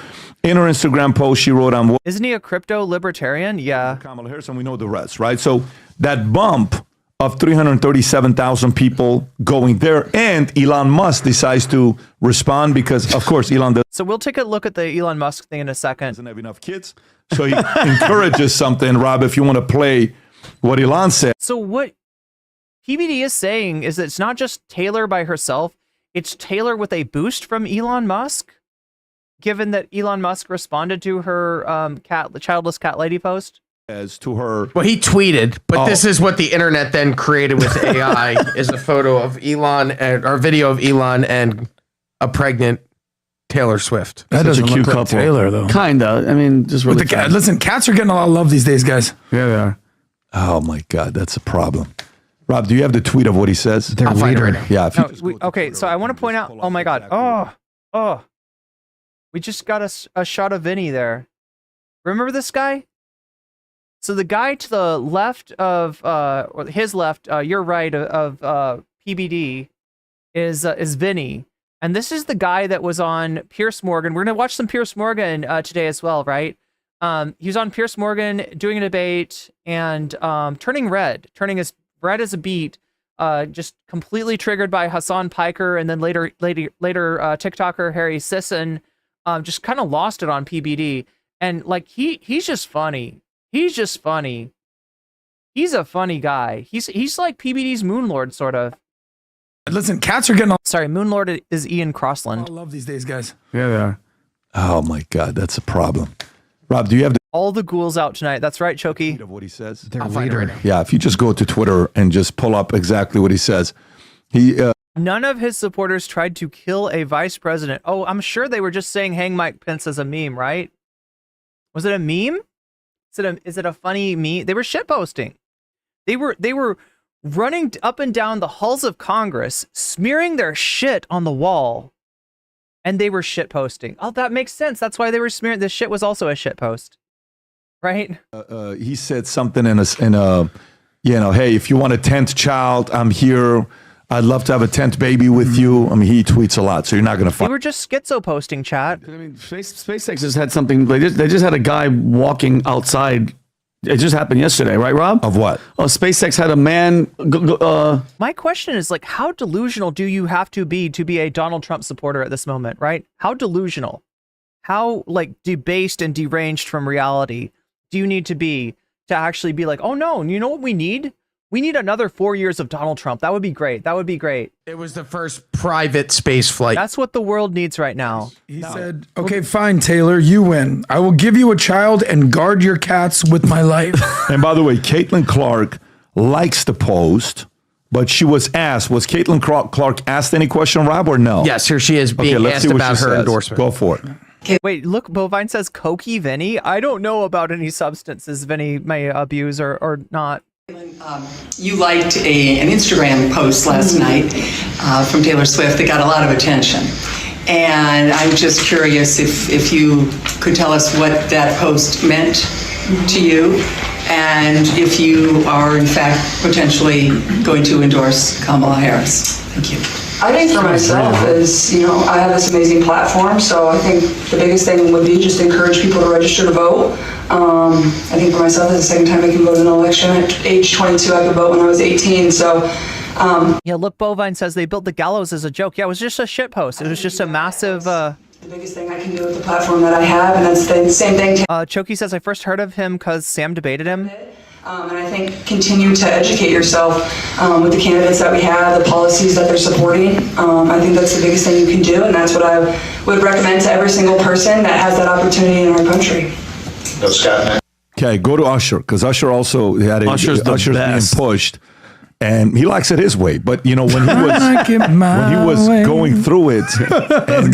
P: In her Instagram post, she wrote on...
B: Isn't he a crypto libertarian? Yeah.
P: Kamala Harris, and we know the rest, right? So that bump of 337,000 people going there, and Elon Musk decides to respond because, of course, Elon does.
B: So we'll take a look at the Elon Musk thing in a second.
P: Doesn't have enough kids. So he encourages something, Rob, if you want to play what Elon said.
B: So what PBD is saying is that it's not just Taylor by herself, it's Taylor with a boost from Elon Musk, given that Elon Musk responded to her the childless cat lady post.
P: As to her...
Q: Well, he tweeted, but this is what the internet then created with AI, is a photo of Elon, or video of Elon and a pregnant Taylor Swift.
R: That doesn't look like Taylor, though.
F: Kinda. I mean, just really.
R: Listen, cats are getting a lot of love these days, guys.
P: Yeah, they are. Oh my God, that's a problem. Rob, do you have the tweet of what he says?
Q: They're rhetoric.
P: Yeah.
B: Okay, so I want to point out. Oh my God. Oh. We just got a shot of Vinny there. Remember this guy? So the guy to the left of, or his left, your right of PBD is Vinny. And this is the guy that was on Piers Morgan. We're going to watch some Piers Morgan today as well, right? He was on Piers Morgan doing a debate and turning red as red as a beet, just completely triggered by Hassan Piker and then later TikToker Harry Sisson just kind of lost it on PBD. And like he's just funny. He's just funny. He's a funny guy. He's like PBD's Moonlord, sort of.
R: Listen, cats are getting.
B: Sorry, Moonlord is Ian Crossland.
R: I love these days, guys.
P: Yeah, they are. Oh my God, that's a problem. Rob, do you have
B: all the ghouls out tonight? That's right, Choki.
P: Of what he says.
Q: I'll find it right now.
P: Yeah, if you just go to Twitter and just pull up exactly what he says,
B: None of his supporters tried to kill a vice president. Oh, I'm sure they were just saying "Hang Mike Pence" as a meme, right? Was it a meme? Is it a funny meme? They were shitposting. They were running up and down the halls of Congress, smearing their shit on the wall, and they were shitposting. Oh, that makes sense. That's why they were smearing. This shit was also a shitpost, right?
P: he said something in a, hey, if you want a 10th child, I'm here. I'd love to have a 10th baby with you. I mean, he tweets a lot, so you're not going to
B: They
P: find.
B: were just schizo posting, chat.
S: I mean, SpaceX just had something. They just had a guy walking outside. It just happened yesterday, right, Rob?
P: Of what?
S: Oh, SpaceX had a man.
B: My question is, like, how delusional do you have to be a Donald Trump supporter at this moment, right? How delusional? How, like, debased and deranged from reality do you need to actually be like, oh no, you know what we need? We need another 4 years of Donald Trump. That would be great. That would be great.
Q: It was the first private space flight.
B: That's what the world needs right now.
R: He said, okay, fine, Taylor, you win. I will give you a child and guard your cats with my life.
P: And by the way, Caitlin Clark likes the post, but she was asked, was Caitlin Clark asked any question, Rob, or no?
Q: Yes, here she is being asked about her endorsement.
P: Go for it.
B: Wait, look, Bovine says Cokie Vinny. I don't know about any substances Vinny may abuse or not.
T: You liked an Instagram post last night from Taylor Swift that got a lot of attention. And I'm just curious if you could tell us what that post meant to you and if you are in fact potentially going to endorse Kamala Harris. Thank you.
U: I think for myself is, I have this amazing platform, so I think the biggest thing would be just to encourage people to register to vote. I think for myself, it's the second time I can vote in an election. At age 22, I could vote when I was 18, so...
B: Yeah, look, Bovine says they built the gallows as a joke. Yeah, it was just a shitpost. It was just a massive...
U: The biggest thing I can do with the platform that I have, and that's the same thing...
B: Choki says, I first heard of him because Sam debated him.
U: And I think continue to educate yourself with the candidates that we have, the policies that they're supporting. I think that's the biggest thing you can do, and that's what I would recommend to every single person that has that opportunity in our country.
P: No, Scott. Okay, go to Usher, because Usher also had Usher's being pushed, and he likes it his way. But when he was going through it, and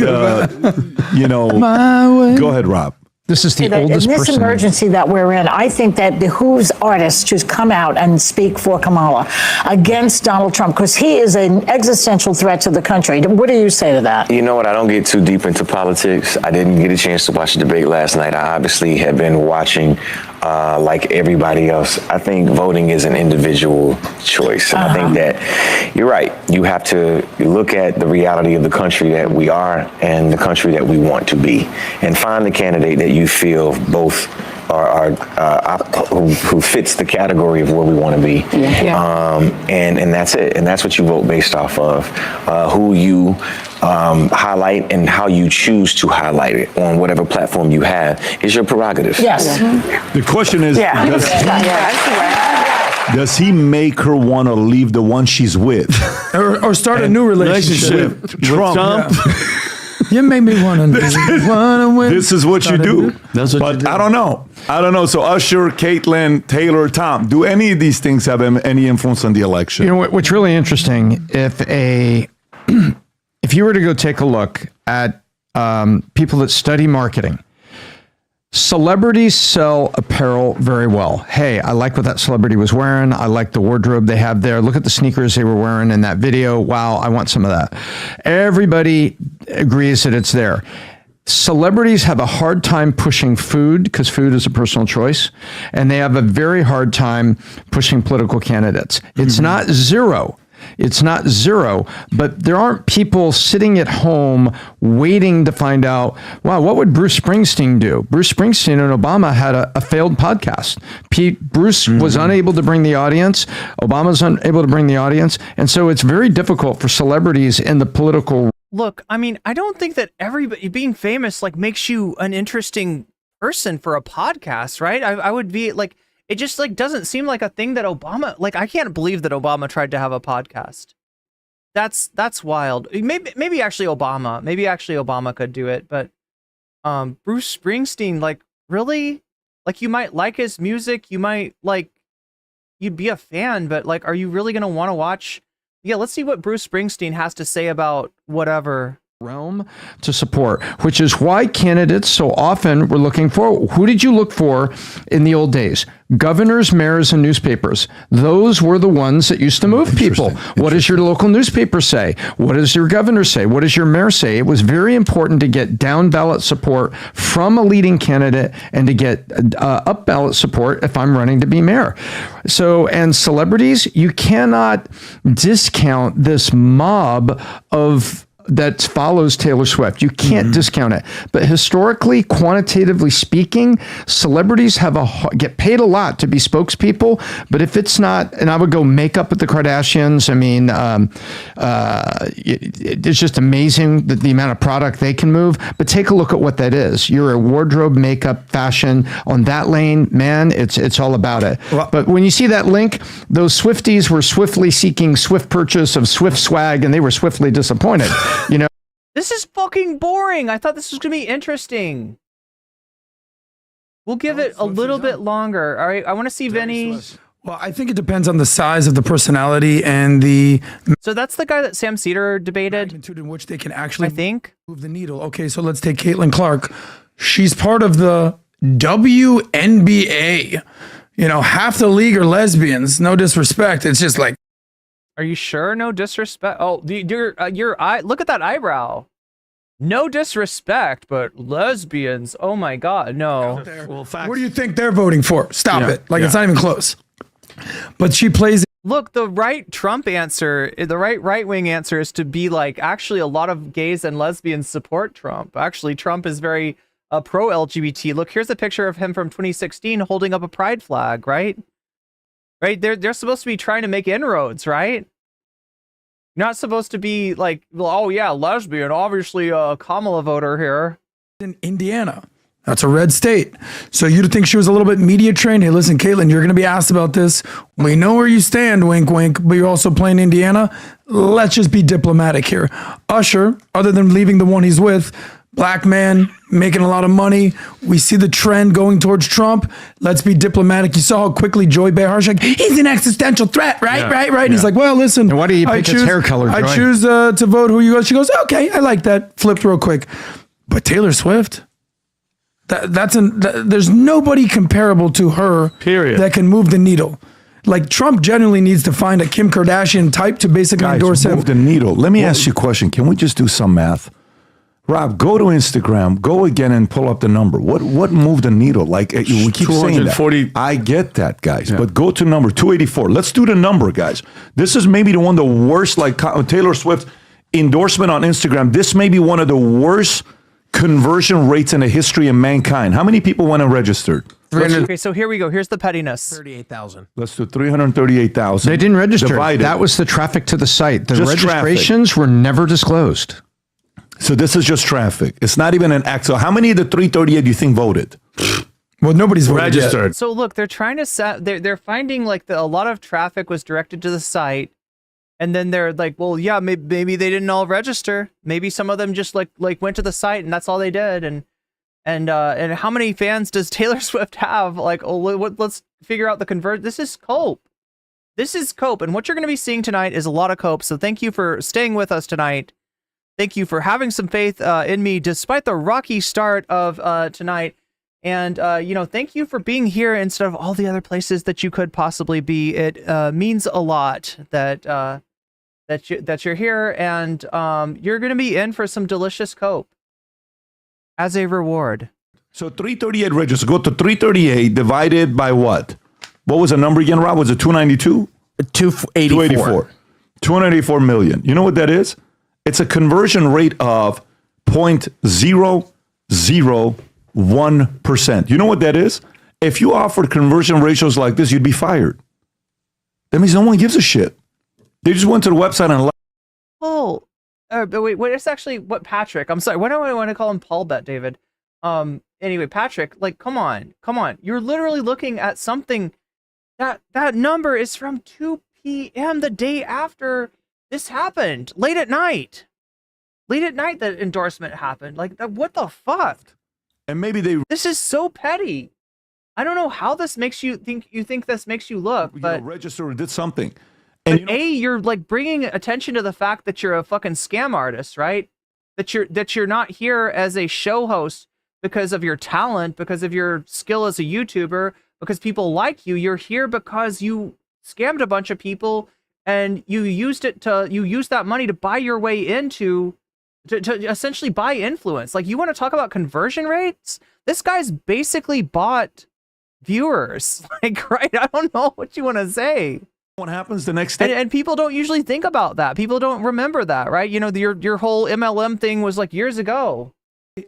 P: go ahead, Rob.
V: This is the oldest person. In this emergency that we're in, I think that it behooves artists to come out and speak for Kamala against Donald Trump, because he is an existential threat to the country. What do you say to that?
W: You know what? I don't get too deep into politics. I didn't get a chance to watch the debate last night. I obviously have been watching like everybody else. I think voting is an individual choice. And I think that you're right. You have to look at the reality of the country that we are and the country that we want to be, and find the candidate that you feel both who fits the category of where we want to be. And that's it. And that's what you vote based off of. Who you highlight and how you choose to highlight it on whatever platform you have is your prerogative.
V: Yes.
P: The question is, does he make her want to leave the one she's with?
R: or start a new relationship.
P: With Trump?
R: You made me want to.
P: This is what you do. But I don't know. So Usher, Caitlin, Taylor, Tom, do any of these things have any influence on the election?
Q: You know what's really interesting? If you were to go take a look at people that study marketing, celebrities sell apparel very well. Hey, I like what that celebrity was wearing. I like the wardrobe they have there. Look at the sneakers they were wearing in that video. Wow, I want some of that. Everybody agrees that it's there. Celebrities have a hard time pushing food because food is a personal choice, and they have a very hard time pushing political candidates. It's not zero. It's not zero, but there aren't people sitting at home waiting to find out, wow, what would Bruce Springsteen do? Bruce Springsteen and Obama had a failed podcast. Bruce was unable to bring the audience. Obama's unable to bring the audience. And so it's very difficult for celebrities in the political
B: Look, I mean, I don't think that everybody being famous like makes you an interesting person for a podcast, right? I would be like, it just like doesn't seem like a thing that Obama, like I can't believe that Obama tried to have a podcast. That's wild. Maybe actually Obama could do it, but Bruce Springsteen, like really? Like you might like his music, you might like you'd be a fan, but like are you really going to want to watch? Yeah, let's see what Bruce Springsteen has to say about whatever.
Q: Realm to support, which is why candidates so often were looking for, who did you look for in the old days? Governors, mayors, and newspapers. Those were the ones that used to move people. What does your local newspaper say? What does your governor say? What does your mayor say? It was very important to get down ballot support from a leading candidate and to get up ballot support if I'm running to be mayor. So, and celebrities, you cannot discount this mob of that follows Taylor Swift. You can't discount it. But historically, quantitatively speaking, celebrities get paid a lot to be spokespeople. But if it's not, and I would go makeup with the Kardashians. I mean, it's just amazing the amount of product they can move. But take a look at what that is. You're a wardrobe, makeup, fashion on that lane, man. It's all about it. Well, but when you see that link, those Swifties were swiftly seeking swift purchase of Swift swag, and they were swiftly disappointed. You know,
B: this is fucking boring. I thought this was gonna be interesting. We'll give it a little bit longer. All right, I want to see Vinny.
R: Well, I think it depends on the size of the personality and the.
B: So that's the guy that Sam Cedar debated.
R: Magnitude in which they can actually move the needle. Okay, so let's take Caitlin Clark. She's part of the WNBA. You know, half the league are lesbians. No disrespect. It's just like.
B: Are you sure? No disrespect. Oh, your eye. Look at that eyebrow. No disrespect, but lesbians. Oh my God, no.
R: Well, what do you think they're voting for? Stop it. Like it's not even close. But she plays.
B: Look, the right Trump answer, the right-wing answer is to be like, actually, a lot of gays and lesbians support Trump. Actually, Trump is very pro-LGBT. Look, here's a picture of him from 2016 holding up a pride flag, right? Right, they're supposed to be trying to make inroads, right? You're not supposed to be like, oh yeah, lesbian, obviously a Kamala voter here.
R: In Indiana, that's a red state. So you'd think she was a little bit media trained. Hey, listen, Caitlin, you're going to be asked about this. We know where you stand, wink, wink, but you're also playing Indiana. Let's just be diplomatic here. Usher, other than leaving the one he's with, black man, making a lot of money. We see the trend going towards Trump. Let's be diplomatic. You saw how quickly Joy Behar, like, he's an existential threat, right?
Q: Yeah.
R: Right. And he's like, well, listen.
Q: And why do you pick his hair color, Joy?
R: I choose to vote who you go. She goes, okay, I like that. Flipped real quick. But Taylor Swift, there's nobody comparable to her.
S: Period.
R: That can move the needle. Like Trump generally needs to find a Kim Kardashian type to basically endorse him.
P: Move the needle. Let me ask you a question. Can we just do some math? Rob, go to Instagram, go again and pull up the number. What moved the needle? Like we keep saying that. I get that, guys, but go to number 284. Let's do the number, guys. This is maybe the one of the worst, like Taylor Swift endorsement on Instagram. This may be one of the worst conversion rates in the history of mankind. How many people went and registered?
B: Okay, so here we go. Here's the pettiness.
A: 38,000.
P: Let's do 338,000.
Q: They didn't register.
P: Divided.
Q: That was the traffic to the site. The
P: Just
Q: registrations were never disclosed.
P: So this is just traffic. It's not even an act. So how many of the 338 do you think voted?
R: Well, nobody's voted
P: registered.
R: Yet.
B: So look, they're trying to set. They're finding like a lot of traffic was directed to the site, and then they're like, well, yeah, maybe they didn't all register. Maybe some of them just like went to the site and that's all they did. And how many fans does Taylor Swift have? Like, oh, let's figure out the convert. This is COPE. This is COPE, and what you're going to be seeing tonight is a lot of COPE. So thank you for staying with us tonight. Thank you for having some faith in me, despite the rocky start of tonight. And, thank you for being here instead of all the other places that you could possibly be. It means a lot that you're here, and you're going to be in for some delicious COPE as a reward.
P: So 338 registered. Go to 338 divided by what? What was the number again, Rob? Was it 292? 284. 284 million. You know what that is? It's a conversion rate of 0.001%. You know what that is? If you offered conversion ratios like this, you'd be fired. That means no one gives a shit. They just went to the website and
B: But wait, what is actually what Patrick? I'm sorry. Why do I want to call him Paul Bet David? Anyway, Patrick, like, come on. You're literally looking at something that number is from 2 p.m. the day after this happened, late at night. That endorsement happened. Like, what the fuck?
P: And maybe
B: this is so petty. I don't know how this makes you think this makes you look, but
P: register or did something.
B: And you're like bringing attention to the fact that you're a fucking scam artist, right? That you're not here as a show host because of your talent, because of your skill as a YouTuber, because people like you. You're here because you scammed a bunch of people and you used that money to buy your way into to essentially buy influence. Like, you want to talk about conversion rates? This guy's basically bought viewers. Like, right? I don't know what you want to say.
P: What happens the next day?
B: And people don't usually think about that. People don't remember that, right? You know, your whole MLM thing was like years ago.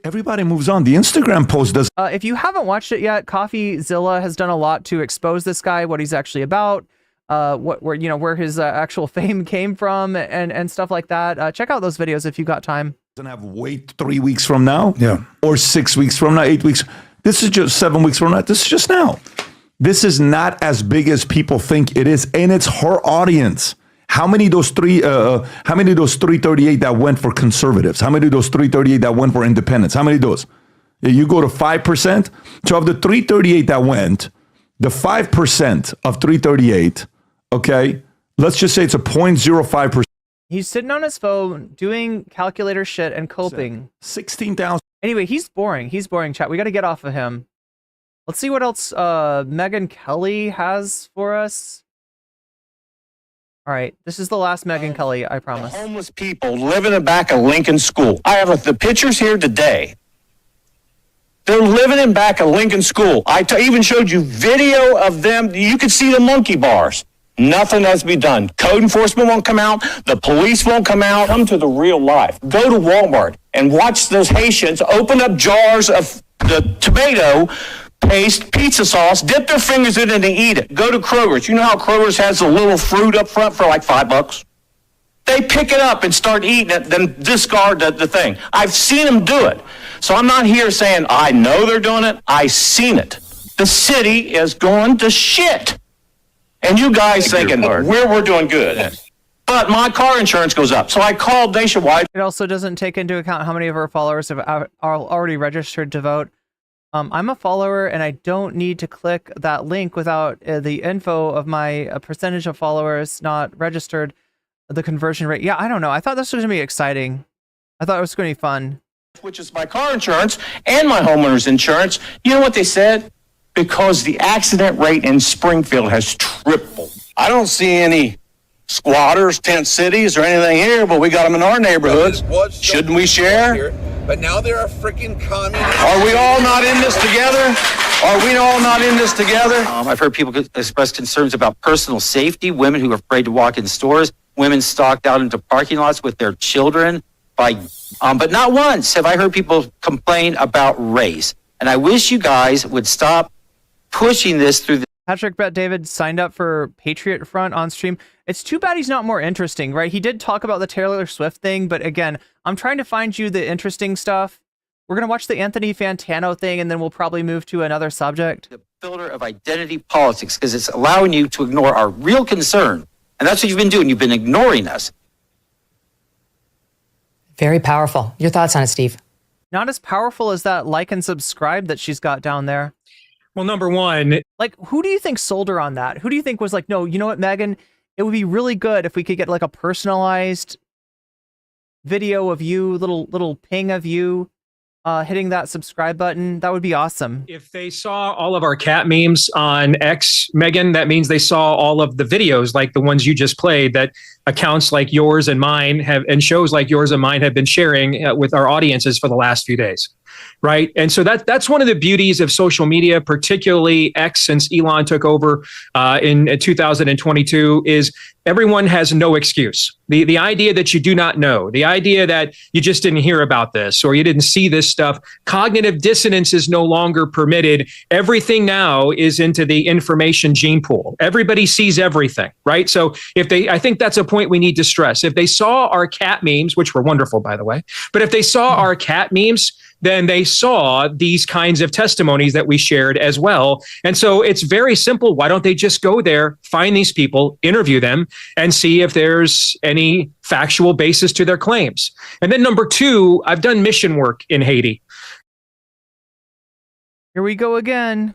P: Everybody moves on. The Instagram post does.
B: If you haven't watched it yet, CoffeeZilla has done a lot to expose this guy, what he's actually about, where his actual fame came from, and stuff like that. Check out those videos if you got time.
P: Doesn't have wait 3 weeks from now,
R: yeah,
P: or 6 weeks from now, 8 weeks. This is just 7 weeks from now. This is just now. This is not as big as people think it is, and it's her audience. How many of those 338 that went for conservatives? How many of those 338 that went for independents? How many of those? You go to 5%. So of the 338 that went, the 5% of 338, okay, let's just say it's a 0.05%.
B: He's sitting on his phone doing calculator shit and coping.
P: 16,000.
B: Anyway, he's boring. Chat. We got to get off of him. Let's see what else Meghan Kelly has for us. All right, this is the last Meghan Kelly, I promise.
A: Homeless people live in the back of Lincoln School. I have the pictures here today. They're living in back of Lincoln School. I even showed you video of them. You could see the monkey bars. Nothing has to be done. Code enforcement won't come out. The police won't come out. Come to the real life. Go to Walmart and watch those Haitians open up jars of the tomato paste, pizza sauce, dip their fingers in it and eat it. Go to Kroger's. You know how Kroger's has a little fruit up front for like $5? They pick it up and start eating it, then discard the thing. I've seen them do it. So I'm not here saying I know they're doing it. I've seen it. The city is going to shit. And you guys thinking we're doing good. But my car insurance goes up. So I called Nationwide.
B: It also doesn't take into account how many of our followers are already registered to vote. I'm a follower and I don't need to click that link without the info of my percentage of followers not registered, the conversion rate. Yeah, I don't know. I thought this was going to be exciting. I thought it was going to be fun.
A: Which is my car insurance and my homeowner's insurance. You know what they said? Because the accident rate in Springfield has tripled. I don't see any squatters, tent cities, or anything here, but we got them in our neighborhoods. Shouldn't we share?
J: But now there are freaking communists.
A: Are we all not in this together?
C: I've heard people express concerns about personal safety, women who are afraid to walk in stores, women stalked out into parking lots with their children. But not once have I heard people complain about race. And I wish you guys would stop pushing this through the
B: Patrick Bet David signed up for Patriot Front on stream. It's too bad he's not more interesting, right? He did talk about the Taylor Swift thing, but again, I'm trying to find you the interesting stuff. We're going to watch the Anthony Fantano thing, and then we'll probably move to another subject.
C: The filter of identity politics, because it's allowing you to ignore our real concern. And that's what you've been doing. You've been ignoring us.
I: Very powerful. Your thoughts on it, Steve?
B: Not as powerful as that like and subscribe that she's got down there.
E: Well, number one,
B: like, who do you think sold her on that? Who do you think was like, no, you know what, Meghan, it would be really good if we could get like a personalized video of you, little ping of you hitting that subscribe button. That would be awesome.
E: If they saw all of our cat memes on X, Meghan, that means they saw all of the videos like the ones you just played that accounts like yours and mine have, and shows like yours and mine have been sharing with our audiences for the last few days. right? And so that's one of the beauties of social media, particularly X since Elon took over in 2022, is everyone has no excuse. The idea that you do not know, the idea that you just didn't hear about this or you didn't see this stuff, cognitive dissonance is no longer permitted. Everything now is into the information gene pool. Everybody sees everything, right? So I think that's a point we need to stress. If they saw our cat memes, which were wonderful, by the way, but if they saw our cat memes, then they saw these kinds of testimonies that we shared as well. And so it's very simple. Why don't they just go there, find these people, interview them, and see if there's any factual basis to their claims? And then number two, I've done mission work in Haiti.
B: Here we go again.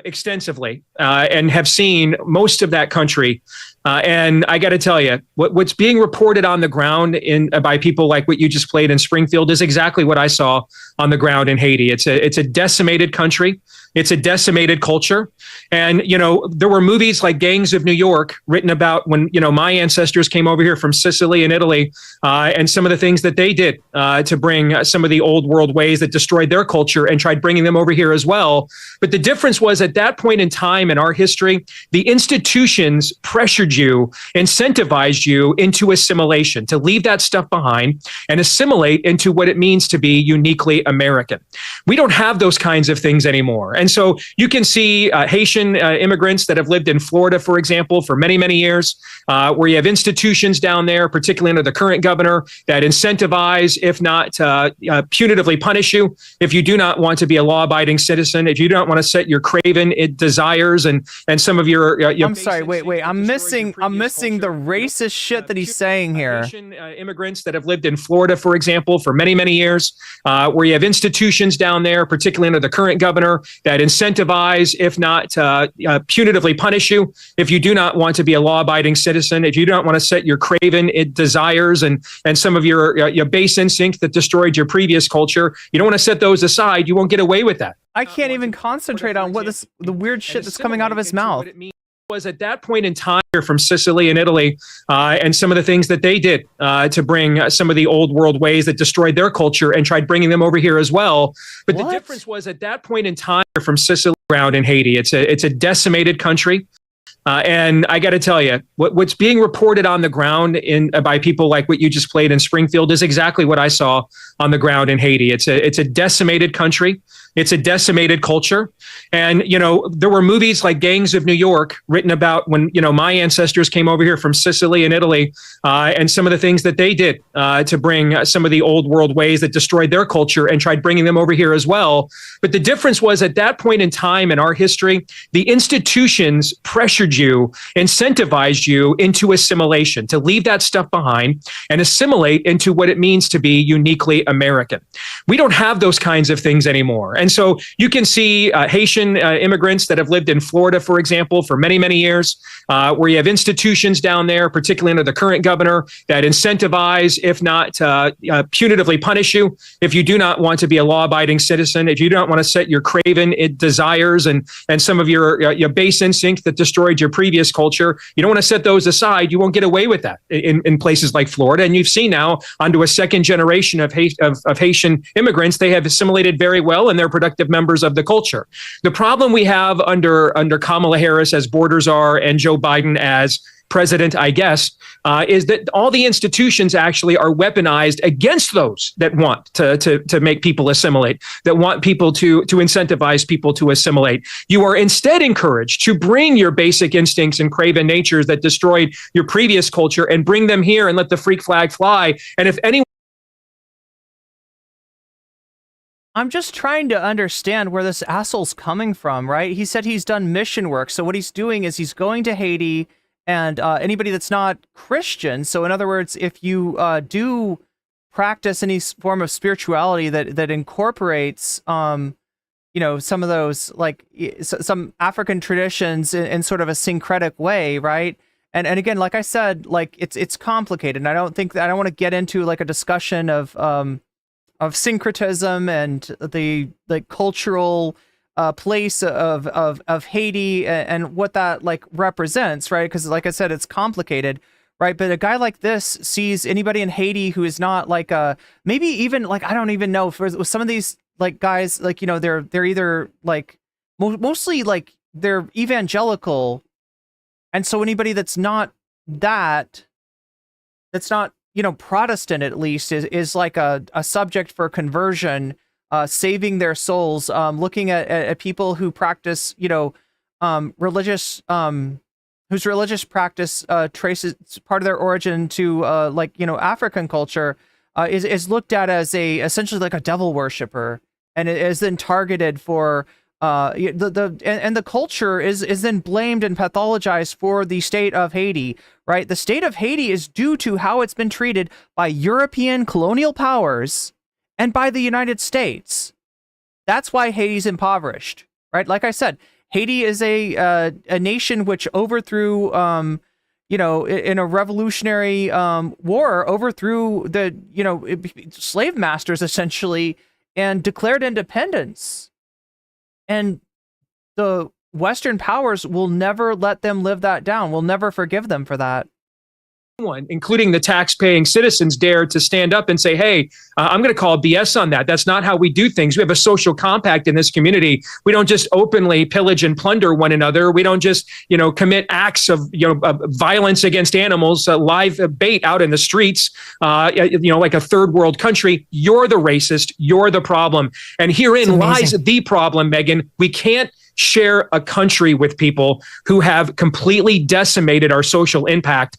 E: Extensively, and have seen most of that country. And I got to tell you, what's being reported on the ground by people like what you just played in Springfield is exactly what I saw on the ground in Haiti. It's a decimated country. It's a decimated culture. And, there were movies like Gangs of New York written about when, my ancestors came over here from Sicily and Italy, and some of the things that they did to bring some of the old world ways that destroyed their culture and tried bringing them over here as well. But the difference was at that point in time in our history, the institutions pressured you, incentivized you into assimilation, to leave that stuff behind and assimilate into what it means to be uniquely American. We don't have those kinds of things anymore. And so you can see Haitian immigrants that have lived in Florida, for example, for many, many years, where you have institutions down there, particularly under the current governor, that incentivize, if not punitively punish you, if you do not want to be a law-abiding citizen, if you don't want to set your craven desires and some of your
B: I'm sorry, wait. I'm missing the racist shit that he's saying here.
E: Haitian immigrants that have lived in Florida, for example, for many, many years, where you have institutions down there, particularly under the current governor, that incentivize, if not punitively punish you, if you do not want to be a law-abiding citizen, if you don't want to set your craven desires and some of your base instincts that destroyed your previous culture, you don't want to set those aside. You won't get away with that.
B: I can't even concentrate on the weird shit that's coming out of his mouth.
E: Was at that point in time from Sicily and Italy, and some of the things that they did to bring some of the old world ways that destroyed their culture and tried bringing them over here as well. But the difference was at that point in time from Sicily around in Haiti, it's a decimated country. And I got to tell you, what's being reported on the ground by people like what you just played in Springfield is exactly what I saw on the ground in Haiti. It's a decimated country. It's a decimated culture. And, there were movies like Gangs of New York written about when, my ancestors came over here from Sicily and Italy, and some of the things that they did to bring some of the old world ways that destroyed their culture and tried bringing them over here as well. But the difference was at that point in time in our history, the institutions pressured you, incentivized you into assimilation, to leave that stuff behind and assimilate into what it means to be uniquely American. We don't have those kinds of things anymore. And so you can see Haitian immigrants that have lived in Florida, for example, for many, many years, where you have institutions down there, particularly under the current governor, that incentivize, if not punitively punish you, if you do not want to be a law-abiding citizen, if you don't want to set your craven desires and some of your base instincts that destroyed your previous culture, you don't want to set those aside. You won't get away with that in places like Florida. And you've seen now onto a second generation of Haitian immigrants, they have assimilated very well and they're productive members of the culture. The problem we have under Kamala Harris as borders are and Joe Biden as president, I guess, is that all the institutions actually are weaponized against those that want to make people assimilate, that want people to incentivize people to assimilate. You are instead encouraged to bring your basic instincts and craven natures that destroyed your previous culture and bring them here and let the freak flag fly. And if anyone
B: I'm just trying to understand where this asshole's coming from, right? He said he's done mission work. So what he's doing is he's going to Haiti and anybody that's not Christian. So in other words, if you do practice any form of spirituality that incorporates, some of those like some African traditions in sort of a syncretic way, right? And again, like I said, like it's complicated. And I don't want to get into like a discussion of syncretism and the cultural place of Haiti and what that like represents, right? Because like I said, it's complicated, right? But a guy like this sees anybody in Haiti who is not like maybe even like I don't even know for some of these like guys, like, you know, they're either like mostly like they're evangelical, and so anybody that's not that's not, you know, Protestant at least is like a subject for conversion, saving their souls, looking at people who practice, you know, religious whose religious practice traces part of their origin to like, you know, African culture, is looked at as essentially like a devil worshiper, and it is then targeted for the culture is then blamed and pathologized for the state of Haiti, right? The state of Haiti is due to how it's been treated by European colonial powers and by the United States. That's why Haiti's impoverished, right? Like I said, Haiti is a nation which overthrew, you know, in a revolutionary war, overthrew the, you know, slave masters essentially, and declared independence. And the Western powers will never let them live that down. Will never forgive them for that.
E: One, including the tax-paying citizens, dare to stand up and say, hey, I'm going to call BS on that. That's not how we do things. We have a social compact in this community. We don't just openly pillage and plunder one another. We don't just, you know, commit acts of, you know, violence against animals, live bait out in the streets, you know, like a third world country. You're the racist. You're the problem. And herein lies the problem, Meghan. We can't share a country with people who have completely decimated our social impact.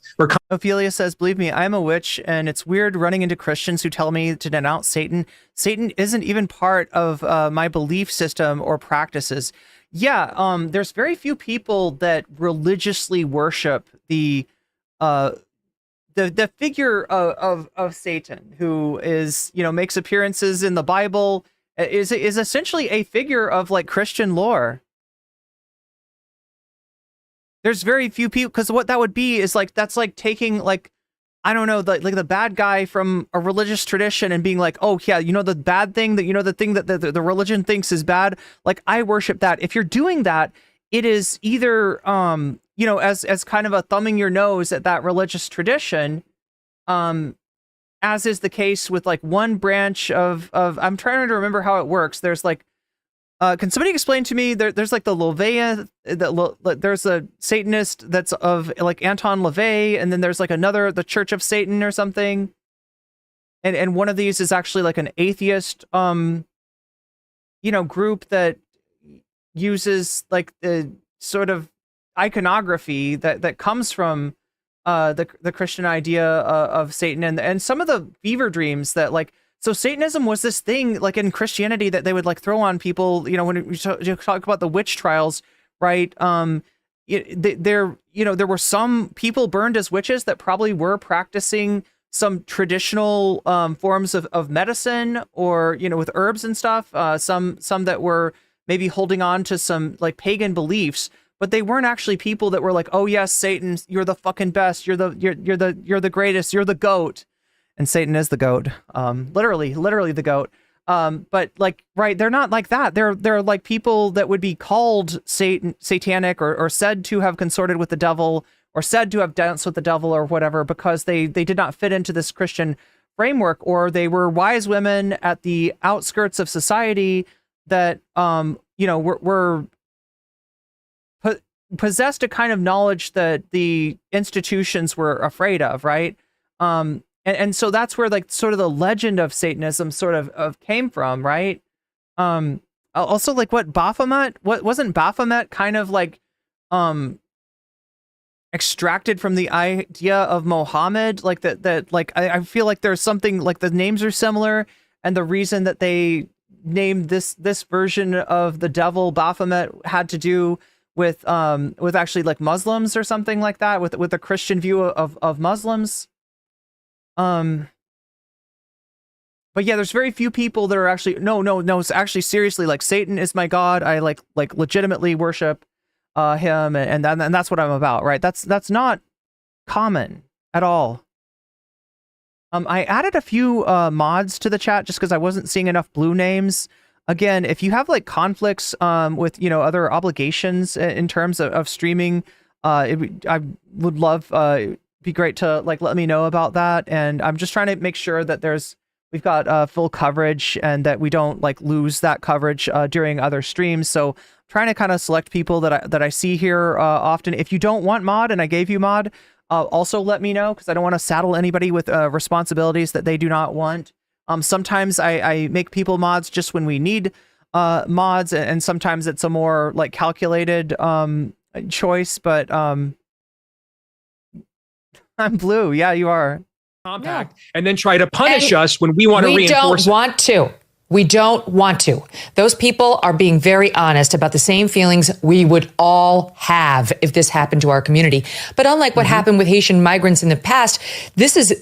B: Ophelia says, believe me, I'm a witch, and it's weird running into Christians who tell me to denounce Satan. Satan isn't even part of my belief system or practices. Yeah, there's very few people that religiously worship the figure of Satan, who is, you know, makes appearances in the Bible, is essentially a figure of like Christian lore. There's very few people, because what that would be is like, that's like taking like, I don't know, like the bad guy from a religious tradition and being like, oh yeah, you know, the bad thing that, you know, the thing that the religion thinks is bad, like I worship that. If you're doing that, it is either, you know, as kind of a thumbing your nose at that religious tradition, as is the case with like one branch of I'm trying to remember how it works. There's like, can somebody explain to me, there's like the LaVey, there's a Satanist that's of like Anton LaVey, and then there's like another, the Church of Satan or something. And one of these is actually like an atheist, you know, group that uses like the sort of iconography that comes from the Christian idea of Satan, and some of the fever dreams that like, so Satanism was this thing like in Christianity that they would like throw on people, you know, when you talk about the witch trials, right? There, you know, there were some people burned as witches that probably were practicing some traditional forms of medicine, or, you know, with herbs and stuff. Some that were maybe holding on to some like pagan beliefs, but they weren't actually people that were like, oh yes, Satan, you're the fucking best, you're the greatest, you're the goat. And Satan is the goat, literally the goat. But like, right, they're not like that. They're like people that would be called satanic or said to have consorted with the devil, or said to have danced with the devil or whatever, because they did not fit into this Christian framework, or they were wise women at the outskirts of society that, you know, were possessed a kind of knowledge that the institutions were afraid of, right? And so that's where like sort of the legend of Satanism sort of came from, right? Also like what Baphomet, wasn't Baphomet kind of like extracted from the idea of Mohammed? Like that like I feel like there's something like the names are similar, and the reason that they named this version of the devil Baphomet had to do with actually like Muslims or something like that, with a Christian view of Muslims. But yeah, there's very few people that are actually no. It's actually seriously like Satan is my God. I like legitimately worship him, and that's what I'm about, right? That's not common at all. I added a few mods to the chat just because I wasn't seeing enough blue names. Again, if you have like conflicts with, you know, other obligations in terms of streaming, I would love be great to like let me know about that. And I'm just trying to make sure that we've got full coverage and that we don't like lose that coverage during other streams. So I'm trying to kind of select people that I see here often. If you don't want mod and I gave you mod, also let me know, because I don't want to saddle anybody with responsibilities that they do not want. Sometimes I make people mods just when we need mods, and sometimes it's a more like calculated choice, but I'm blue. Yeah, you are.
E: Compact, and then try to punish us when we want to reinforce.
I: We don't want to. Those people are being very honest about the same feelings we would all have if this happened to our community. But unlike what happened with Haitian migrants in the past, this has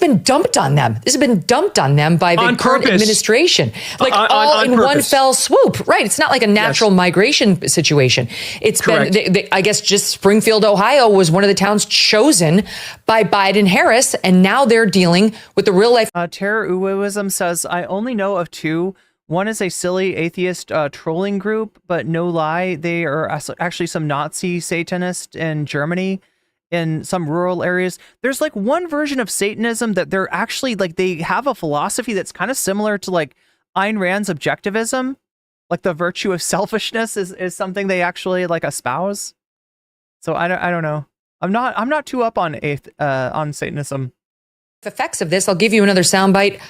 I: been dumped on them. This has been dumped on them by the current administration, like all in one fell swoop. Right? It's not like a natural migration situation. It's
E: Correct.
I: been, I guess, just Springfield, Ohio was one of the towns chosen by Biden Harris, and now they're dealing with the real life.
B: Terror Uwoism says, I only know of two. One is a silly atheist trolling group, but no lie, they are actually some Nazi Satanists in Germany. In some rural areas, there's like one version of Satanism that they're actually like, they have a philosophy that's kind of similar to like Ayn Rand's objectivism. Like the virtue of selfishness is something they actually like espouse. So I don't know. I'm not too up on Satanism.
I: Effects of this, I'll give you another soundbite.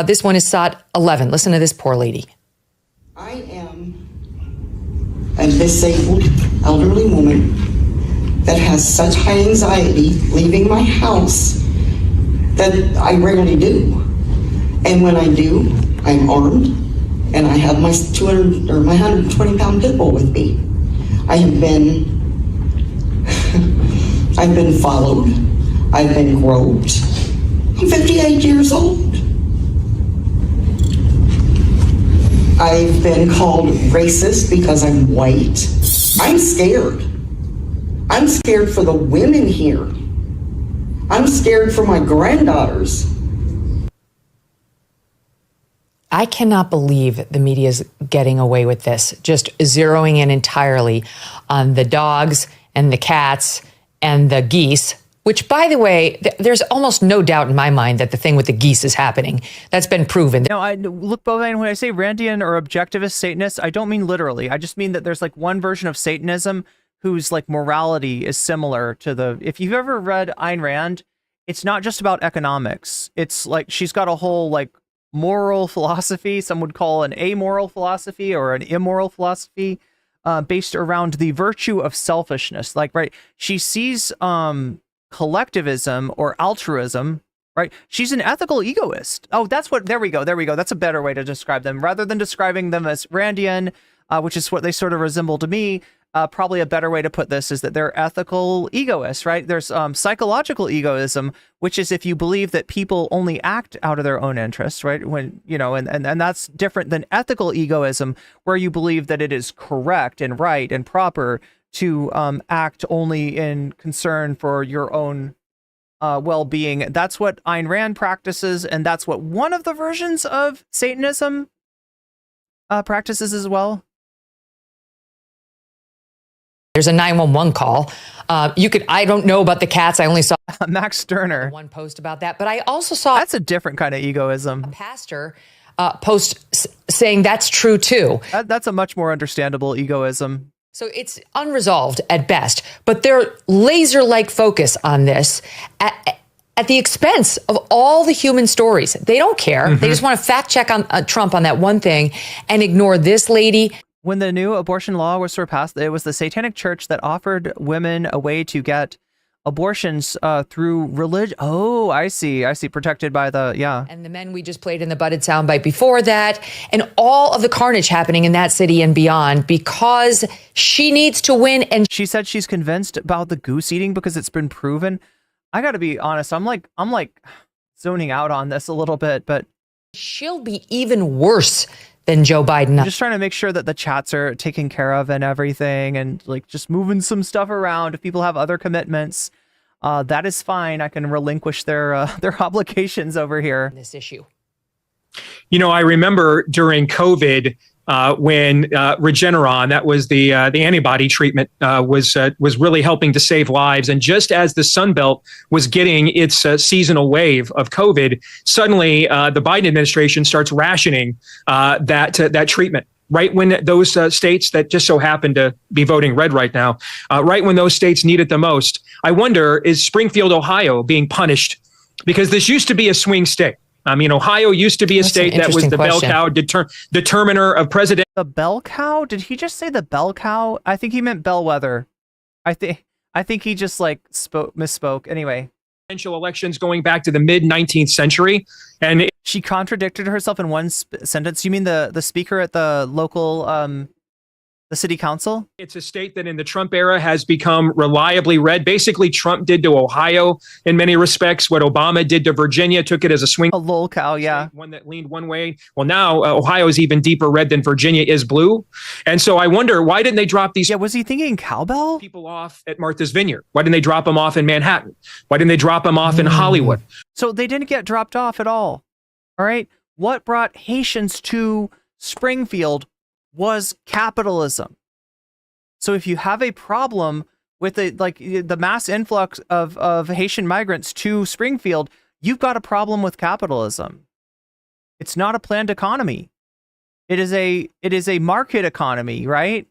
I: This one is SOT 11. Listen to this poor lady.
D: I am a disabled elderly woman that has such high anxiety leaving my house that I rarely do. And when I do, I'm armed and I have my 120-pound pit bull with me. I've been followed. I've been groped. I'm 58 years old. I've been called racist because I'm white. I'm scared. I'm scared for the women here. I'm scared for my granddaughters.
I: I cannot believe the media is getting away with this, just zeroing in entirely on the dogs and the cats and the geese, which, by the way, there's almost no doubt in my mind that the thing with the geese is happening. That's been proven.
B: No, look, Bovine, when I say Randian or objectivist Satanist, I don't mean literally. I just mean that there's like one version of Satanism whose like morality is similar to the, if you've ever read Ayn Rand, it's not just about economics. It's like, she's got a whole like moral philosophy, some would call an amoral philosophy or an immoral philosophy, based around the virtue of selfishness. Like, right, she sees collectivism or altruism, right? She's an ethical egoist. Oh, that's what, there we go. That's a better way to describe them. Rather than describing them as Randian, which is what they sort of resemble to me, probably a better way to put this is that they're ethical egoists, right? There's psychological egoism, which is if you believe that people only act out of their own interests, right? When, you know, and that's different than ethical egoism, where you believe that it is correct and right and proper to act only in concern for your own well-being. That's what Ayn Rand practices, and that's what one of the versions of Satanism practices as well.
I: There's a 911 call. I don't know about the cats. I only saw
B: Max Stirner.
I: One post about that, but I also saw
B: that's a different kind of egoism.
I: A pastor post saying that's true too.
B: That's a much more understandable egoism.
I: So it's unresolved at best, but they're laser-like focus on this at the expense of all the human stories. They don't care. Mm-hmm. They just want to fact check on Trump on that one thing and ignore this lady.
B: When the new abortion law was passed, it was the Satanic Church that offered women a way to get abortions through religion. Oh, I see. Protected by the, yeah.
I: And the men we just played in the budded soundbite before that, and all of the carnage happening in that city and beyond because she needs to win. And
B: she said she's convinced about the goose eating because it's been proven. I got to be honest. I'm like zoning out on this a little bit, but
I: she'll be even worse than Joe Biden.
B: I'm just trying to make sure that the chats are taken care of and everything, and like just moving some stuff around. If people have other commitments, that is fine. I can relinquish their obligations over here.
I: This issue.
E: You know, I remember during COVID, when Regeneron, that was the antibody treatment, was really helping to save lives. And just as the Sun Belt was getting its seasonal wave of COVID, suddenly the Biden administration starts rationing that treatment. Right when those states that just so happen to be voting red right now, right when those states need it the most. I wonder, is Springfield, Ohio being punished? Because this used to be a swing state. I mean, Ohio used to be a state that was the bell cow determiner of president.
B: The bell cow? Did he just say the bell cow? I think he meant bellwether. I think he just like misspoke. Anyway.
E: Presidential elections going back to the mid 19th century, and
B: she contradicted herself in one sentence. You mean the speaker at the local the city council?
E: It's a state that in the Trump era has become reliably red. Basically, Trump did to Ohio in many respects what Obama did to Virginia, took it as a swing.
B: A lol cow, yeah.
E: One that leaned one way. Well, now Ohio is even deeper red than Virginia is blue. And so I wonder, why didn't they drop these?
B: Yeah, was he thinking cowbell?
E: People off at Martha's Vineyard. Why didn't they drop them off in Manhattan? Why didn't they drop them off in Hollywood?
B: So they didn't get dropped off at all. All right. What brought Haitians to Springfield was capitalism. So if you have a problem with the mass influx of Haitian migrants to Springfield, you've got a problem with capitalism. It's not a planned economy. It is a market economy, right?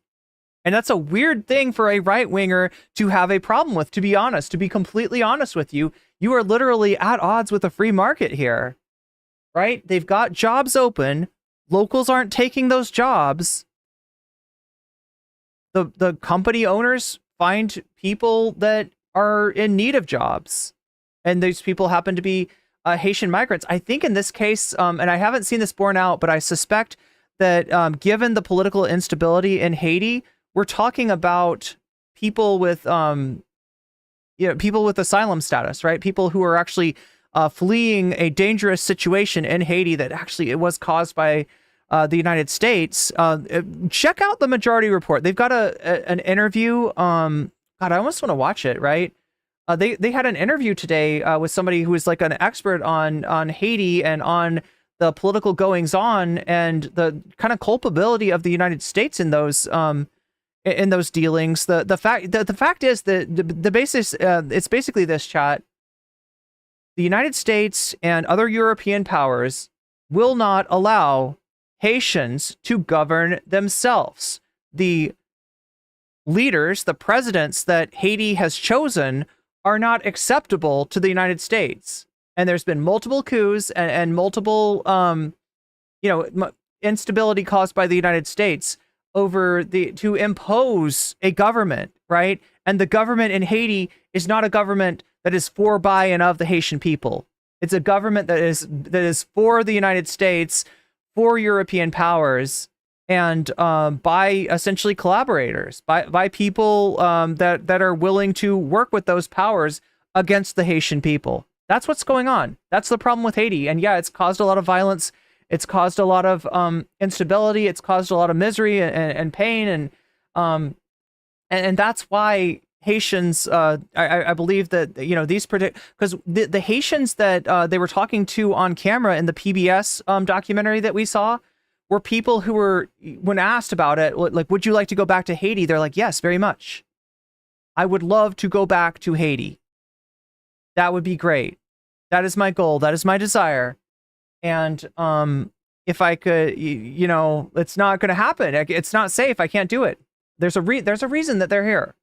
B: And that's a weird thing for a right-winger to have a problem with, to be honest. To be completely honest with you, you are literally at odds with a free market here, right? They've got jobs open. Locals aren't taking those jobs. The company owners find people that are in need of jobs. And these people happen to be Haitian migrants. I think in this case, and I haven't seen this borne out, but I suspect that given the political instability in Haiti, we're talking about people with, people with asylum status, right? People who are actually fleeing a dangerous situation in Haiti that actually it was caused by the United States. Check out the Majority Report. They've got an interview. God, I almost want to watch it. Right? They had an interview today with somebody who is like an expert on Haiti and on the political goings on and the kind of culpability of the United States in those dealings. The fact is that the basis it's basically this, chat. The United States and other European powers will not allow Haitians to govern themselves. The leaders, the presidents that Haiti has chosen are not acceptable to the United States. And there's been multiple coups and multiple, instability caused by the United States to impose a government, right? And the government in Haiti is not a government that is for, by, and of the Haitian people. It's a government that is for the United States, for European powers, and by essentially collaborators, by people that are willing to work with those powers against the Haitian people. That's what's going on. That's the problem with Haiti. And yeah, it's caused a lot of violence. It's caused a lot of instability. It's caused a lot of misery and pain. And that's why Haitians, I believe that, these because the Haitians that they were talking to on camera in the PBS documentary that we saw were people who were, when asked about it, like, would you like to go back to Haiti? They're like, yes, very much. I would love to go back to Haiti. That would be great. That is my goal. That is my desire. And if I could, it's not going to happen. It's not safe. I can't do it. There's a reason that they're here.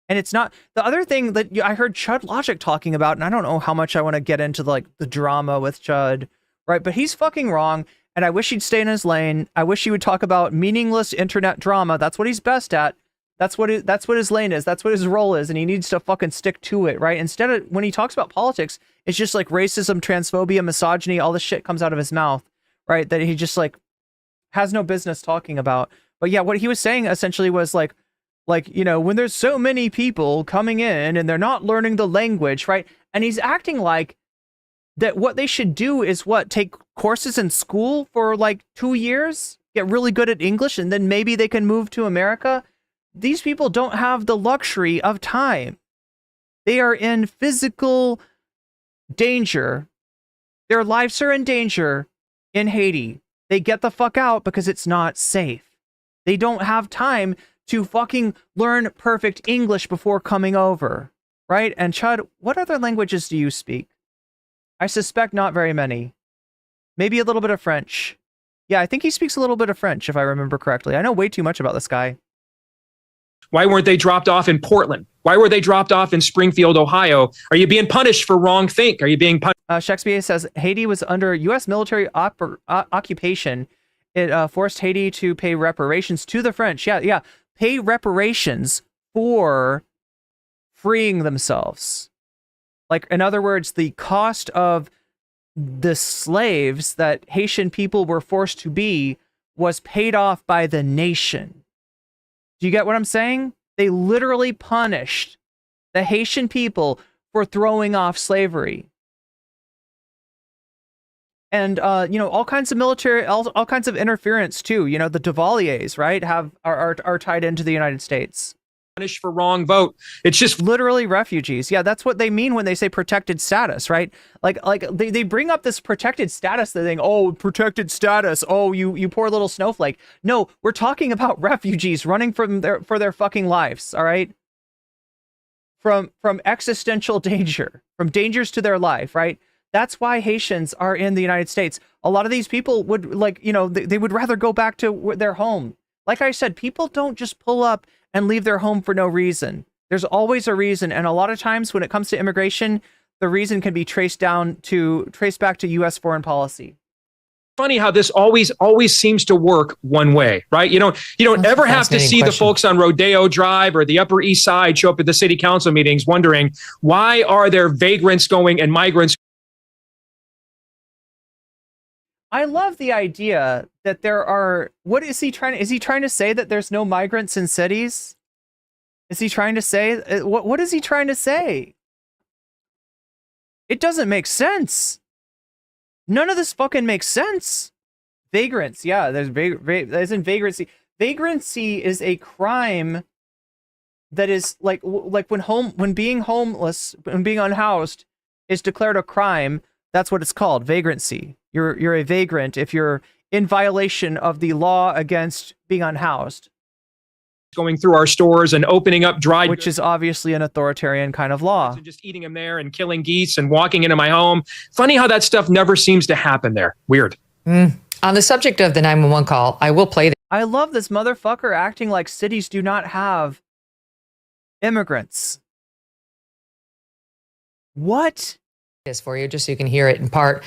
B: And it's not the other thing that I heard Chud Logic talking about, and I don't know how much I want to get into the drama with Chud, right? But he's fucking wrong, and I wish he'd stay in his lane. I wish he would talk about meaningless internet drama. That's what he's best at. That's what his lane is. That's what his role is, and he needs to fucking stick to it, right? Instead of when he talks about politics, it's just like racism, transphobia, misogyny, all this shit comes out of his mouth, right? That he just has no business talking about. But yeah, what he was saying essentially was like, when there's so many people coming in and they're not learning the language, right? And he's acting like that what they should do is take courses in school for 2 years, get really good at English, and then maybe they can move to America. These people don't have the luxury of time. They are in physical danger. Their lives are in danger in Haiti. They get the fuck out because it's not safe. They don't have time to fucking learn perfect English before coming over, right? And Chud, what other languages do you speak? I suspect not very many. Maybe a little bit of French. Yeah, I think he speaks a little bit of French, if I remember correctly. I know way too much about this guy.
E: Why weren't they dropped off in Portland? Why were they dropped off in Springfield, Ohio? Are you being punished for wrong think? Are you being punished?
B: Shakespeare says Haiti was under U.S. military occupation. It forced Haiti to pay reparations to the French. Yeah. Pay reparations for freeing themselves. Like, in other words, the cost of the slaves that Haitian people were forced to be was paid off by the nation. Do you get what I'm saying? They literally punished the Haitian people for throwing off slavery. And, all kinds of military, all kinds of interference too. You know, the Duvaliers, right, are tied into the United States.
E: Punished for wrong vote. It's just
B: literally refugees. Yeah, that's what they mean when they say protected status, right? Like they bring up this protected status thing. Oh, protected status. Oh, you poor little snowflake. No, we're talking about refugees running for their fucking lives. All right. From existential danger, from dangers to their life, right? That's why Haitians are in the United States. A lot of these people would they would rather go back to their home. Like I said, people don't just pull up and leave their home for no reason. There's always a reason. And a lot of times when it comes to immigration, the reason can be traced back to U.S. foreign policy.
E: Funny how this always seems to work one way, right? You don't ever have to see the folks on Rodeo Drive or the Upper East Side show up at the city council meetings wondering, why are there vagrants going and migrants?
B: I love the idea that there are, is he trying to say that there's no migrants in cities? Is he trying to say, what is he trying to say? It doesn't make sense. None of this fucking makes sense. Vagrants, yeah, there's vagrancy. Vagrancy is a crime that is like when being homeless, when being unhoused is declared a crime, that's what it's called, vagrancy. You're a vagrant if you're in violation of the law against being unhoused.
E: Going through our stores and opening up dried,
B: which is obviously an authoritarian kind of law.
E: And just eating them there and killing geese and walking into my home. Funny how that stuff never seems to happen there. Weird.
I: On the subject of the 911 call, I will play.
B: I love this motherfucker acting like cities do not have immigrants. What?
I: This for you, just so you can hear it in part.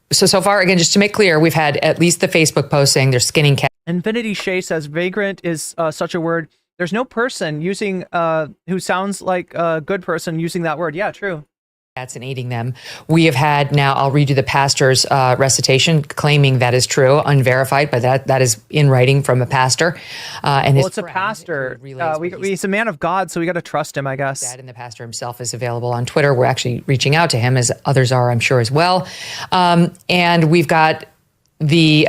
I: So far, again, just to make clear, we've had at least the Facebook post saying they're skinning cats.
B: Infinity Shay says vagrant is such a word. There's no person using who sounds like a good person using that word. Yeah, true.
I: And eating them. We have had, now I'll read you the pastor's recitation claiming that is true, unverified, but that is in writing from a pastor. And
B: it's a pastor. He's a man of God, so we got to trust him, I guess.
I: Dad and the pastor himself is available on Twitter. We're actually reaching out to him, as others are, I'm sure, as well. And we've got the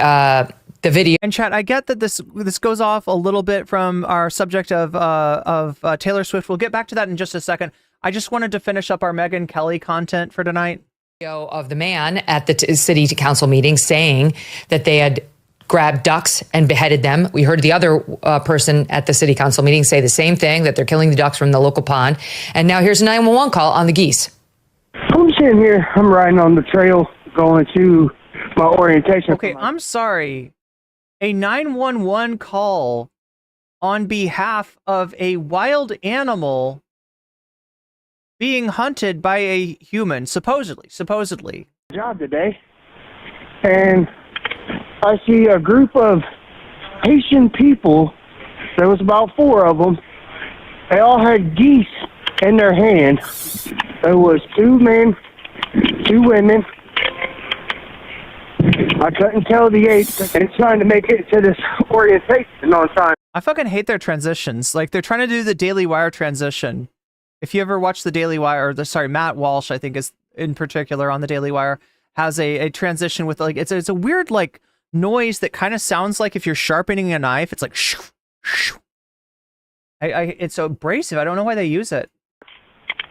I: video.
B: And chat, I get that this goes off a little bit from our subject of Taylor Swift. We'll get back to that in just a second. I just wanted to finish up our Meghan Kelly content for tonight.
I: Of the man at the city council meeting saying that they had grabbed ducks and beheaded them. We heard the other person at the city council meeting say the same thing, that they're killing the ducks from the local pond. And now here's a 911 call on the geese.
G: I'm sitting here. I'm riding on the trail going to my orientation.
B: Okay, I'm sorry. A 911 call on behalf of a wild animal being hunted by a human, supposedly.
G: Job today, and I see a group of Haitian people. There was about 4 of them. They all had geese in their hand. There was 2 men, 2 women. I couldn't tell the age, and trying to make it to this orientation on time.
B: I fucking hate their transitions. Like, they're trying to do the Daily Wire transition. If you ever watch the Daily Wire, Matt Walsh, I think, is in particular on the Daily Wire, has a transition with like it's a weird like noise that kind of sounds like if you're sharpening a knife. It's like shoo, shoo. It's so abrasive. I don't know why they use it.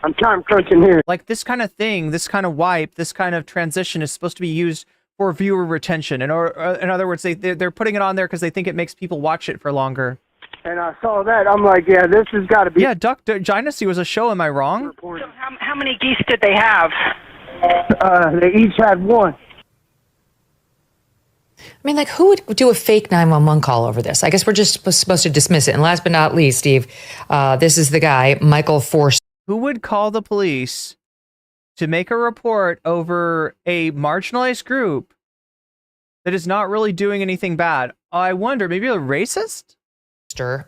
G: I'm time crunching here.
B: Like this kind of thing, this kind of wipe, this kind of transition is supposed to be used for viewer retention. Or in other words, they're putting it on there because they think it makes people watch it for longer.
G: And I saw that. I'm like, yeah, this has got to be.
B: Yeah, Duck Dynasty was a show. Am I wrong?
H: So how many geese did they have?
G: They each had one.
I: I mean, like, who would do a fake 911 call over this? I guess we're just supposed to dismiss it. And last but not least, Steve, this is the guy, Michael Forster.
B: Who would call the police to make a report over a marginalized group that is not really doing anything bad? I wonder, maybe a racist?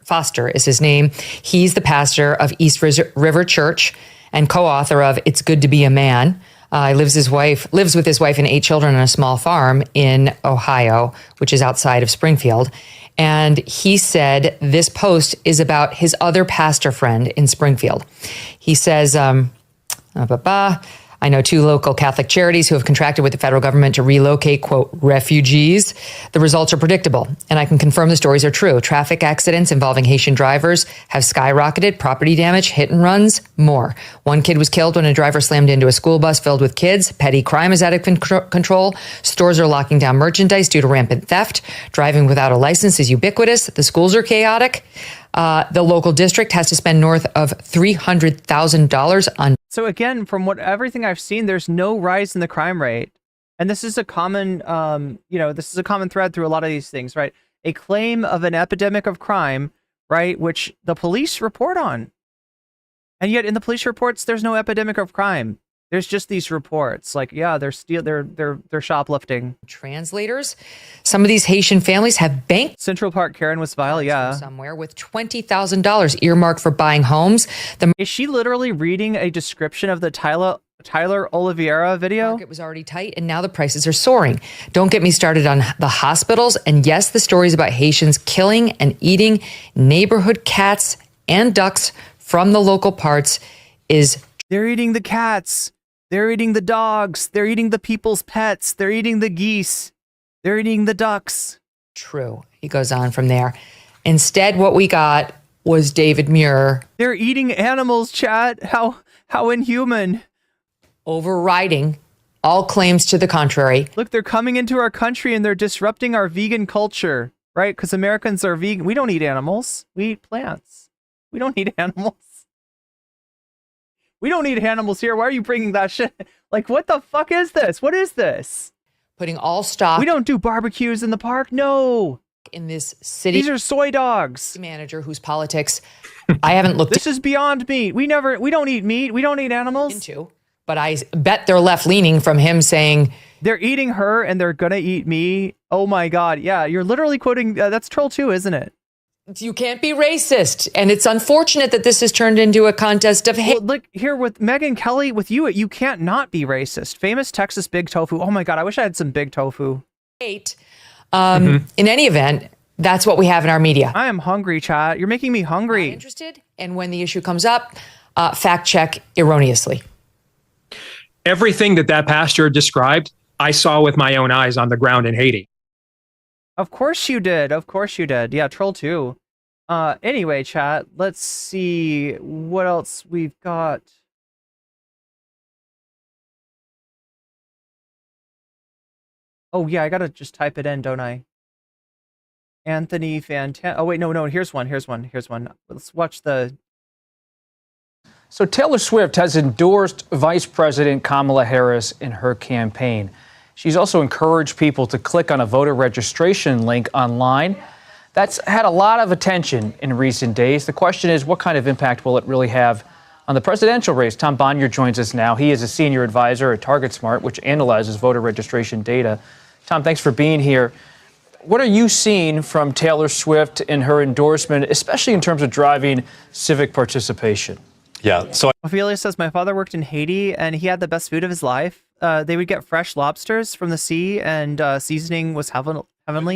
I: Foster is his name. He's the pastor of East River Church and co-author of It's Good to Be a Man. He lives with his wife and 8 children on a small farm in Ohio, which is outside of Springfield. And he said this post is about his other pastor friend in Springfield. He says, I know 2 local Catholic charities who have contracted with the federal government to relocate, quote, refugees. The results are predictable, and I can confirm the stories are true. Traffic accidents involving Haitian drivers have skyrocketed, property damage, hit and runs, more. 1 kid was killed when a driver slammed into a school bus filled with kids. Petty crime is out of control. Stores are locking down merchandise due to rampant theft. Driving without a license is ubiquitous. The schools are chaotic. The local district has to spend north of $300,000 on.
B: So again, from everything I've seen, there's no rise in the crime rate, and this is a common, this is a common thread through a lot of these things, right? A claim of an epidemic of crime, right, which the police report on, and yet in the police reports, there's no epidemic of crime. There's just these reports, like, yeah, they're shoplifting.
I: Translators. Some of these Haitian families have banked.
B: Central Park Karen was vile, yeah.
I: Somewhere with $20,000 earmarked for buying homes.
B: Is she literally reading a description of the Tyler Oliveira video?
I: The market was already tight, and now the prices are soaring. Don't get me started on the hospitals. And yes, the stories about Haitians killing and eating neighborhood cats and ducks from the local parts is.
B: They're eating the cats. They're eating the dogs. They're eating the people's pets. They're eating the geese. They're eating the ducks.
I: True. He goes on from there. Instead, what we got was David Muir.
B: They're eating animals, chat. How inhuman.
I: Overriding all claims to the contrary.
B: Look, they're coming into our country and they're disrupting our vegan culture, right? Because Americans are vegan. We don't eat animals. We eat plants. We don't eat animals. We don't need animals here. Why are you bringing that shit? Like, what the fuck is this? What is this?
I: Putting all stock.
B: We don't do barbecues in the park. No.
I: In this city.
B: These are soy dogs.
I: Manager whose politics I haven't looked.
B: This is beyond meat. We don't eat meat. We don't eat animals.
I: But I bet they're left leaning from him saying
B: they're eating her and they're gonna eat me. Oh my God. Yeah, you're literally quoting. That's Troll 2, isn't it?
I: You can't be racist. And it's unfortunate that this has turned into a contest of hate.
B: Well, look, here with Meghan Kelly, with you can't not be racist. Famous Texas Big Tofu. Oh my God, I wish I had some Big Tofu.
I: Hate. In any event, that's what we have in our media.
B: I am hungry, chat. You're making me hungry.
I: Not interested? And when the issue comes up, fact check erroneously.
E: Everything that pastor described, I saw with my own eyes on the ground in Haiti.
B: Of course you did. Of course you did. Yeah, Troll 2. Anyway, chat, let's see what else we've got. Oh, yeah, I gotta just type it in, don't I? Anthony Fantan. Oh, wait, no, here's one. Let's watch the.
K: So Taylor Swift has endorsed Vice President Kamala Harris in her campaign. She's also encouraged people to click on a voter registration link online. That's had a lot of attention in recent days. The question is, what kind of impact will it really have on the presidential race? Tom Bonnier joins us now. He is a senior advisor at TargetSmart, which analyzes voter registration data. Tom, thanks for being here. What are you seeing from Taylor Swift in her endorsement, especially in terms of driving civic participation?
N: Yeah, so
B: Ophelia says, my father worked in Haiti and he had the best food of his life. They would get fresh lobsters from the sea and seasoning was heavenly.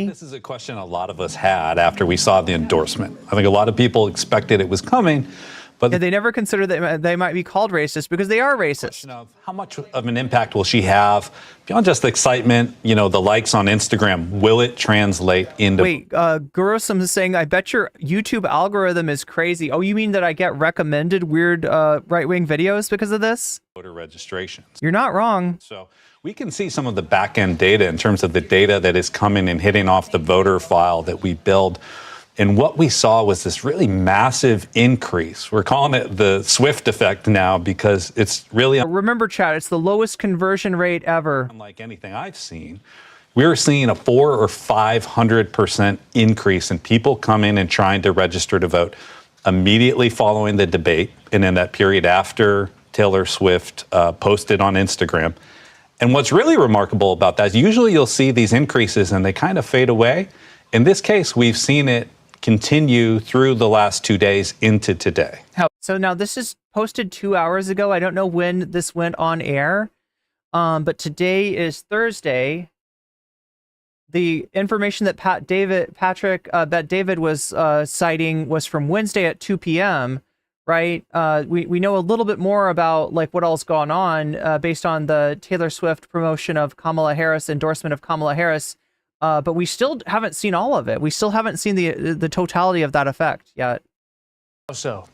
N: This is a question a lot of us had after we saw the endorsement. I think a lot of people expected it was coming,
B: But they never consider that they might be called racist because they are racist.
N: How much of an impact will she have beyond just the excitement, the likes on Instagram? Will it translate into...
B: Wait, Gurusam is saying, I bet your YouTube algorithm is crazy. Oh, you mean that I get recommended weird right-wing videos because of this?
N: Voter registrations.
B: You're not wrong.
N: So we can see some of the back-end data in terms of the data that is coming and hitting off the voter file that we build. And what we saw was this really massive increase. We're calling it the Swift effect now because it's really...
B: Remember, Chad, it's the lowest conversion rate ever.
N: Unlike anything I've seen. We're seeing a 400 or 500% increase in people coming and trying to register to vote immediately following the debate and in that period after Taylor Swift posted on Instagram. And what's really remarkable about that is usually you'll see these increases and they kind of fade away. In this case, we've seen it continue through the last 2 days into today.
B: So now this is posted 2 hours ago. I don't know when this went on air, but today is Thursday. The information that David was citing was from Wednesday at 2 p.m., right? We know a little bit more about like what all's gone on based on the Taylor Swift promotion of Kamala Harris, endorsement of Kamala Harris. But we still haven't seen all of it. We still haven't seen the totality of that effect yet.
N: So,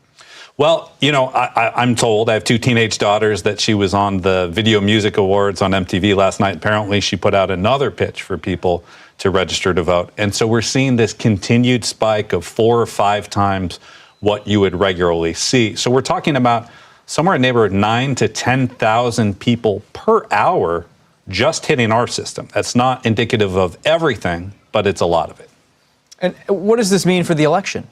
N: well, I'm told, I have 2 teenage daughters, that she was on the Video Music Awards on MTV last night. Apparently, she put out another pitch for people to register to vote. And so we're seeing this continued spike of 4 or 5 times what you would regularly see. So we're talking about somewhere in the neighborhood 9,000 to 10,000 people per hour just hitting our system. That's not indicative of everything, but it's a lot of it.
K: And what does this mean for the election?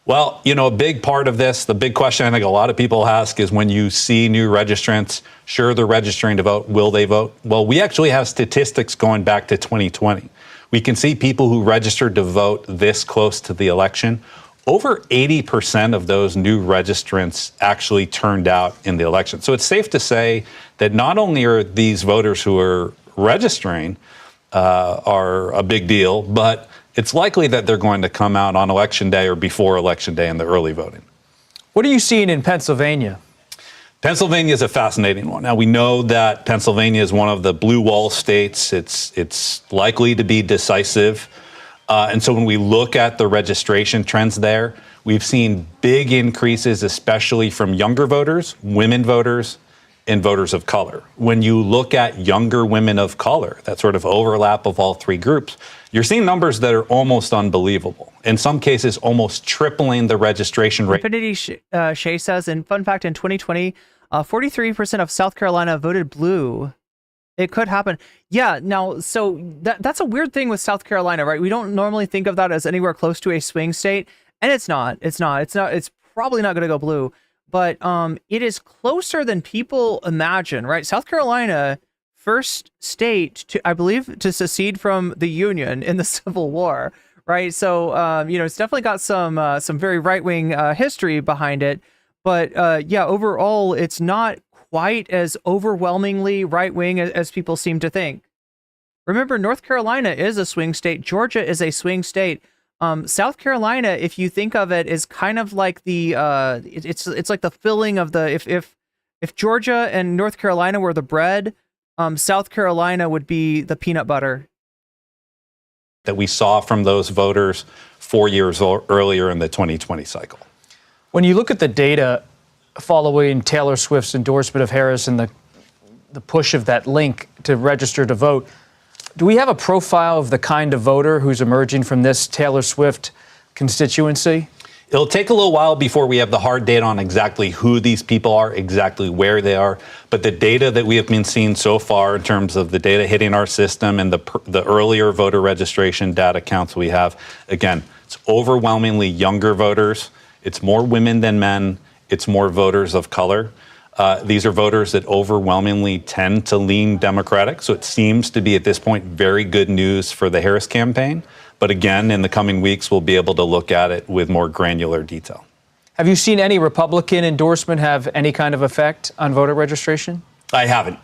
N: Well, a big part of this, the big question I think a lot of people ask is when you see new registrants, sure, they're registering to vote, will they vote? Well, we actually have statistics going back to 2020. We can see people who registered to vote this close to the election. Over 80% of those new registrants actually turned out in the election. So it's safe to say that not only are these voters who are registering are a big deal, but it's likely that they're going to come out on Election Day or before Election Day in the early voting.
K: What are you seeing in Pennsylvania?
N: Pennsylvania is a fascinating one. Now, we know that Pennsylvania is one of the blue wall states. It's likely to be decisive. And so when we look at the registration trends there, we've seen big increases, especially from younger voters, women voters, and voters of color. When you look at younger women of color, that sort of overlap of all 3 groups, you're seeing numbers that are almost unbelievable. In some cases, almost tripling the registration rate.
B: Infinity Shea says, and fun fact, in 2020, 43% of South Carolina voted blue. It could happen. Yeah, now, so that's a weird thing with South Carolina, right? We don't normally think of that as anywhere close to a swing state, and it's not. It's probably not going to go blue, but it is closer than people imagine, right? South Carolina, first state to, I believe, to secede from the Union in the Civil War, right? So, it's definitely got some very right-wing history behind it, but yeah, overall, it's not quite as overwhelmingly right-wing as people seem to think. Remember, North Carolina is a swing state. Georgia is a swing state. South Carolina, if you think of it, is kind of like the it's like the filling of the if Georgia and North Carolina were the bread, South Carolina would be the peanut butter.
N: That we saw from those voters 4 years earlier in the 2020 cycle.
K: When you look at the data following Taylor Swift's endorsement of Harris and the push of that link to register to vote, do we have a profile of the kind of voter who's emerging from this Taylor Swift constituency?
N: It'll take a little while before we have the hard data on exactly who these people are, exactly where they are. But the data that we have been seeing so far in terms of the data hitting our system and the earlier voter registration data counts we have, again, it's overwhelmingly younger voters. It's more women than men. It's more voters of color. These are voters that overwhelmingly tend to lean Democratic. So it seems to be at this point very good news for the Harris campaign. But again, in the coming weeks, we'll be able to look at it with more granular detail.
K: Have you seen any Republican endorsement have any kind of effect on voter registration?
N: I haven't.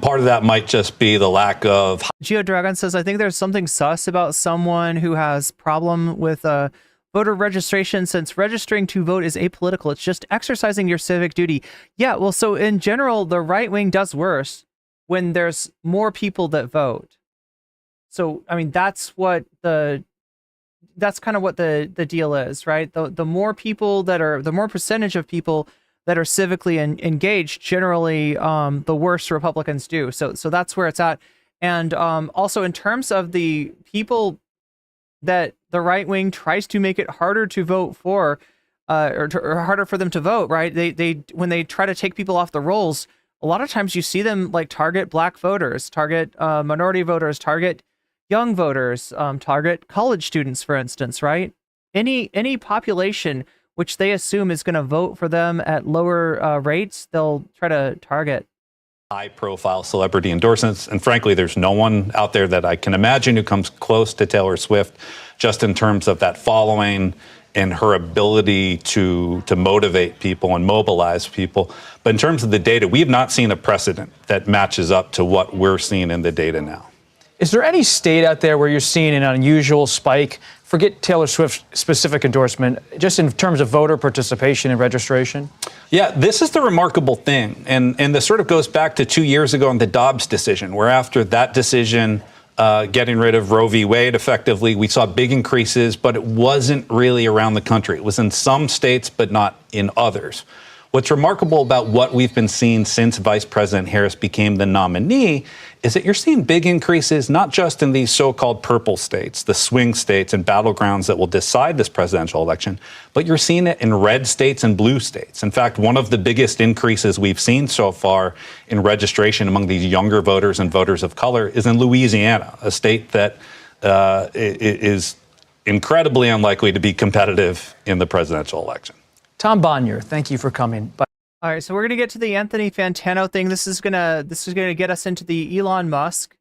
N: Part of that might just be the lack of...
B: Geo Dragon says, I think there's something sus about someone who has problem with voter voter registration since registering to vote is apolitical. It's just exercising your civic duty. Yeah, well, so in general, the right wing does worse when there's more people that vote. So, I mean, that's kind of what the deal is, right? The more people the more percentage of people that are civically engaged, generally, the worse Republicans do. So that's where it's at. And also in terms of the people that the right wing tries to make it harder to vote for, or harder for them to vote, right? They when they try to take people off the rolls, a lot of times you see them like target black voters, target minority voters, target young voters, target college students, for instance, right? Any population which they assume is going to vote for them at lower rates, they'll try to target.
N: High-profile celebrity endorsements, and frankly, there's no one out there that I can imagine who comes close to Taylor Swift, just in terms of that following and her ability to motivate people and mobilize people. But in terms of the data, we have not seen a precedent that matches up to what we're seeing in the data now.
K: Is there any state out there where you're seeing an unusual spike? Forget Taylor Swift's specific endorsement, just in terms of voter participation and registration?
N: Yeah, this is the remarkable thing. And this sort of goes back to 2 years ago in the Dobbs decision, where after that decision, getting rid of Roe v. Wade effectively, we saw big increases, but it wasn't really around the country. It was in some states, but not in others. What's remarkable about what we've been seeing since Vice President Harris became the nominee is that you're seeing big increases, not just in these so-called purple states, the swing states and battlegrounds that will decide this presidential election, but you're seeing it in red states and blue states. In fact, one of the biggest increases we've seen so far in registration among these younger voters and voters of color is in Louisiana, a state that is incredibly unlikely to be competitive in the presidential election.
K: Tom Bonnier, thank you for coming. Bye.
B: All right, so we're gonna get to the Anthony Fantano thing. This is gonna get us into the Elon Musk.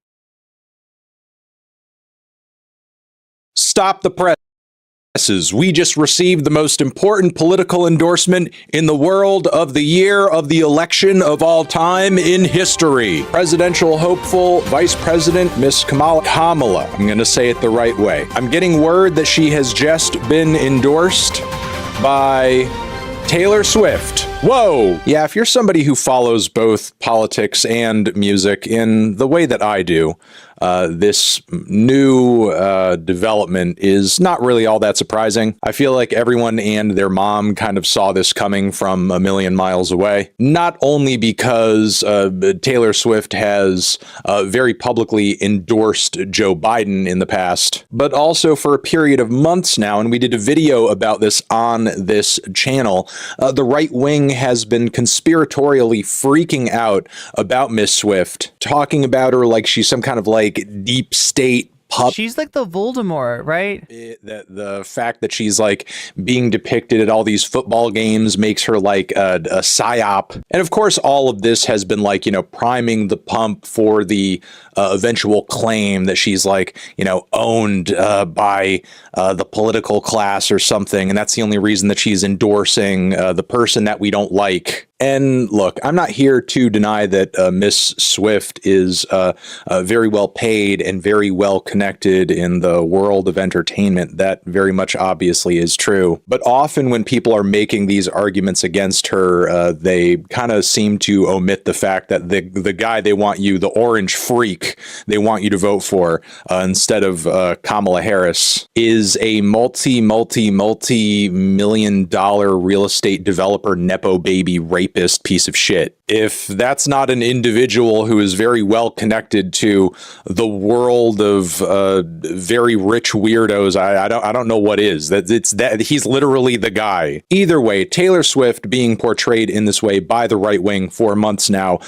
L: Stop the presses. We just received the most important political endorsement in the world of the year of the election of all time in history. Presidential hopeful Vice President Miss Kamala. I'm going to say it the right way. I'm getting word that she has just been endorsed by Taylor Swift. Whoa! Yeah, if you're somebody who follows both politics and music in the way that I do, this new development is not really all that surprising. I feel like everyone and their mom kind of saw this coming from a million miles away. Not only because Taylor Swift has very publicly endorsed Joe Biden in the past, but also for a period of months now, and we did a video about this on this channel, the right wing has been conspiratorially freaking out about Miss Swift, talking about her like she's some kind of like deep state pup.
B: She's like the Voldemort, right?
L: The fact that she's like being depicted at all these football games makes her like a psyop. And of course, all of this has been like, priming the pump for the eventual claim that she's like, owned by the political class or something. And that's the only reason that she's endorsing the person that we don't like. And look, I'm not here to deny that Miss Swift is very well paid and very well connected in the world of entertainment. That very much obviously is true. But often when people are making these arguments against her, they kind of seem to omit the fact that the guy they want you, the orange freak they want you to vote for instead of Kamala Harris, is a multi-million dollar real estate developer, Nepo baby rapist piece of shit. If that's not an individual who is very well connected to the world of very rich weirdos, I don't know what is. That he's literally the guy. Either way, Taylor Swift being portrayed in this way by the right wing for months now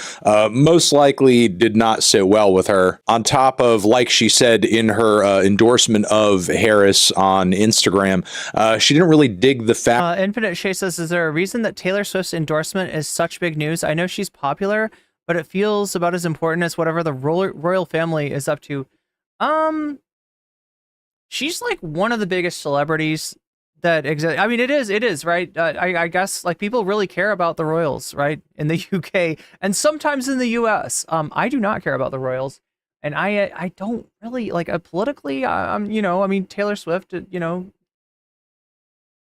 L: most likely did not sit well with her. On top of, like she said in her endorsement of Harris on Instagram, she didn't really dig the fact.
B: Infinite Shay says, is there a reason that Taylor Swift's endorsement is such big news? I know she's popular, but it feels about as important as whatever the royal family is up to. She's like one of the biggest celebrities that exist. I mean, it is, right? I guess like people really care about the royals, right? In the UK and sometimes in the US. I do not care about the royals, and I don't really like politically. I mean, Taylor Swift,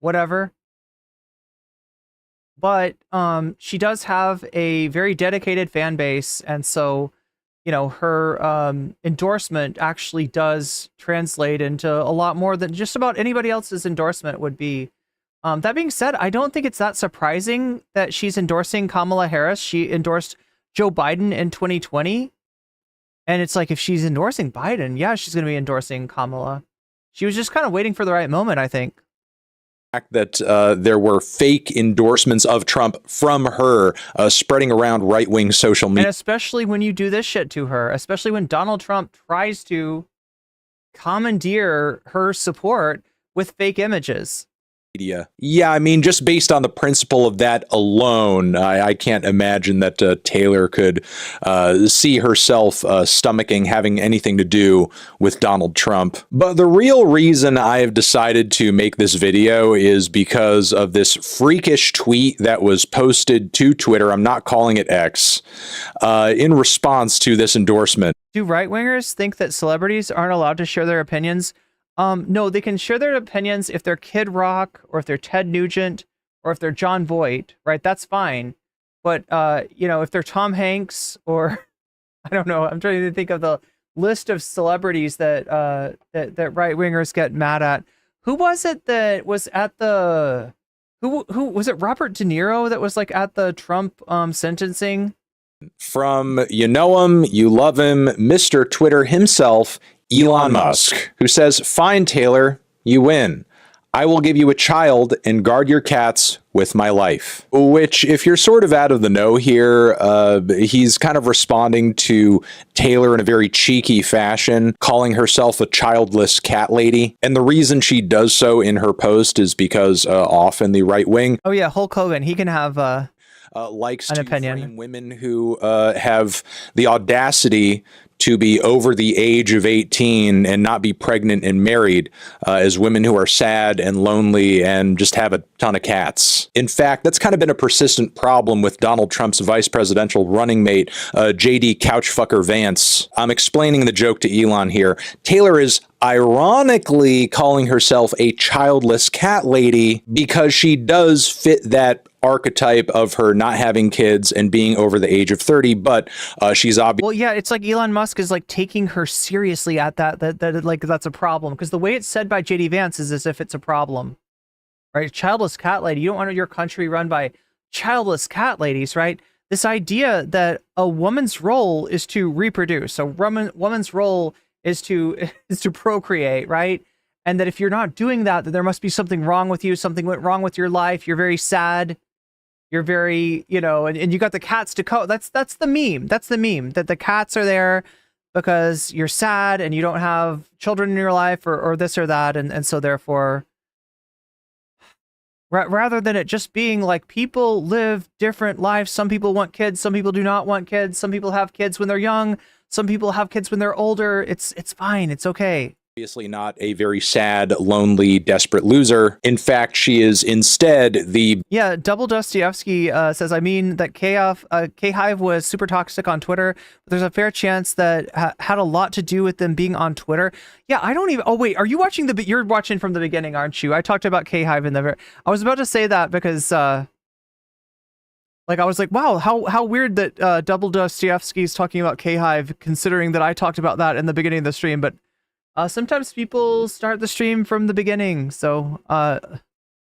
B: whatever. But she does have a very dedicated fan base, and so, you know, her endorsement actually does translate into a lot more than just about anybody else's endorsement would be. That being said, I don't think it's that surprising that she's endorsing Kamala Harris. She endorsed Joe Biden in 2020. And it's like, if she's endorsing Biden, yeah, she's going to be endorsing Kamala. She was just kind of waiting for the right moment, I think.
L: That there were fake endorsements of Trump from her spreading around right-wing social media.
B: And especially when you do this shit to her, especially when Donald Trump tries to commandeer her support with fake images.
L: Yeah, I mean, just based on the principle of that alone, I can't imagine that Taylor could see herself stomaching having anything to do with Donald Trump. But the real reason I have decided to make this video is because of this freakish tweet that was posted to Twitter. I'm not calling it X, in response to this endorsement.
B: Do right-wingers think that celebrities aren't allowed to share their opinions? No, they can share their opinions if they're Kid Rock or if they're Ted Nugent or if they're John Voight, right? That's fine. But, you know, if they're Tom Hanks or, I don't know, I'm trying to think of the list of celebrities that that right-wingers get mad at. Who was it that was at the, who was it Robert De Niro that was like at the Trump sentencing?
L: From you know him, you love him, Mr. Twitter himself, Elon Musk, who says, "Fine, Taylor, you win. I will give you a child and guard your cats with my life." Which, if you're sort of out of the know here, he's kind of responding to Taylor in a very cheeky fashion, calling herself a childless cat lady. And the reason she does so in her post is because often the right wing.
B: Oh yeah, Hulk Hogan, he can have
L: likes
B: an
L: to
B: opinion.
L: frame women who have the audacity to be over the age of 18 and not be pregnant and married as women who are sad and lonely and just have a ton of cats. In fact, that's kind of been a persistent problem with Donald Trump's vice presidential running mate, JD Couchfucker Vance. I'm explaining the joke to Elon here. Taylor is ironically calling herself a childless cat lady because she does fit that archetype of her not having kids and being over the age of 30, but she's obviously...
B: Well, yeah, it's like Elon Musk is like taking her seriously at that like that's a problem, because the way it's said by JD Vance is as if it's a problem, right? Childless cat lady. You don't want your country run by childless cat ladies, right? This idea that a woman's role is to reproduce, a woman's role is to procreate, right? And that if you're not doing that, then there must be something wrong with you. Something went wrong with your life. You're very sad. You're very, you know, and you got the cats to that's the meme. That's the meme, that the cats are there because you're sad and you don't have children in your life or this or that. And so therefore, rather than it just being like people live different lives. Some people want kids. Some people do not want kids. Some people have kids when they're young. Some people have kids when they're older. It's fine. It's okay.
L: Obviously not a very sad, lonely, desperate loser. In fact, she is instead the...
B: Yeah, Double Dostoevsky says, I mean, that K-Hive was super toxic on Twitter, but there's a fair chance that had a lot to do with them being on Twitter. Yeah, I don't even... Oh, wait, are you watching You're watching from the beginning, aren't you? I talked about K-Hive in the... I was about to say that because... Like, I was like, wow, how weird that Double Dostoevsky is talking about K-Hive, considering that I talked about that in the beginning of the stream, but... sometimes people start the stream from the beginning, so...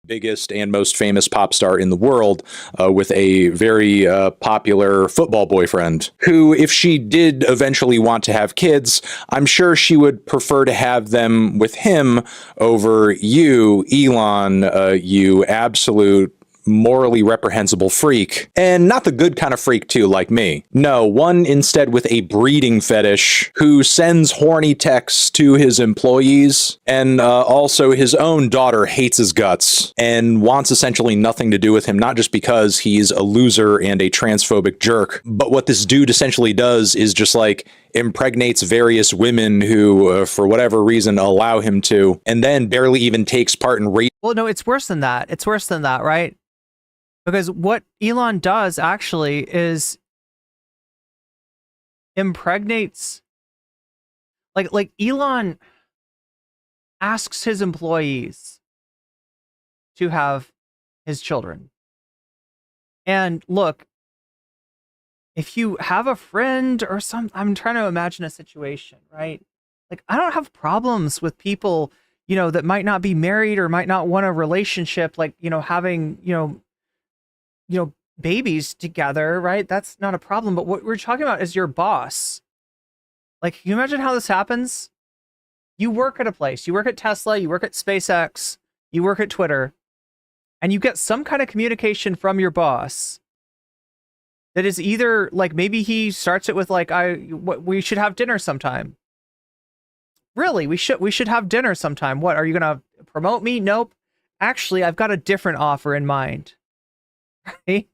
L: biggest and most famous pop star in the world with a very popular football boyfriend who, if she did eventually want to have kids, I'm sure she would prefer to have them with him over you, Elon, you absolute morally reprehensible freak. And not the good kind of freak too, like me. No, one instead with a breeding fetish who sends horny texts to his employees, and also his own daughter hates his guts and wants essentially nothing to do with him, not just because he's a loser and a transphobic jerk, but what this dude essentially does is just like impregnates various women who, for whatever reason, allow him to, and then barely even takes part in rape.
B: Well, no, it's worse than that. It's worse than that, right? Because what Elon does actually is impregnates, like Elon asks his employees to have his children. And look, if you have a friend or I'm trying to imagine a situation, right? Like, I don't have problems with people, that might not be married or might not want a relationship, like, having, babies together, right? That's not a problem. But what we're talking about is your boss. Like, can you imagine how this happens? You work at a place, you work at Tesla, you work at SpaceX, you work at Twitter, and you get some kind of communication from your boss that is either like, maybe he starts it with like, we should have dinner sometime. Really, we should have dinner sometime. What, are you going to promote me? Nope. Actually, I've got a different offer in mind. Right?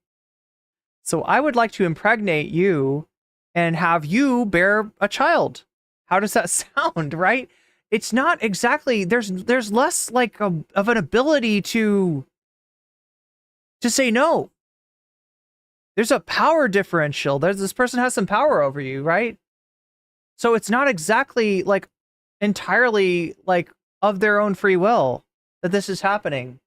B: So I would like to impregnate you and have you bear a child. How does that sound, right? It's not exactly, there's less like of an ability to say no. There's a power differential. This person has some power over you, right? So it's not exactly like entirely like of their own free will that this is happening.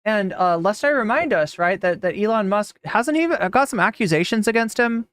B: And lest I remind us, right, that Elon Musk hasn't even got some accusations against him.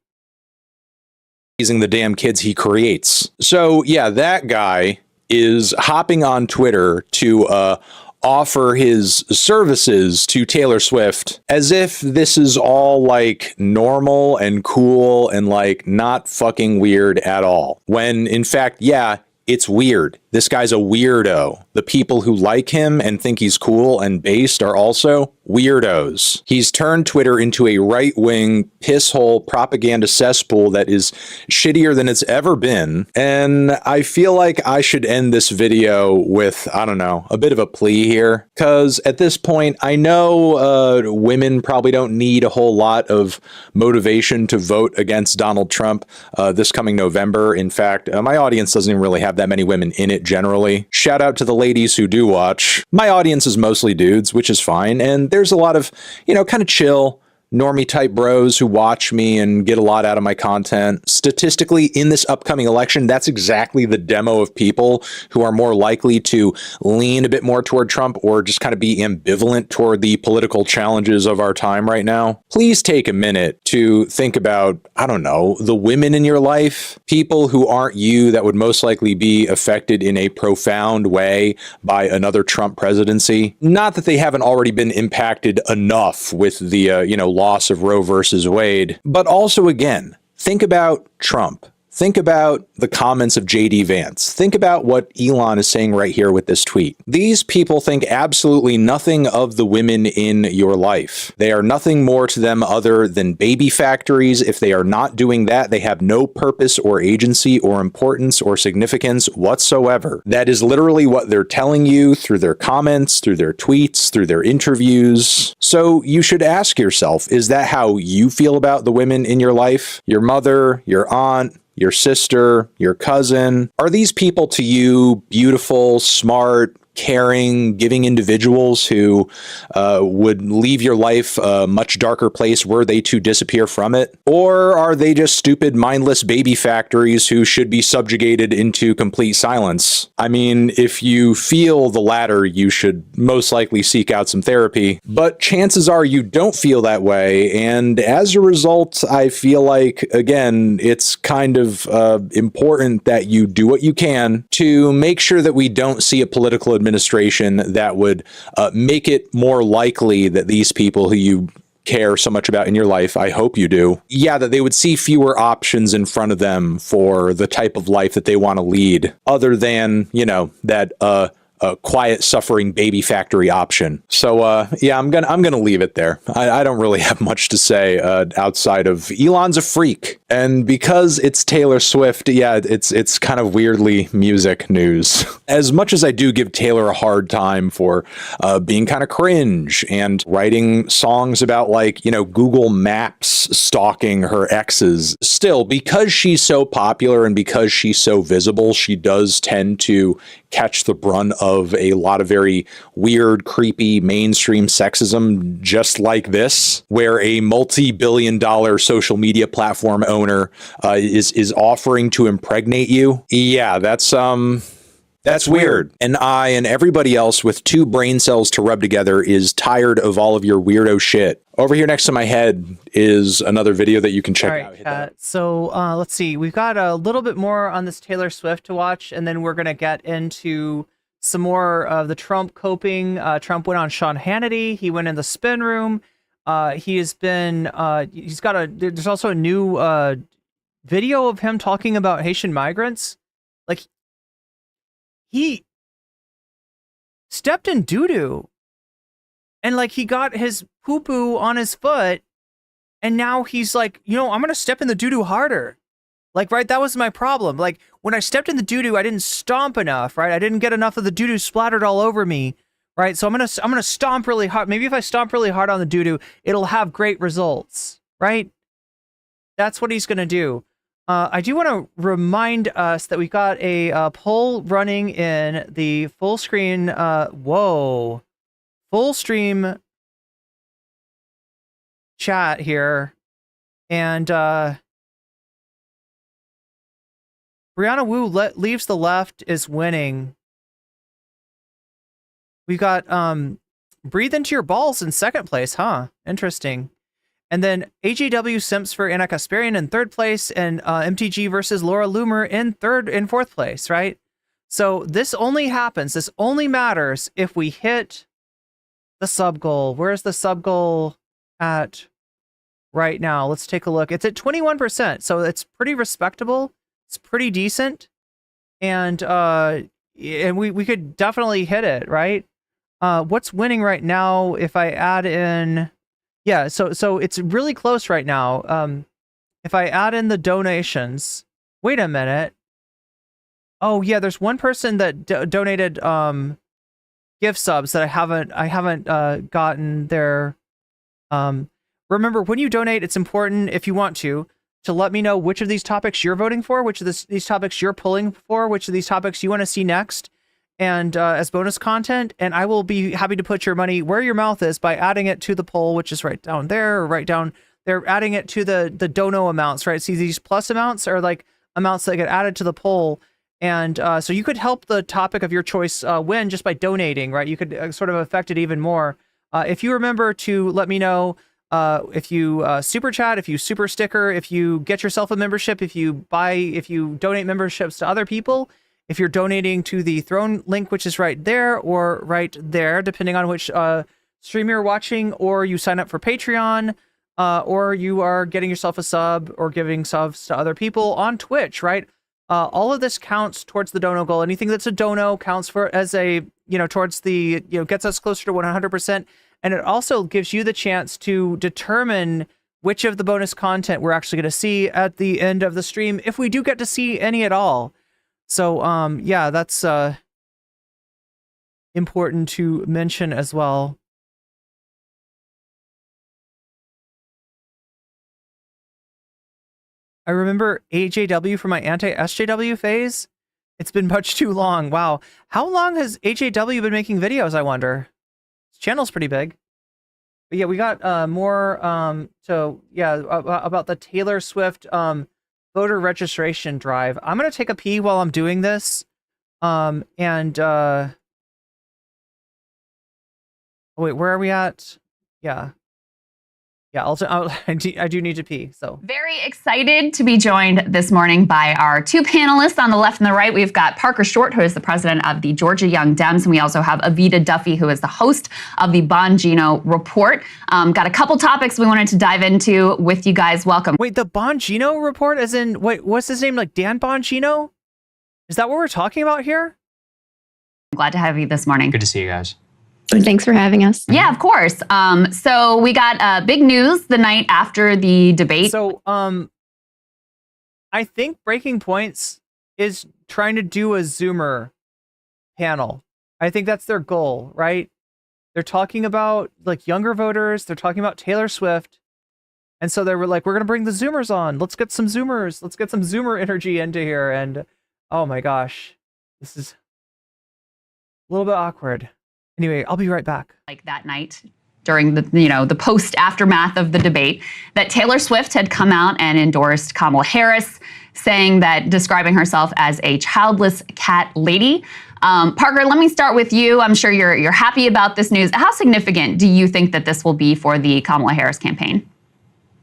L: Using the damn kids he creates. So yeah, that guy is hopping on Twitter to offer his services to Taylor Swift as if this is all like normal and cool and like not fucking weird at all. When in fact, yeah, it's weird. This guy's a weirdo. The people who like him and think he's cool and based are also weirdos. He's turned Twitter into a right-wing pisshole propaganda cesspool that is shittier than it's ever been. And I feel like I should end this video with, I don't know, a bit of a plea here. Because at this point, I know women probably don't need a whole lot of motivation to vote against Donald Trump this coming November. In fact, my audience doesn't even really have that many women in it generally. Shout out to the ladies who do watch. My audience is mostly dudes, which is fine. And there's a lot of, kind of chill, normie type bros who watch me and get a lot out of my content. Statistically, in this upcoming election, that's exactly the demo of people who are more likely to lean a bit more toward Trump or just kind of be ambivalent toward the political challenges of our time right now. Please take a minute to think about, I don't know, the women in your life, people who aren't you that would most likely be affected in a profound way by another Trump presidency. Not that they haven't already been impacted enough with the, loss of Roe versus Wade, but also, again, think about Trump. Think about the comments of J.D. Vance. Think about what Elon is saying right here with this tweet. These people think absolutely nothing of the women in your life. They are nothing more to them other than baby factories. If they are not doing that, they have no purpose or agency or importance or significance whatsoever. That is literally what they're telling you through their comments, through their tweets, through their interviews. So you should ask yourself, is that how you feel about the women in your life? Your mother, your aunt, your sister, your cousin? Are these people to you beautiful, smart, caring, giving individuals who would leave your life a much darker place were they to disappear from it? Or are they just stupid, mindless baby factories who should be subjugated into complete silence? I mean, if you feel the latter, you should most likely seek out some therapy. But chances are you don't feel that way. And as a result, I feel like, again, it's kind of important that you do what you can to make sure that we don't see a political administration that would make it more likely that these people who you care so much about in your life, I hope you do, that they would see fewer options in front of them for the type of life that they want to lead, other than, that quiet, suffering baby factory option. So I'm gonna leave it there. I don't really have much to say outside of Elon's a freak, and because it's Taylor Swift, it's kind of weirdly music news. As much as I do give Taylor a hard time for being kind of cringe and writing songs about Google Maps stalking her exes, still, because she's so popular and because she's so visible, she does tend to catch the brunt of a lot of very weird, creepy, mainstream sexism just like this, where a multi-billion-dollar social media platform owner is offering to impregnate you. Yeah, that's That's weird. And I and everybody else with 2 brain cells to rub together is tired of all of your weirdo shit. Over here next to my head is another video that you can check out.
B: So let's see. We've got a little bit more on this Taylor Swift to watch, and then we're going to get into some more of the Trump coping. Trump went on Sean Hannity. He went in the spin room. He has been, there's also a new video of him talking about Haitian migrants. Like, he stepped in doo-doo and like he got his poo-poo on his foot and now he's like, I'm going to step in the doo-doo harder. Like, right, that was my problem. Like, when I stepped in the doo-doo, I didn't stomp enough, right? I didn't get enough of the doo-doo splattered all over me, right? So I'm going to stomp really hard. Maybe if I stomp really hard on the doo-doo, it'll have great results, right? That's what he's going to do. I do want to remind us that we got a poll running in the full screen, full stream chat here. And Brianna Wu leaves the left is winning. We've got Breathe Into Your Balls in second place, huh? Interesting. And then AJW Simps for Anna Kasparian in third place, and MTG versus Laura Loomer in fourth place, right? So this only matters if we hit the sub goal. Where's the sub goal at right now? Let's take a look. It's at 21%, so it's pretty respectable. It's pretty decent, and we could definitely hit it, right? What's winning right now? If I add in. Yeah, so it's really close right now. If I add in the donations, wait a minute. Oh yeah, there's one person that donated gift subs that I haven't gotten their. Remember, when you donate, it's important, if you want to let me know which of these topics you're voting for, which of these topics you're pulling for, which of these topics you want to see next. And as bonus content, and I will be happy to put your money where your mouth is by adding it to the poll, which is right down there, or right down there, adding it to the dono amounts, right? See, these plus amounts are like amounts that get added to the poll. And so you could help the topic of your choice win just by donating, right? You could sort of affect it even more. If you remember to let me know if you super chat, if you super sticker, if you get yourself a membership, if you donate memberships to other people, if you're donating to the Throne link, which is right there or right there, depending on which stream you're watching, or you sign up for Patreon, or you are getting yourself a sub or giving subs to other people on Twitch, right? All of this counts towards the dono goal. Anything that's a dono counts for as a, towards the, gets us closer to 100%. And it also gives you the chance to determine which of the bonus content we're actually going to see at the end of the stream, if we do get to see any at all. So, yeah, that's important to mention as well. I remember AJW from my anti-SJW phase. It's been much too long. Wow. How long has AJW been making videos, I wonder? His channel's pretty big. But yeah, we got more, about the Taylor Swift voter registration drive. I'm going to take a pee while I'm doing this. Wait, where are we at? Yeah. Yeah, I do need to pee, so.
F: Very excited to be joined this morning by our two panelists on the left and the right. We've got Parker Short, who is the president of the Georgia Young Dems, and we also have Avita Duffy, who is the host of the Bongino Report. Got a couple topics we wanted to dive into with you guys. Welcome.
B: Wait, the Bongino Report, as in, wait, what's his name? Like Dan Bongino? Is that what we're talking about here?
F: I'm glad to have you this morning.
M: Good to see you guys.
F: Thanks for having us. Yeah, of course. So we got big news the night after the debate.
B: So I think Breaking Points is trying to do a Zoomer panel. I think that's their goal, right? They're talking about like younger voters. They're talking about Taylor Swift. And so they were like, we're going to bring the Zoomers on. Let's get some Zoomers. Let's get some Zoomer energy into here. And oh my gosh, this is a little bit awkward. Anyway, I'll be right back.
F: Like that night during the post aftermath of the debate, that Taylor Swift had come out and endorsed Kamala Harris, saying that, describing herself as a childless cat lady. Parker, let me start with you. I'm sure you're happy about this news. How significant do you think that this will be for the Kamala Harris campaign?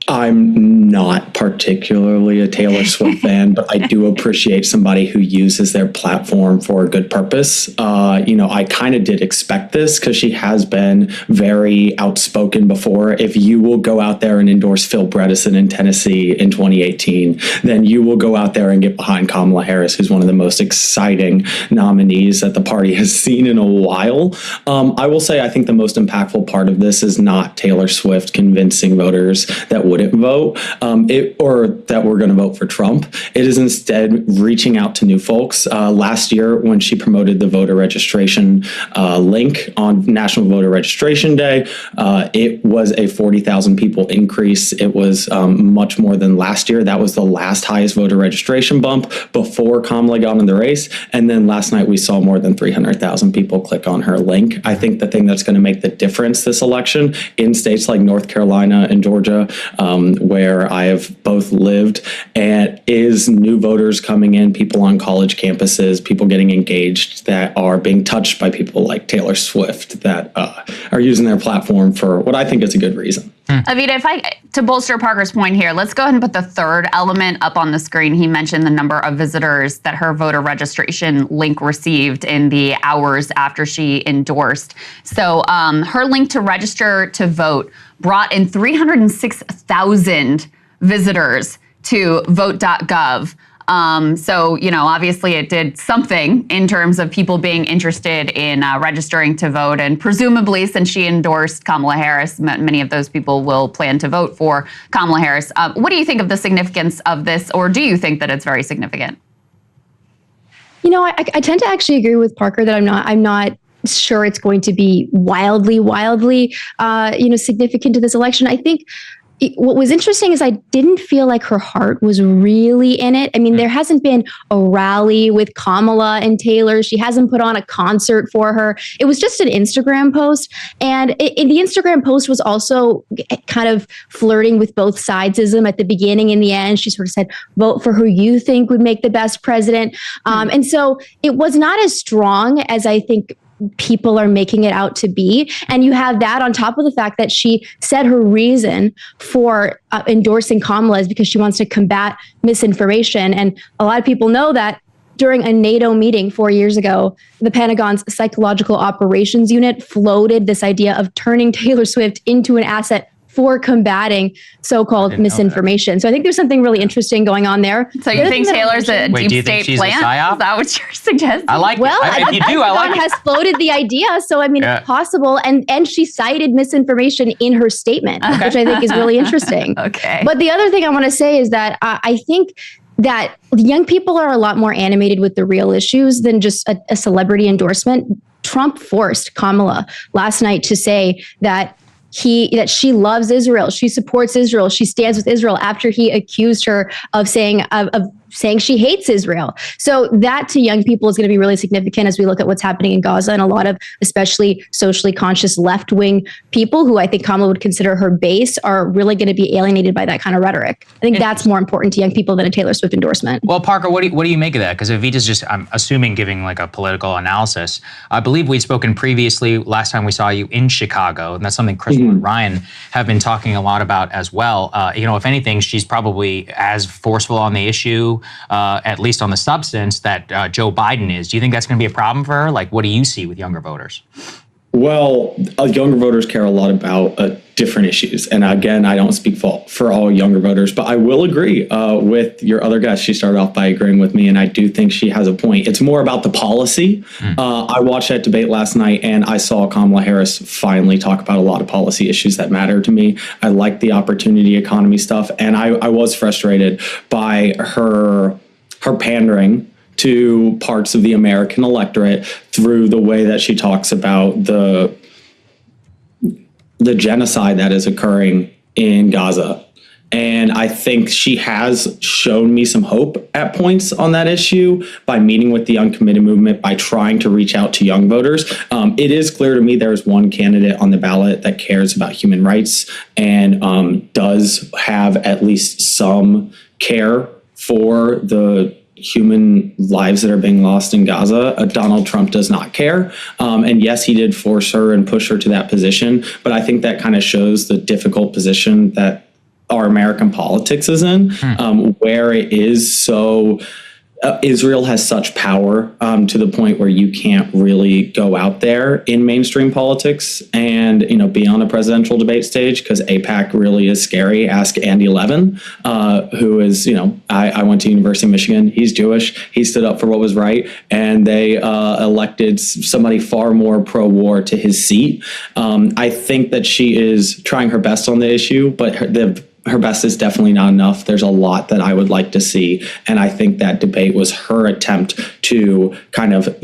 M: I'm not particularly a Taylor Swift fan, but I do appreciate somebody who uses their platform for a good purpose. I kind of did expect this because she has been very outspoken before. If you will go out there and endorse Phil Bredesen in Tennessee in 2018, then you will go out there and get behind Kamala Harris, who's one of the most exciting nominees that the party has seen in a while. I will say I think the most impactful part of this is not Taylor Swift convincing voters that wouldn't vote or that we're going to vote for Trump. It is instead reaching out to new folks. Last year, when she promoted the voter registration link on National Voter Registration Day, it was a 40,000 people increase. It was much more than last year. That was the last highest voter registration bump before Kamala got in the race. And then last night, we saw more than 300,000 people click on her link. I think the thing that's going to make the difference this election in states like North Carolina and Georgia, where I have both lived, and is new voters coming in, people on college campuses, people getting engaged that are being touched by people like Taylor Swift that are using their platform for what I think is a good reason.
F: Avita, to bolster Parker's point here, let's go ahead and put the third element up on the screen. He mentioned the number of visitors that her voter registration link received in the hours after she endorsed. So her link to register to vote brought in 306,000 visitors to vote.gov. Obviously it did something in terms of people being interested in registering to vote. And presumably, since she endorsed Kamala Harris, many of those people will plan to vote for Kamala Harris. What do you think of the significance of this, or do you think that it's very significant?
O: I tend to actually agree with Parker that I'm not sure it's going to be wildly, significant to this election. I think what was interesting is I didn't feel like her heart was really in it. I mean, there hasn't been a rally with Kamala and Taylor. She hasn't put on a concert for her. It was just an Instagram post. And the Instagram post was also kind of flirting with both sidesism at the beginning and the end. She sort of said, vote for who you think would make the best president. And so it was not as strong as I think people are making it out to be. And you have that on top of the fact that she said her reason for endorsing Kamala is because she wants to combat misinformation. And a lot of people know that during a NATO meeting 4 years ago, the Pentagon's Psychological Operations Unit floated this idea of turning Taylor Swift into an asset for combating so-called misinformation. So I think there's something really interesting going on there.
F: So you think Taylor's a deep state plant? Is that what you're suggesting?
T: I like
O: well,
T: it. If you do, I like it.
O: Has floated the idea. So, I mean, it's possible. And she cited misinformation in her statement, which I think is really interesting.
F: Okay.
O: But the other thing I want to say is that I think that young people are a lot more animated with the real issues than just a celebrity endorsement. Trump forced Kamala last night to say that she loves Israel, she supports Israel, she stands with Israel after he accused her of saying she hates Israel. So that to young people is going to be really significant as we look at what's happening in Gaza, and a lot of especially socially conscious left-wing people who I think Kamala would consider her base are really going to be alienated by that kind of rhetoric. I think that's more important to young people than a Taylor Swift endorsement.
T: Well, Parker, what do you make of that? Because Avita's just, I'm assuming, giving like a political analysis. I believe we'd spoken previously last time we saw you in Chicago, and that's something Chris and Ryan have been talking a lot about as well. If anything, she's probably as forceful on the issue, at least on the substance, that Joe Biden is. Do you think that's going to be a problem for her? Like, what do you see with younger voters?
M: Well, younger voters care a lot about different issues. And again, I don't speak for all younger voters, but I will agree with your other guest. She started off by agreeing with me, and I do think she has a point. It's more about the policy. I watched that debate last night, and I saw Kamala Harris finally talk about a lot of policy issues that matter to me. I like the opportunity economy stuff, and I was frustrated by her pandering to parts of the American electorate through the way that she talks about the genocide that is occurring in Gaza. And I think she has shown me some hope at points on that issue by meeting with the uncommitted movement, by trying to reach out to young voters. It is clear to me there is one candidate on the ballot that cares about human rights and does have at least some care for the human lives that are being lost in Gaza, Donald Trump does not care. And yes, he did force her and push her to that position, but I think that kind of shows the difficult position that our American politics is in, where it is so... Israel has such power to the point where you can't really go out there in mainstream politics and, be on a presidential debate stage, because AIPAC really is scary. Ask Andy Levin, who is, I went to University of Michigan. He's Jewish. He stood up for what was right, and they elected somebody far more pro-war to his seat. I think that she is trying her best on the issue, but her best is definitely not enough. There's a lot that I would like to see. And I think that debate was her attempt to kind of,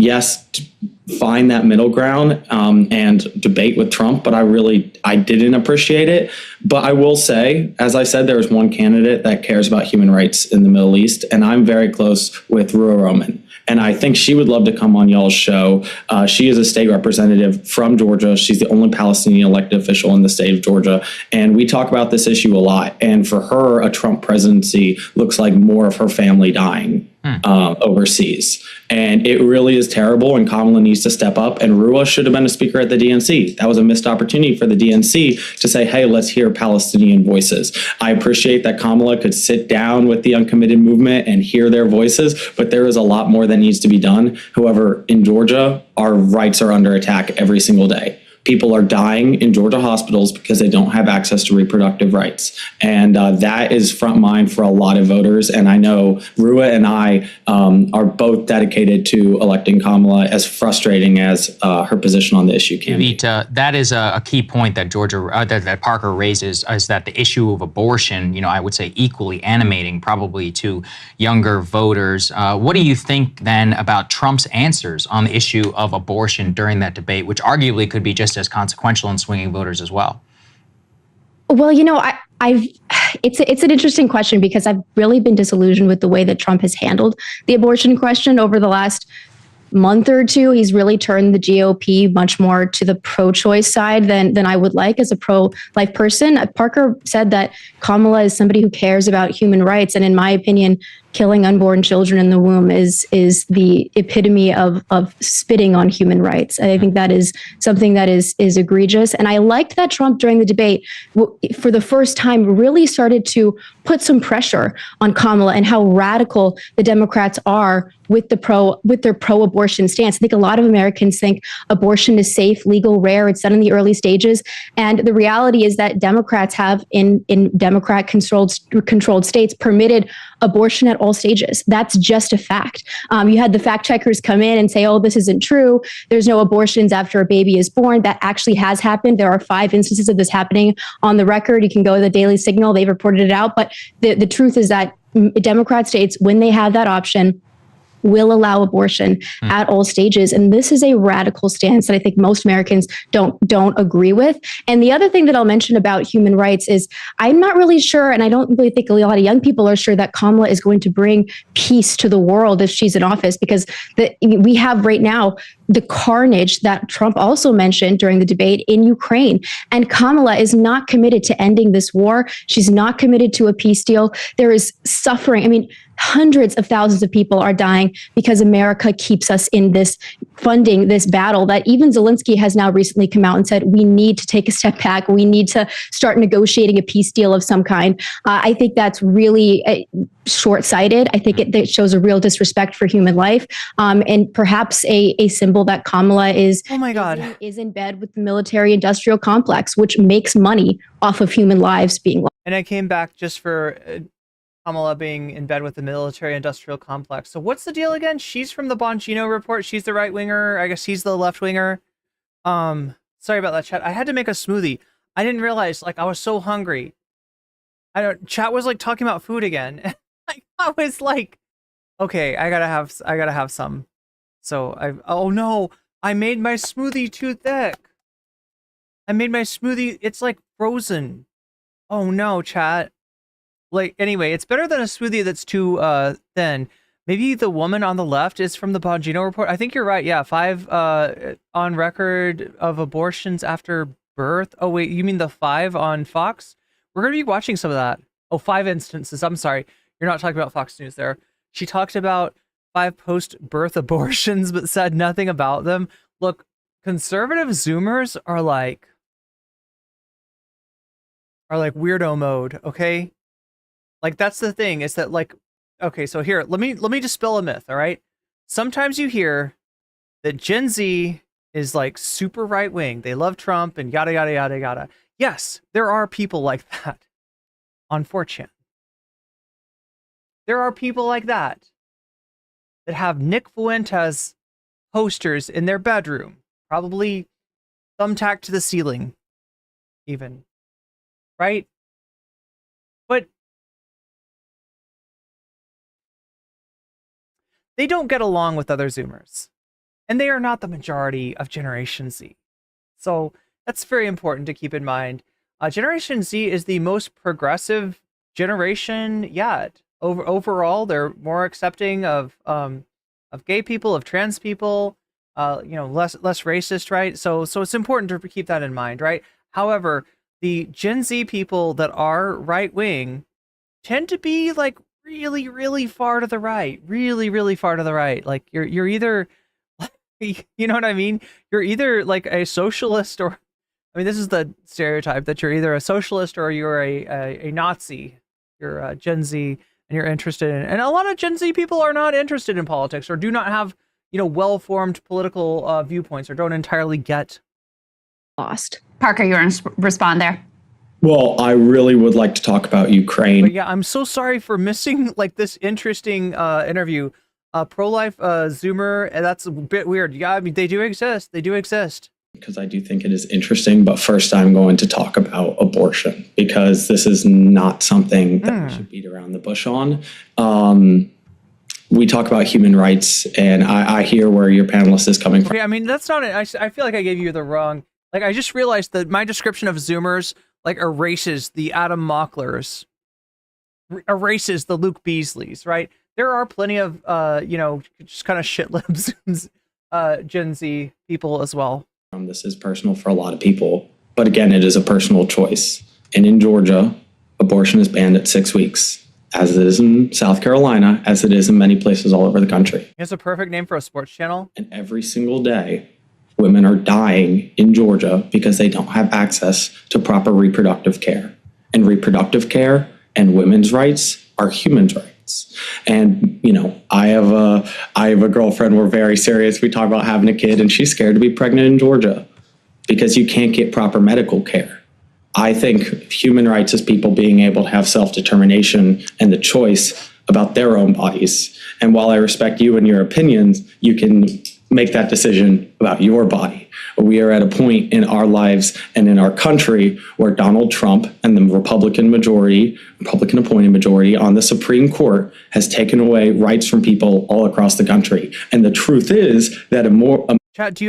M: find that middle ground and debate with Trump. But I didn't appreciate it. But I will say, as I said, there is one candidate that cares about human rights in the Middle East. And I'm very close with Ruah Roman. And I think she would love to come on y'all's show. She is a state representative from Georgia. She's the only Palestinian elected official in the state of Georgia. And we talk about this issue a lot. And for her, a Trump presidency looks like more of her family dying overseas. And it really is terrible. And Kamala needs to step up. And Ruah should have been a speaker at the DNC. That was a missed opportunity for the DNC to say, hey, let's hear Palestinian voices. I appreciate that Kamala could sit down with the uncommitted movement and hear their voices, but there is a lot more that needs to be done. However, in Georgia, our rights are under attack every single day. People are dying in Georgia hospitals because they don't have access to reproductive rights. And that is front mind for a lot of voters. And I know Ruah and I are both dedicated to electing Kamala, as frustrating as her position on the issue can be.
T: Vita, that is a key point that that Parker raises, is that the issue of abortion, I would say equally animating probably to younger voters. What do you think then about Trump's answers on the issue of abortion during that debate, which arguably could be just as consequential in swinging voters as well?
O: Well, it's an interesting question, because I've really been disillusioned with the way that Trump has handled the abortion question over the last month or two. He's really turned the GOP much more to the pro-choice side than I would like as a pro-life person. Parker said that Kamala is somebody who cares about human rights, and in my opinion, killing unborn children in the womb is the epitome of spitting on human rights. I think that is something that is egregious. And I liked that Trump during the debate, for the first time, really started to put some pressure on Kamala and how radical the Democrats are with their pro-abortion stance. I think a lot of Americans think abortion is safe, legal, rare. It's done in the early stages. And the reality is that Democrats have, in Democrat-controlled states, permitted abortion at all stages. That's just a fact. You had the fact checkers come in and say, oh, this isn't true. There's no abortions after a baby is born. That actually has happened. There are 5 instances of this happening on the record. You can go to the Daily Signal. They've reported it out. But the truth is that Democrat states, when they have that option, will allow abortion at all stages. And this is a radical stance that I think most Americans don't agree with. And the other thing that I'll mention about human rights is I'm not really sure, and I don't really think a lot of young people are sure, that Kamala is going to bring peace to the world if she's in office, because we have right now the carnage that Trump also mentioned during the debate in Ukraine. And Kamala is not committed to ending this war. She's not committed to a peace deal. There is suffering. I mean, hundreds of thousands of people are dying because America keeps us in this, funding this battle that even Zelensky has now recently come out and said, we need to take a step back. We need to start negotiating a peace deal of some kind. I think that's really short-sighted. I think it shows a real disrespect for human life, and perhaps a symbol that Kamala is,
B: oh my God,
O: is in bed with the military-industrial complex, which makes money off of human lives being lost.
B: And I came back just for Kamala being in bed with the military-industrial complex. So what's the deal again? She's from the Bongino report. She's the right-winger. I guess he's the left-winger. Sorry about that, chat. I had to make a smoothie. I didn't realize, I was so hungry. Chat was talking about food again. I was like, okay, I gotta have some. So oh no, I made my smoothie too thick. I made my smoothie, it's frozen. Oh no, chat. Anyway, it's better than a smoothie that's too thin. Maybe the woman on the left is from the Bongino report. I think you're right. Yeah, 5 on record of abortions after birth. Oh wait, you mean the 5 on Fox? We're gonna be watching some of that. Oh, 5 instances. I'm sorry. You're not talking about Fox News there. She talked about 5 post-birth abortions, but said nothing about them. Look, conservative Zoomers are like weirdo mode, okay? Like, that's the thing, is that, like, okay, so here, let me dispel a myth, all right? Sometimes you hear that Gen Z is like super right wing. They love Trump and yada yada yada yada. Yes, there are people like that on 4chan. There are people like that have Nick Fuentes posters in their bedroom, probably thumbtacked to the ceiling, even, right? But they don't get along with other Zoomers, and they are not the majority of Generation Z. So that's very important to keep in mind. Generation Z is the most progressive generation yet. Overall, they're more accepting of gay people, of trans people, less racist, right? So it's important to keep that in mind, right? However, the Gen Z people that are right wing tend to be like really, really far to the right, really far to the right. Like you're either, you know what I mean? You're either like a socialist, or, I mean, this is the stereotype that you're either a socialist or you're a Nazi. You're a Gen Z. And you're interested in, and a lot of Gen Z people are not interested in politics, or do not have, well-formed political viewpoints, or don't entirely get
O: lost.
F: Parker, you want to respond there?
M: Well, I really would like to talk about Ukraine.
B: But yeah, I'm so sorry for missing like this interesting interview. Pro-life Zoomer, and that's a bit weird. Yeah, I mean, they do exist. They do exist.
M: Because I do think it is interesting, but first I'm going to talk about abortion, because this is not something that we should beat around the bush on. We talk about human rights, and I hear where your panelist is coming from.
B: Okay, I mean, that's not it. I feel like I gave you the wrong, like, I just realized that my description of Zoomers, like, erases the Adam Mocklers, erases the Luke Beasleys, right? There are plenty of, just kind of shit-libbed Gen Z people as well.
M: This is personal for a lot of people, but again, it is a personal choice. And in Georgia, abortion is banned at 6 weeks, as it is in South Carolina, as it is in many places all over the country.
B: It's a perfect name for a sports channel.
M: And every single day, women are dying in Georgia because they don't have access to proper reproductive care. And reproductive care and women's rights are human rights. And, I have a girlfriend, we're very serious. We talk about having a kid, and she's scared to be pregnant in Georgia because you can't get proper medical care. I think human rights is people being able to have self-determination and the choice about their own bodies. And while I respect you and your opinions, you can make that decision about your body. We are at a point in our lives and in our country where Donald Trump and the Republican-appointed majority on the Supreme Court has taken away rights from people all across the country. And the truth is that
B: Chat,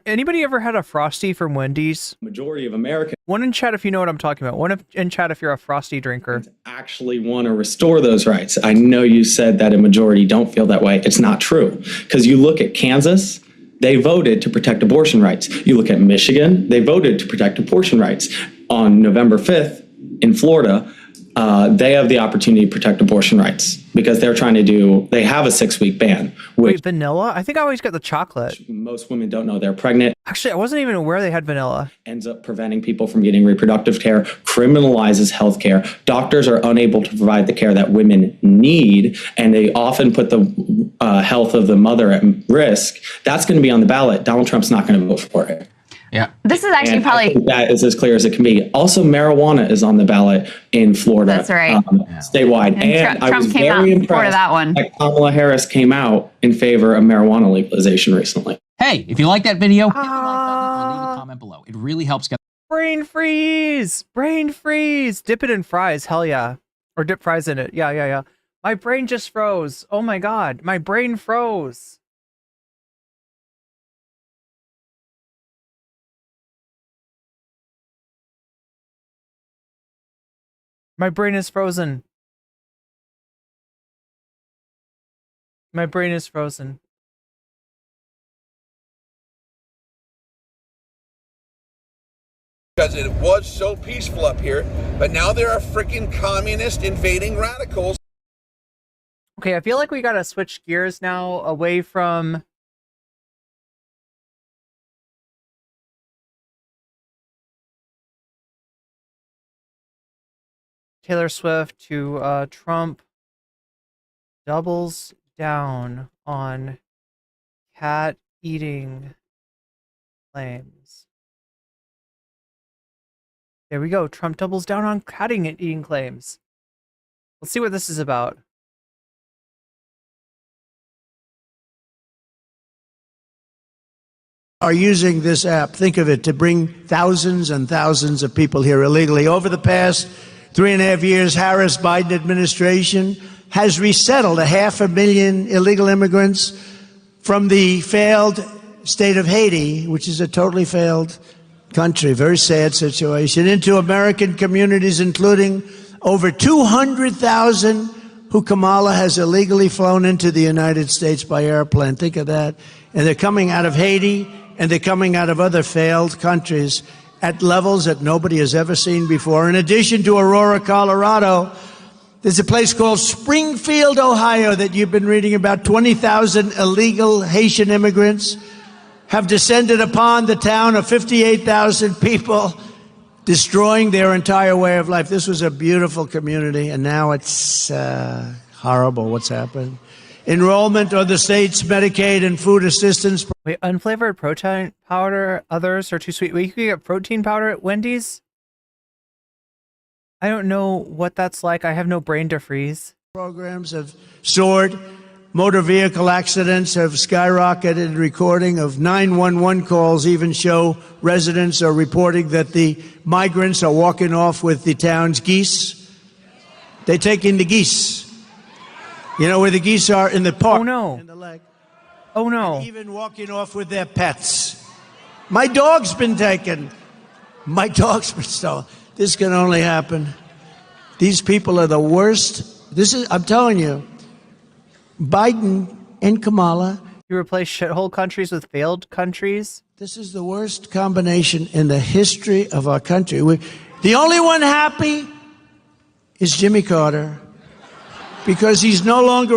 B: anybody ever had a Frosty from Wendy's?
M: Majority of Americans.
B: One in chat if you know what I'm talking about. One in chat if you're a Frosty drinker.
M: Actually want to restore those rights. I know you said that a majority don't feel that way. It's not true. Because you look at Kansas, they voted to protect abortion rights. You look at Michigan, they voted to protect abortion rights. On November 5th in Florida, they have the opportunity to protect abortion rights because they have a 6-week ban.
B: Wait, vanilla? I think I always got the chocolate.
M: Most women don't know they're pregnant.
B: Actually, I wasn't even aware they had vanilla.
M: Ends up preventing people from getting reproductive care, criminalizes health care. Doctors are unable to provide the care that women need, and they often put the health of the mother at risk. That's going to be on the ballot. Donald Trump's not going to vote for it.
T: Yeah.
F: This is actually probably
M: that is as clear as it can be. Also, marijuana is on the ballot in Florida.
F: That's right.
M: Statewide. And I was very impressed
F: that one.
M: that Kamala Harris came out in favor of marijuana legalization recently.
T: Hey, if you like that video, hit the like button or leave a comment below. It really helps get
B: brain freeze. Brain freeze. Dip it in fries. Hell yeah. Or dip fries in it. Yeah. My brain just froze. Oh my God. My brain froze. My brain is frozen. My brain is frozen.
J: Because it was so peaceful up here, but now there are freaking communist invading radicals.
B: Okay, I feel like we gotta switch gears now away from Taylor Swift to Trump doubles down on cat eating claims. There we go. Trump doubles down on cat eating claims. Let's see what this is about.
U: Are using this app, think of it, to bring thousands and thousands of people here illegally. Over the past 3.5 years, Harris-Biden administration has resettled 500,000 illegal immigrants from the failed state of Haiti, which is a totally failed country, very sad situation, into American communities, including over 200,000 who Kamala has illegally flown into the United States by airplane. Think of that. And they're coming out of Haiti, and they're coming out of other failed countries at levels that nobody has ever seen before. In addition to Aurora, Colorado, there's a place called Springfield, Ohio, that you've been reading about. 20,000 illegal Haitian immigrants have descended upon the town of 58,000 people, destroying their entire way of life. This was a beautiful community, and now it's horrible what's happened. Enrollment of the state's Medicaid and food assistance.
B: Wait, unflavored protein powder, others are too sweet. Wait, you can get protein powder at Wendy's? I don't know what that's like. I have no brain to freeze.
U: Programs have soared. Motor vehicle accidents have skyrocketed. Recording of 911 calls even show residents are reporting that the migrants are walking off with the town's geese. They're taking the geese. You know where the geese are? In the park.
B: Oh, no.
U: In the lake.
B: Oh, no.
U: And even walking off with their pets. My dog's been taken. My dog's been stolen. This can only happen. These people are the worst. I'm telling you, Biden and Kamala.
B: You replace shithole countries with failed countries?
U: This is the worst combination in the history of our country. The only one happy is Jimmy Carter, because he's no longer